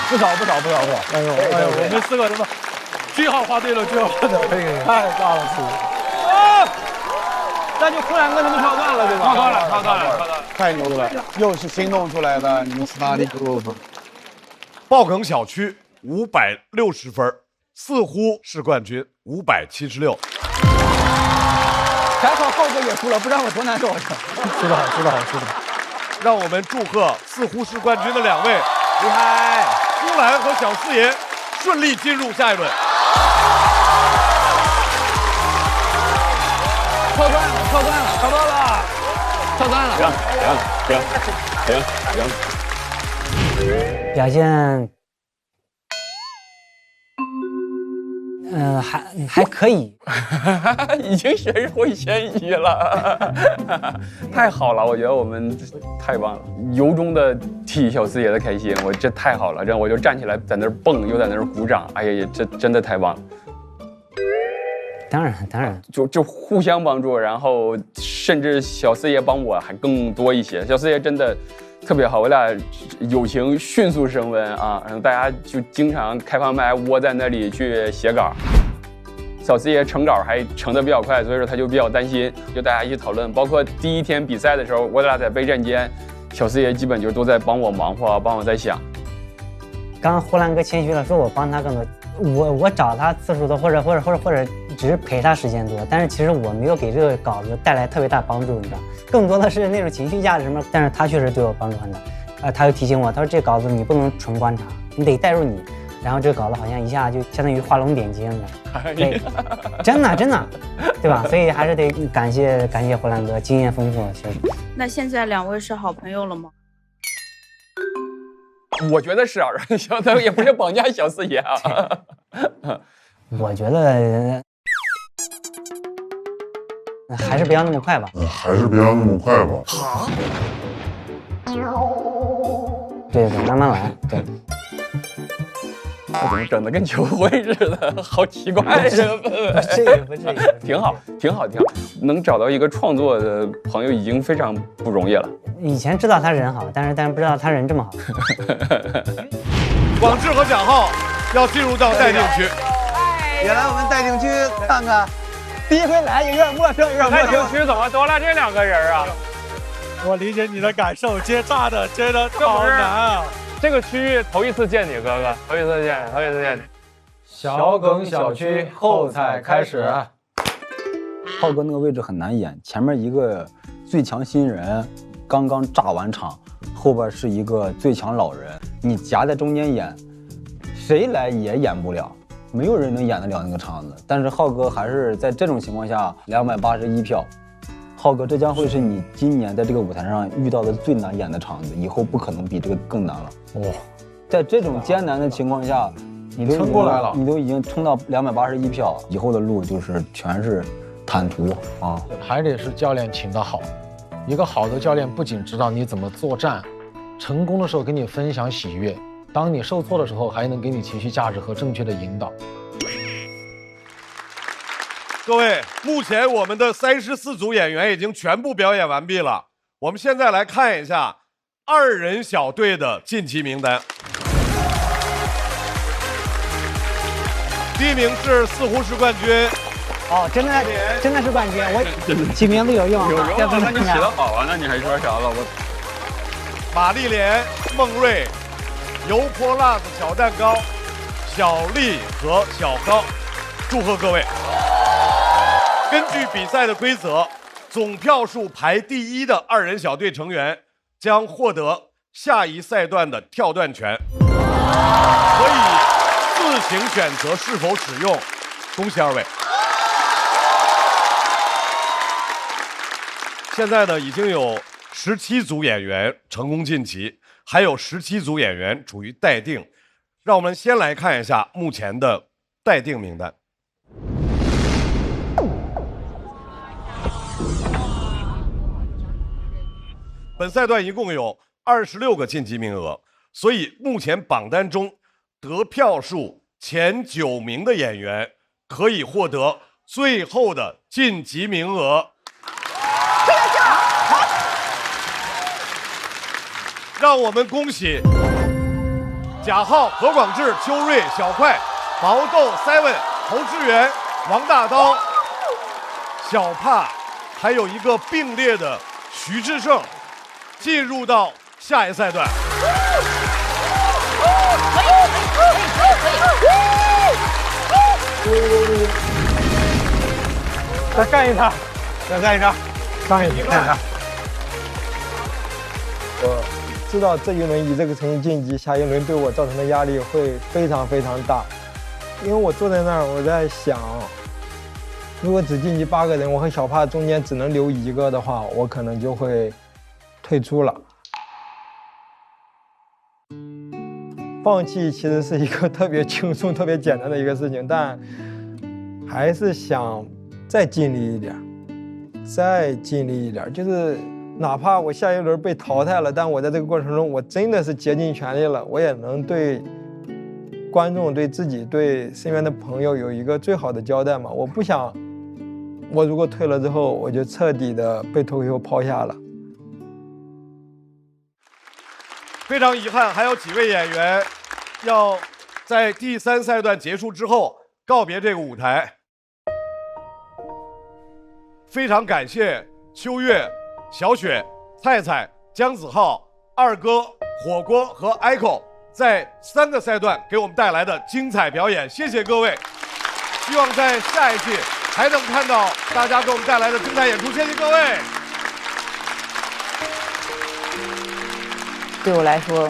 不少。哎呦，我们4个什么？句号画对了，太大了，那就呼兰跟他们跳段了，对吧？跳段了，太牛了！又是新弄出来的，你们 Study Group。爆梗小区560分，似乎是冠军576。还好浩哥也输了，不然我多难受啊！输得好，输得好，输得好。让我们祝贺似乎是冠军的2位，厉害！苏兰和小四爷顺利进入下一轮。跳段了，跳段了，跳段了，跳段了。行，表现，还可以，已经学会先移了，太好了！我觉得我们太棒了，由衷的替小四爷的开心，我这太好了，这样我就站起来在那儿蹦，又在那儿鼓掌，哎呀，这真的太棒了。当然，就互相帮助，然后甚至小四爷帮我还更多一些。小四爷真的特别好，我俩友情迅速升温啊！然后大家就经常开放麦窝在那里去写稿。小四爷成稿还成得比较快，所以说他就比较担心，就大家一起讨论。包括第一天比赛的时候，我俩在备战间，小四爷基本就都在帮我忙活，帮我在想。刚刚呼兰哥谦虚了，说我帮他更多。我找他次数多，或者只是陪他时间多，但是其实我没有给这个稿子带来特别大帮助，你知道，更多的是那种情绪价值什么。但是他确实对我帮助很大，他就提醒我，他说这稿子你不能纯观察，你得带入你，然后这个稿子好像一下就相当于画龙点睛的，对，真的，对吧？所以还是得感谢呼兰哥，经验丰富，确实。那现在2位是好朋友了吗？我觉得是啊，小四也不是绑架小四爷啊。我觉得还是不要那么快吧。还是不要那么快吧。对，慢慢来。对。我怎么整得跟求婚似的？好奇怪，这个氛围。不至于，挺好。能找到一个创作的朋友已经非常不容易了。以前知道他人好，但是不知道他人这么好。广智和蒋浩要进入到待定区，也来我们待定区看看。第一回来有点陌生，待定区怎么多了这2个人啊？我理解你的感受，接炸的真的好难啊！这个区域头一次见你哥哥，头一次见你。小梗小区后采开始。浩哥那个位置很难演，前面一个最强新人刚刚炸完场，后边是一个最强老人，你夹在中间演，谁来也演不了，没有人能演得了那个场子。但是浩哥还是在这种情况下281票，浩哥，这将会是你今年在这个舞台上遇到的最难演的场子，以后不可能比这个更难了。在这种艰难的情况下，你都撑过来了，你都已经冲到281票，以后的路就是全是坦途啊！还得是教练请得好，一个好的教练不仅知道你怎么作战，成功的时候跟你分享喜悦，当你受挫的时候还能给你情绪价值和正确的引导。各位，目前我们的34组演员已经全部表演完毕了，我们现在来看一下2人小队的晋级名单。第一名是似乎是冠军。真的是冠军，我起名字有用，那你起得好啊，那你还说啥了？马丽莲、孟瑞、油泼辣子小蛋糕、小丽和小高，祝贺各位！根据比赛的规则，总票数排第1的2人小队成员将获得下一赛段的跳段权，可以自行选择是否使用。恭喜2位！现在呢，已经有17组演员成功晋级，还有17组演员处于待定。让我们先来看一下目前的待定名单。本赛段一共有26个晋级名额，所以目前榜单中得票数前9名的演员可以获得最后的晋级名额。让我们恭喜贾浩、何广智、邱瑞、小快、毛豆、Seven、侯志远、王大刀、小帕，还有一个并列的徐志胜，进入到下一赛段。再干一场，再干一场，干一场。我知道这一轮以这个成绩晋级，下一轮对我造成的压力会非常非常大，因为我坐在那儿，我在想，如果只晋级8个人，我和小帕中间只能留1个的话，我可能就会退出了。放弃其实是一个特别轻松、特别简单的一个事情，但还是想再尽力一点，再尽力一点，就是哪怕我下一轮被淘汰了，但我在这个过程中，我真的是竭尽全力了，我也能对观众、对自己、对身边的朋友有一个最好的交代嘛。我不想，我如果退了之后，我就彻底的被脱口秀抛下了。非常遗憾，还有几位演员要在第3赛段结束之后告别这个舞台。非常感谢秋月、小雪、菜菜、姜子浩、二哥、火锅和 Echo 在3个赛段给我们带来的精彩表演，谢谢各位。希望在下一季还能看到大家给我们带来的精彩演出，谢谢各位。对我来说，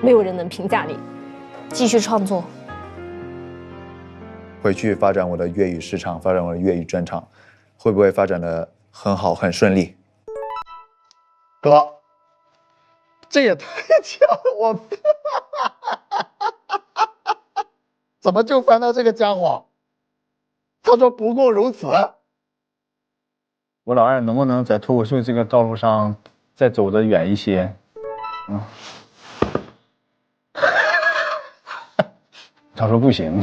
没有人能评价你。继续创作，回去发展我的粤语市场，发展我的粤语专场，会不会发展的很好，很顺利？哥，这也太巧了，我怎么就翻到这个家伙？他说不过如此。我老二能不能在脱口秀这个道路上再走得远一些？他说不行，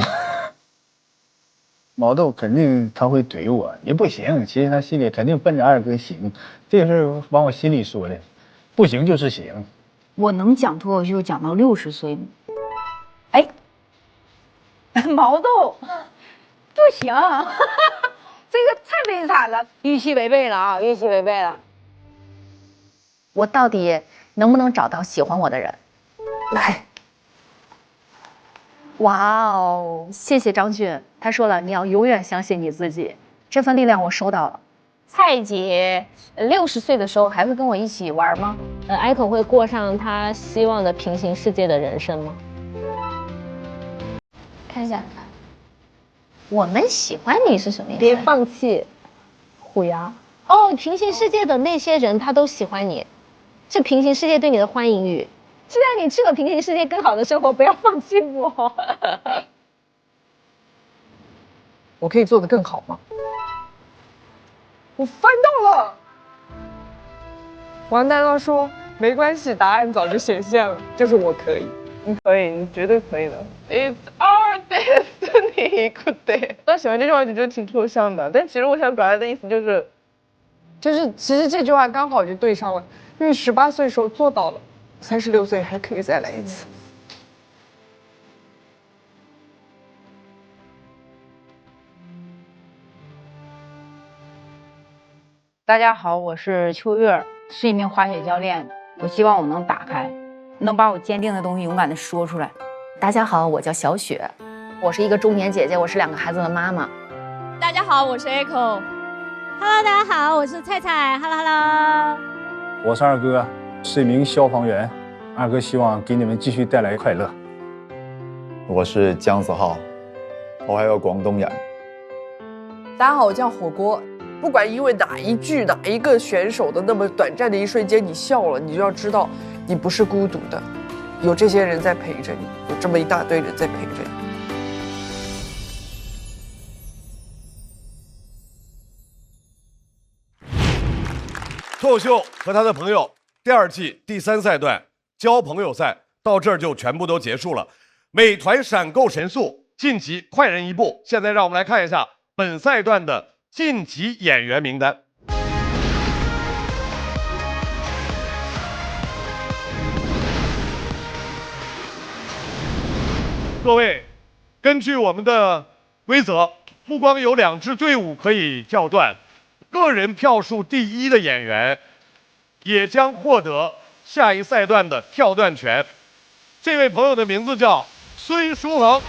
毛豆肯定他会怼我，也不行。其实他心里肯定奔着二哥行，这个事儿往我心里说的，不行就是行。我能讲脱口秀讲到60岁吗？哎，毛豆不行，这个太悲惨了，预期违背了啊，预期违背了。我到底能不能找到喜欢我的人？来。哇哦，谢谢张俊，他说了你要永远相信你自己，这份力量我收到了。蔡姐60岁的时候还会跟我一起玩吗？Echo 会过上他希望的平行世界的人生吗？看一下，我们喜欢你是什么意思？别放弃，虎牙。哦，平行世界的那些人他都喜欢你，是平行世界对你的欢迎语。是让你去了平行世界更好的生活，不要放弃我。我可以做得更好吗？我翻到了。王大哥说没关系，答案早就显现了，就是我可以。你可以，你绝对可以的。It's our destiny， 对。我喜欢这句话，就觉得挺抽象的，但其实我想表达的意思就是，其实这句话刚好就对上了，因为18岁的时候做到了。36岁还可以再来一次。大家好，我是秋月，是一名滑雪教练。我希望我能打开，能把我坚定的东西勇敢地说出来。大家好，我叫小雪，我是一个中年姐姐，我是2个孩子的妈妈。大家好，我是 Echo。Hello， 大家好，我是菜菜。Hello， 我是二哥，是一名消防员。二哥希望给你们继续带来快乐。我是姜子浩，我还有广东人。大家好，我叫火锅。不管因为哪一句、哪一个选手的那么短暂的一瞬间你笑了，你就要知道你不是孤独的，有这些人在陪着你，有这么一大堆人在陪着你。脱口秀和他的朋友第2季第3赛段交朋友赛到这儿就全部都结束了。美团闪购神速晋级快人一步。现在让我们来看一下本赛段的晋级演员名单。各位，根据我们的规则，不光有2支队伍可以跳段，个人票数第1的演员也将获得下一赛段的跳段权。这位朋友的名字叫孙书恒。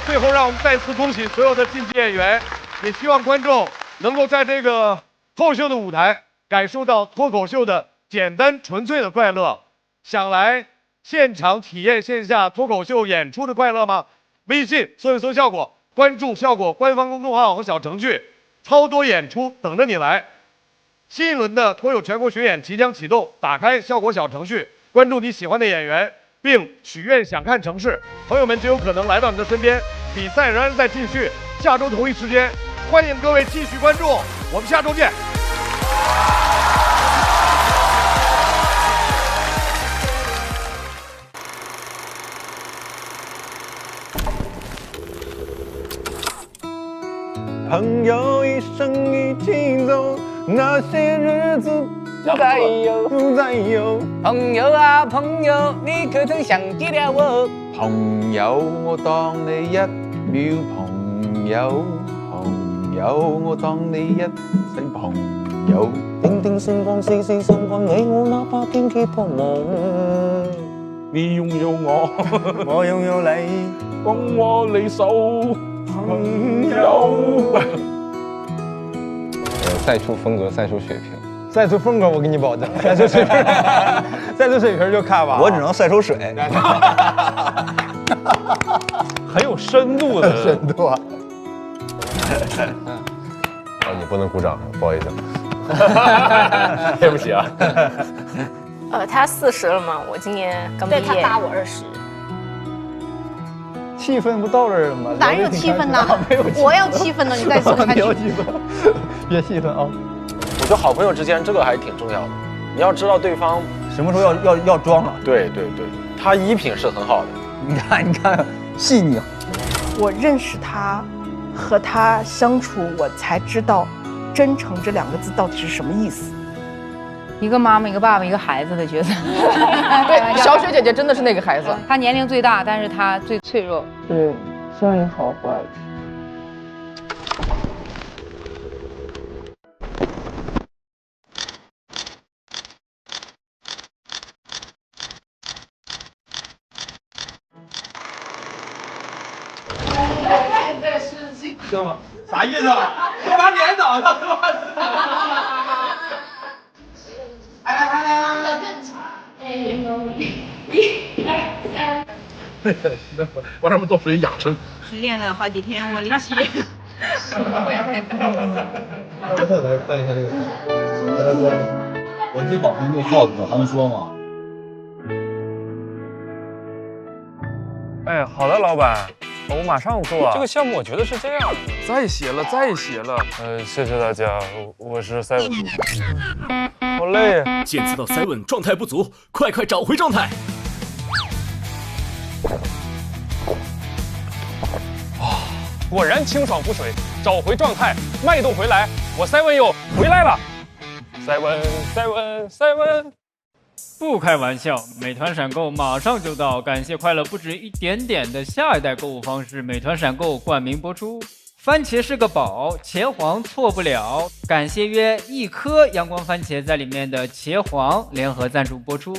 最后，让我们再次恭喜所有的晋级演员，也希望观众能够在这个脱口秀的舞台感受到脱口秀的简单纯粹的快乐。想来现场体验线下脱口秀演出的快乐吗？微信搜一搜效果，关注效果官方公众号和小程序，超多演出等着你来。新一轮的脱口全国巡演即将启动，打开效果小程序，关注你喜欢的演员，并许愿想看城市，朋友们就有可能来到你的身边。比赛仍然在继续，下周同一时间，欢迎各位继续关注，我们下周见。朋友一生一起走，那些日子不再有，不再有。朋友啊朋友，你可曾想起了我？朋友，我當你一秒朋友，朋友，我當你一世朋友。定定星光，絲絲相關，你我哪怕天蠍破夢。你擁有我，我擁有你，幫我離手。朋友，赛出风格，赛出水平。赛出风格，我给你保证，赛出水平，赛出水平就看吧。我只能赛出水，很有深度的深度啊！哦，你不能鼓掌，不好意思，对不起啊。他40了嘛，我今年刚毕业。对，他大我20。气氛不到这儿了吗？哪有气氛呢？我要气氛呢，你再说下去。别气氛，别气氛啊！我觉得好朋友之间这个还挺重要的，你要知道对方什么时候要装了。对对对，他衣品是很好的。你看，细腻。我认识他，和他相处，我才知道“真诚”这2个字到底是什么意思。一个妈妈，一个爸爸，一个孩子的角色。对，小雪姐姐真的是那个孩子，她年龄最大，但是她最脆弱。对，声音好乖。行吗？啥意思啊？我把脸倒了，我让他们倒水养生。练了好几天，我力气。来看一下这个，我这保护用耗子，他们说嘛。哎，好的，老板，我马上做。这个项目我觉得是这样，再写了，再写了。谢谢大家，我是赛文。好累。检测到赛文状态不足，快找回状态。果然清爽不水，找回状态，脉动回来，我赛文又回来了。赛文。不开玩笑，美团闪购马上就到，感谢快乐不止一点点的下一代购物方式，美团闪购冠名播出。番茄是个宝，茄黄错不了。感谢约1颗阳光番茄在里面的茄黄联合赞助播出，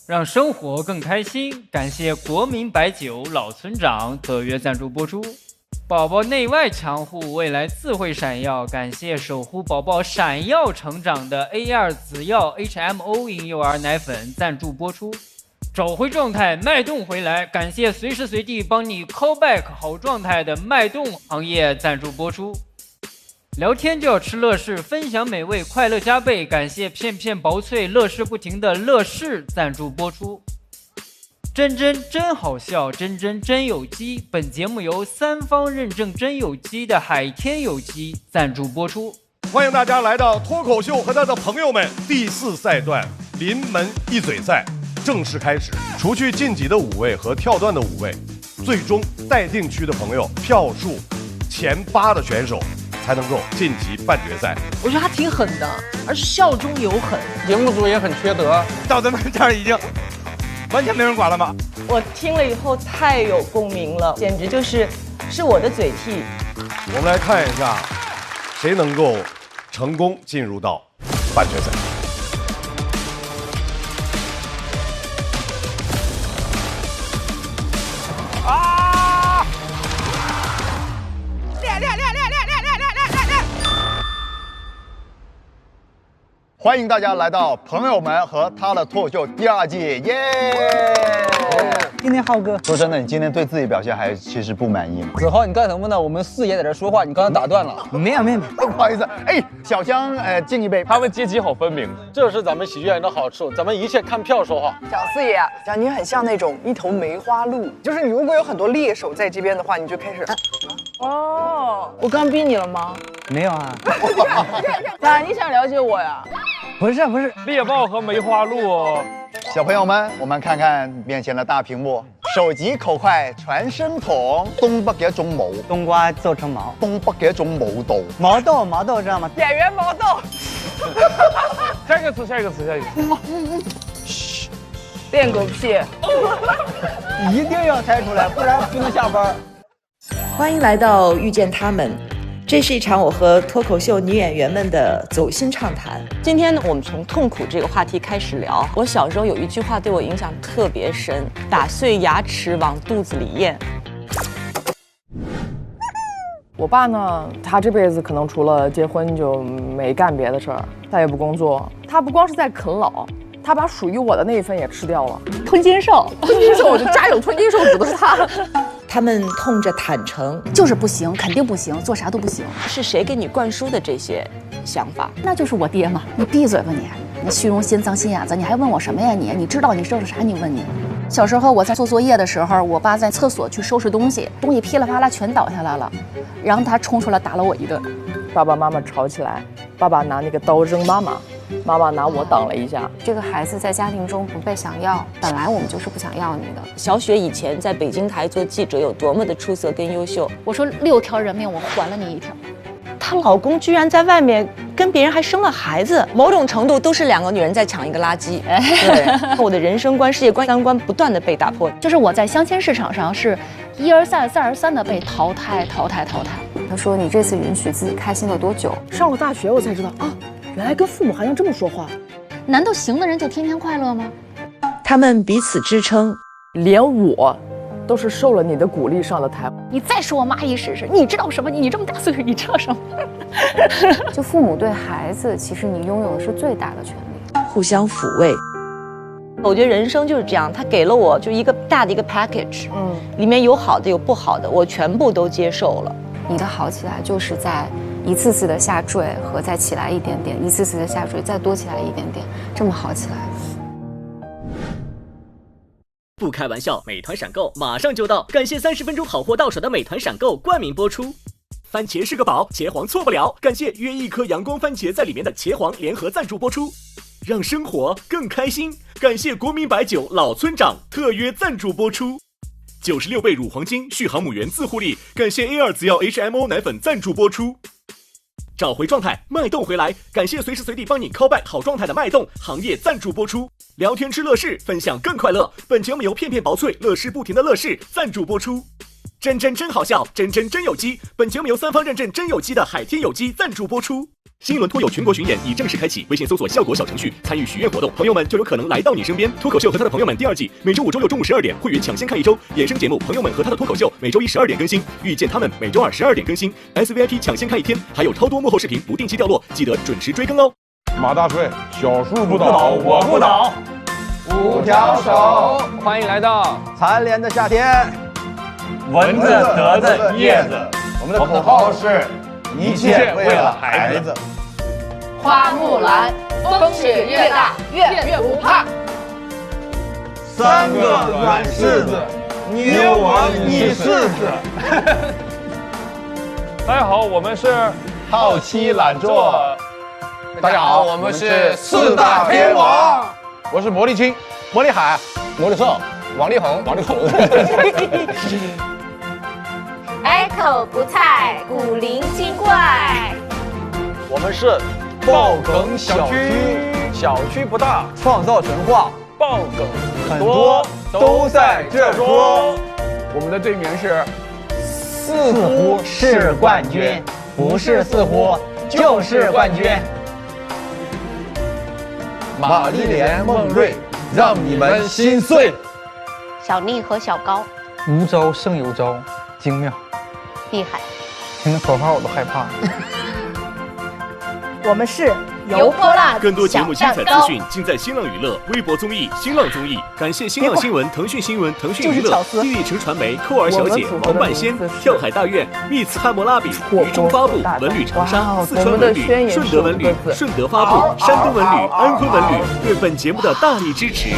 让生活更开心。感谢国民白酒老村长特约赞助播出。宝宝内外强护，未来自会闪耀。感谢守护宝宝闪耀成长的 A2 紫药 HMO 婴幼儿奶粉赞助播出。找回状态，脉动回来。感谢随时随地帮你 call back 好状态的脉动行业赞助播出。聊天就要吃乐事，分享美味，快乐加倍。感谢片片薄脆，乐事不停的乐事赞助播出。真真好笑，真有机。本节目由3方认证真有机的海天有机赞助播出。欢迎大家来到脱口秀和他的朋友们第4赛段临门一嘴赛正式开始。除去晋级的5位和跳段的5位，最终待定区的朋友票数前8的选手才能够晋级半决赛。我觉得他挺狠的，而是笑中有狠。节目组也很缺德，到咱们这儿已经完全没人管了吗？我听了以后太有共鸣了，简直是我的嘴替。我们来看一下，谁能够成功进入到半决赛。啊！练！欢迎大家来到朋友们和他的脱口秀第2季，耶！今天浩哥，说真的，你今天对自己表现还其实不满意吗？子豪，你干什么呢？我们4爷在这说话，你刚才打断了。没有，不好意思。哎，小江，敬一杯。他们阶级好分明，这是咱们喜剧演员的好处，咱们一切看票说话。小4爷，讲你很像那种一头梅花鹿，就是你如果有很多猎手在这边的话，你就开始。哦，我刚逼你了吗？没有啊。咋，你想了解我呀？不是，猎豹和梅花鹿。小朋友们，我们看看面前的大屏幕，手疾口快传声筒，东北嘅一種舞，冬瓜做成毛，東北嘅一種舞蹈，毛豆知道嗎？演员毛豆。下一个词。嘘，练狗屁。一定要猜出来，不然不能下班。欢迎来到遇见他们。这是一场我和脱口秀女演员们的走心畅谈。今天呢，我们从痛苦这个话题开始聊。我小时候有一句话对我影响特别深：打碎牙齿往肚子里咽。我爸呢，他这辈子可能除了结婚就没干别的事儿，他也不工作。他不光是在啃老，他把属于我的那一份也吃掉了。吞金兽，我就家有吞金兽指的是他。他们痛着坦诚，就是不行，肯定不行，做啥都不行。是谁给你灌输的这些想法？那就是我爹嘛！你闭嘴吧你！你虚荣心、脏心眼子，你还问我什么呀你？你知道你收拾啥？你问你。小时候我在做作业的时候，我爸在厕所去收拾东西，东西噼里啪啦全倒下来了，然后他冲出来打了我一顿。爸爸妈妈吵起来，爸爸拿那个刀扔妈妈。妈妈拿我挡了一下。这个孩子在家庭中不被想要，本来我们就是不想要你的。小雪以前在北京台做记者有多么的出色跟优秀。我说6条人命，我还了你1条。她老公居然在外面跟别人还生了孩子，某种程度都是2个女人在抢一个垃圾。对，我的人生观、世界观、三观不断的被打破。就是我在相亲市场上是1而再、2而3的被淘汰。他说你这次允许自己开心了多久？上了大学我才知道啊。原来跟父母还能这么说话，难道行的人就天天快乐吗？他们彼此支撑，连我都是受了你的鼓励上了台。你再说我蚂蚁试试，你知道什么？你这么大岁数，你知道什么？就父母对孩子，其实你拥有的是最大的权利，互相抚慰。我觉得人生就是这样，他给了我就一个大的一个 package，里面有好的有不好的，我全部都接受了。你的好起来就是在一次次的下坠和再起来一点点，一次次的下坠再多起来一点点，这么好起来。不开玩笑，美团闪购马上就到，感谢30分钟好货到手的美团闪购冠名播出。番茄是个宝，茄黄错不了，感谢约1颗阳光番茄在里面的茄黄联合赞助播出，让生活更开心。感谢国民白酒老村长特约赞助播出。96倍乳黄金续航母源自护力，感谢 A2 紫药 HMO 奶粉赞助播出。找回状态，脉动回来，感谢随时随地帮你 call back 好状态的脉动行业赞助播出。聊天吃乐事，分享更快乐。本节目由片片薄脆乐事不停的乐事赞助播出。真好笑，真有机。本节目由3方认证真有机的海天有机赞助播出。新一轮脱友全国巡演已正式开启，微信搜索效果小程序参与许愿活动，朋友们就有可能来到你身边。脱口秀和他的朋友们第2季每周5、周6中午12点，会员抢先看1周。衍生节目朋友们和他的脱口秀每周1、12点更新，遇见他们每周2、12点更新。SVIP 抢先看1天，还有超多幕后视频不定期掉落，记得准时追更哦。马大帅，小树不倒，我不倒。5条手，欢迎来到蝉联的夏天。蚊子得的叶子。我们的口号是一切为了孩子。花木兰，风雪越大越不怕。3个软柿子，你有我你试试。大家好，我们是好奇懒做。大家好，我们是4大天王。我是魔力青、魔力海、魔力兽、王力宏、爱口不菜，古灵精怪。我们是爆梗小区，小区不大，创造神话，爆梗很多，都在这桌。我们的队名是似乎是冠军，不是似乎就是冠军。玛丽莲梦瑞，让你们心碎。小丽和小高，无招胜有招，精妙厉害。听着口号我都害怕。我们是油泼辣更多节目精彩资讯尽在新浪娱乐、微博综艺、新浪综艺。感谢新浪新闻、腾讯新闻、腾讯娱乐、地利城传媒、扣儿小姐、王半仙、跳海大院、密茨汉谟拉比、渝中发布、文旅长沙、四川文旅、顺德文旅、顺德发布、山东文旅、安徽文旅对本节目的大力支持。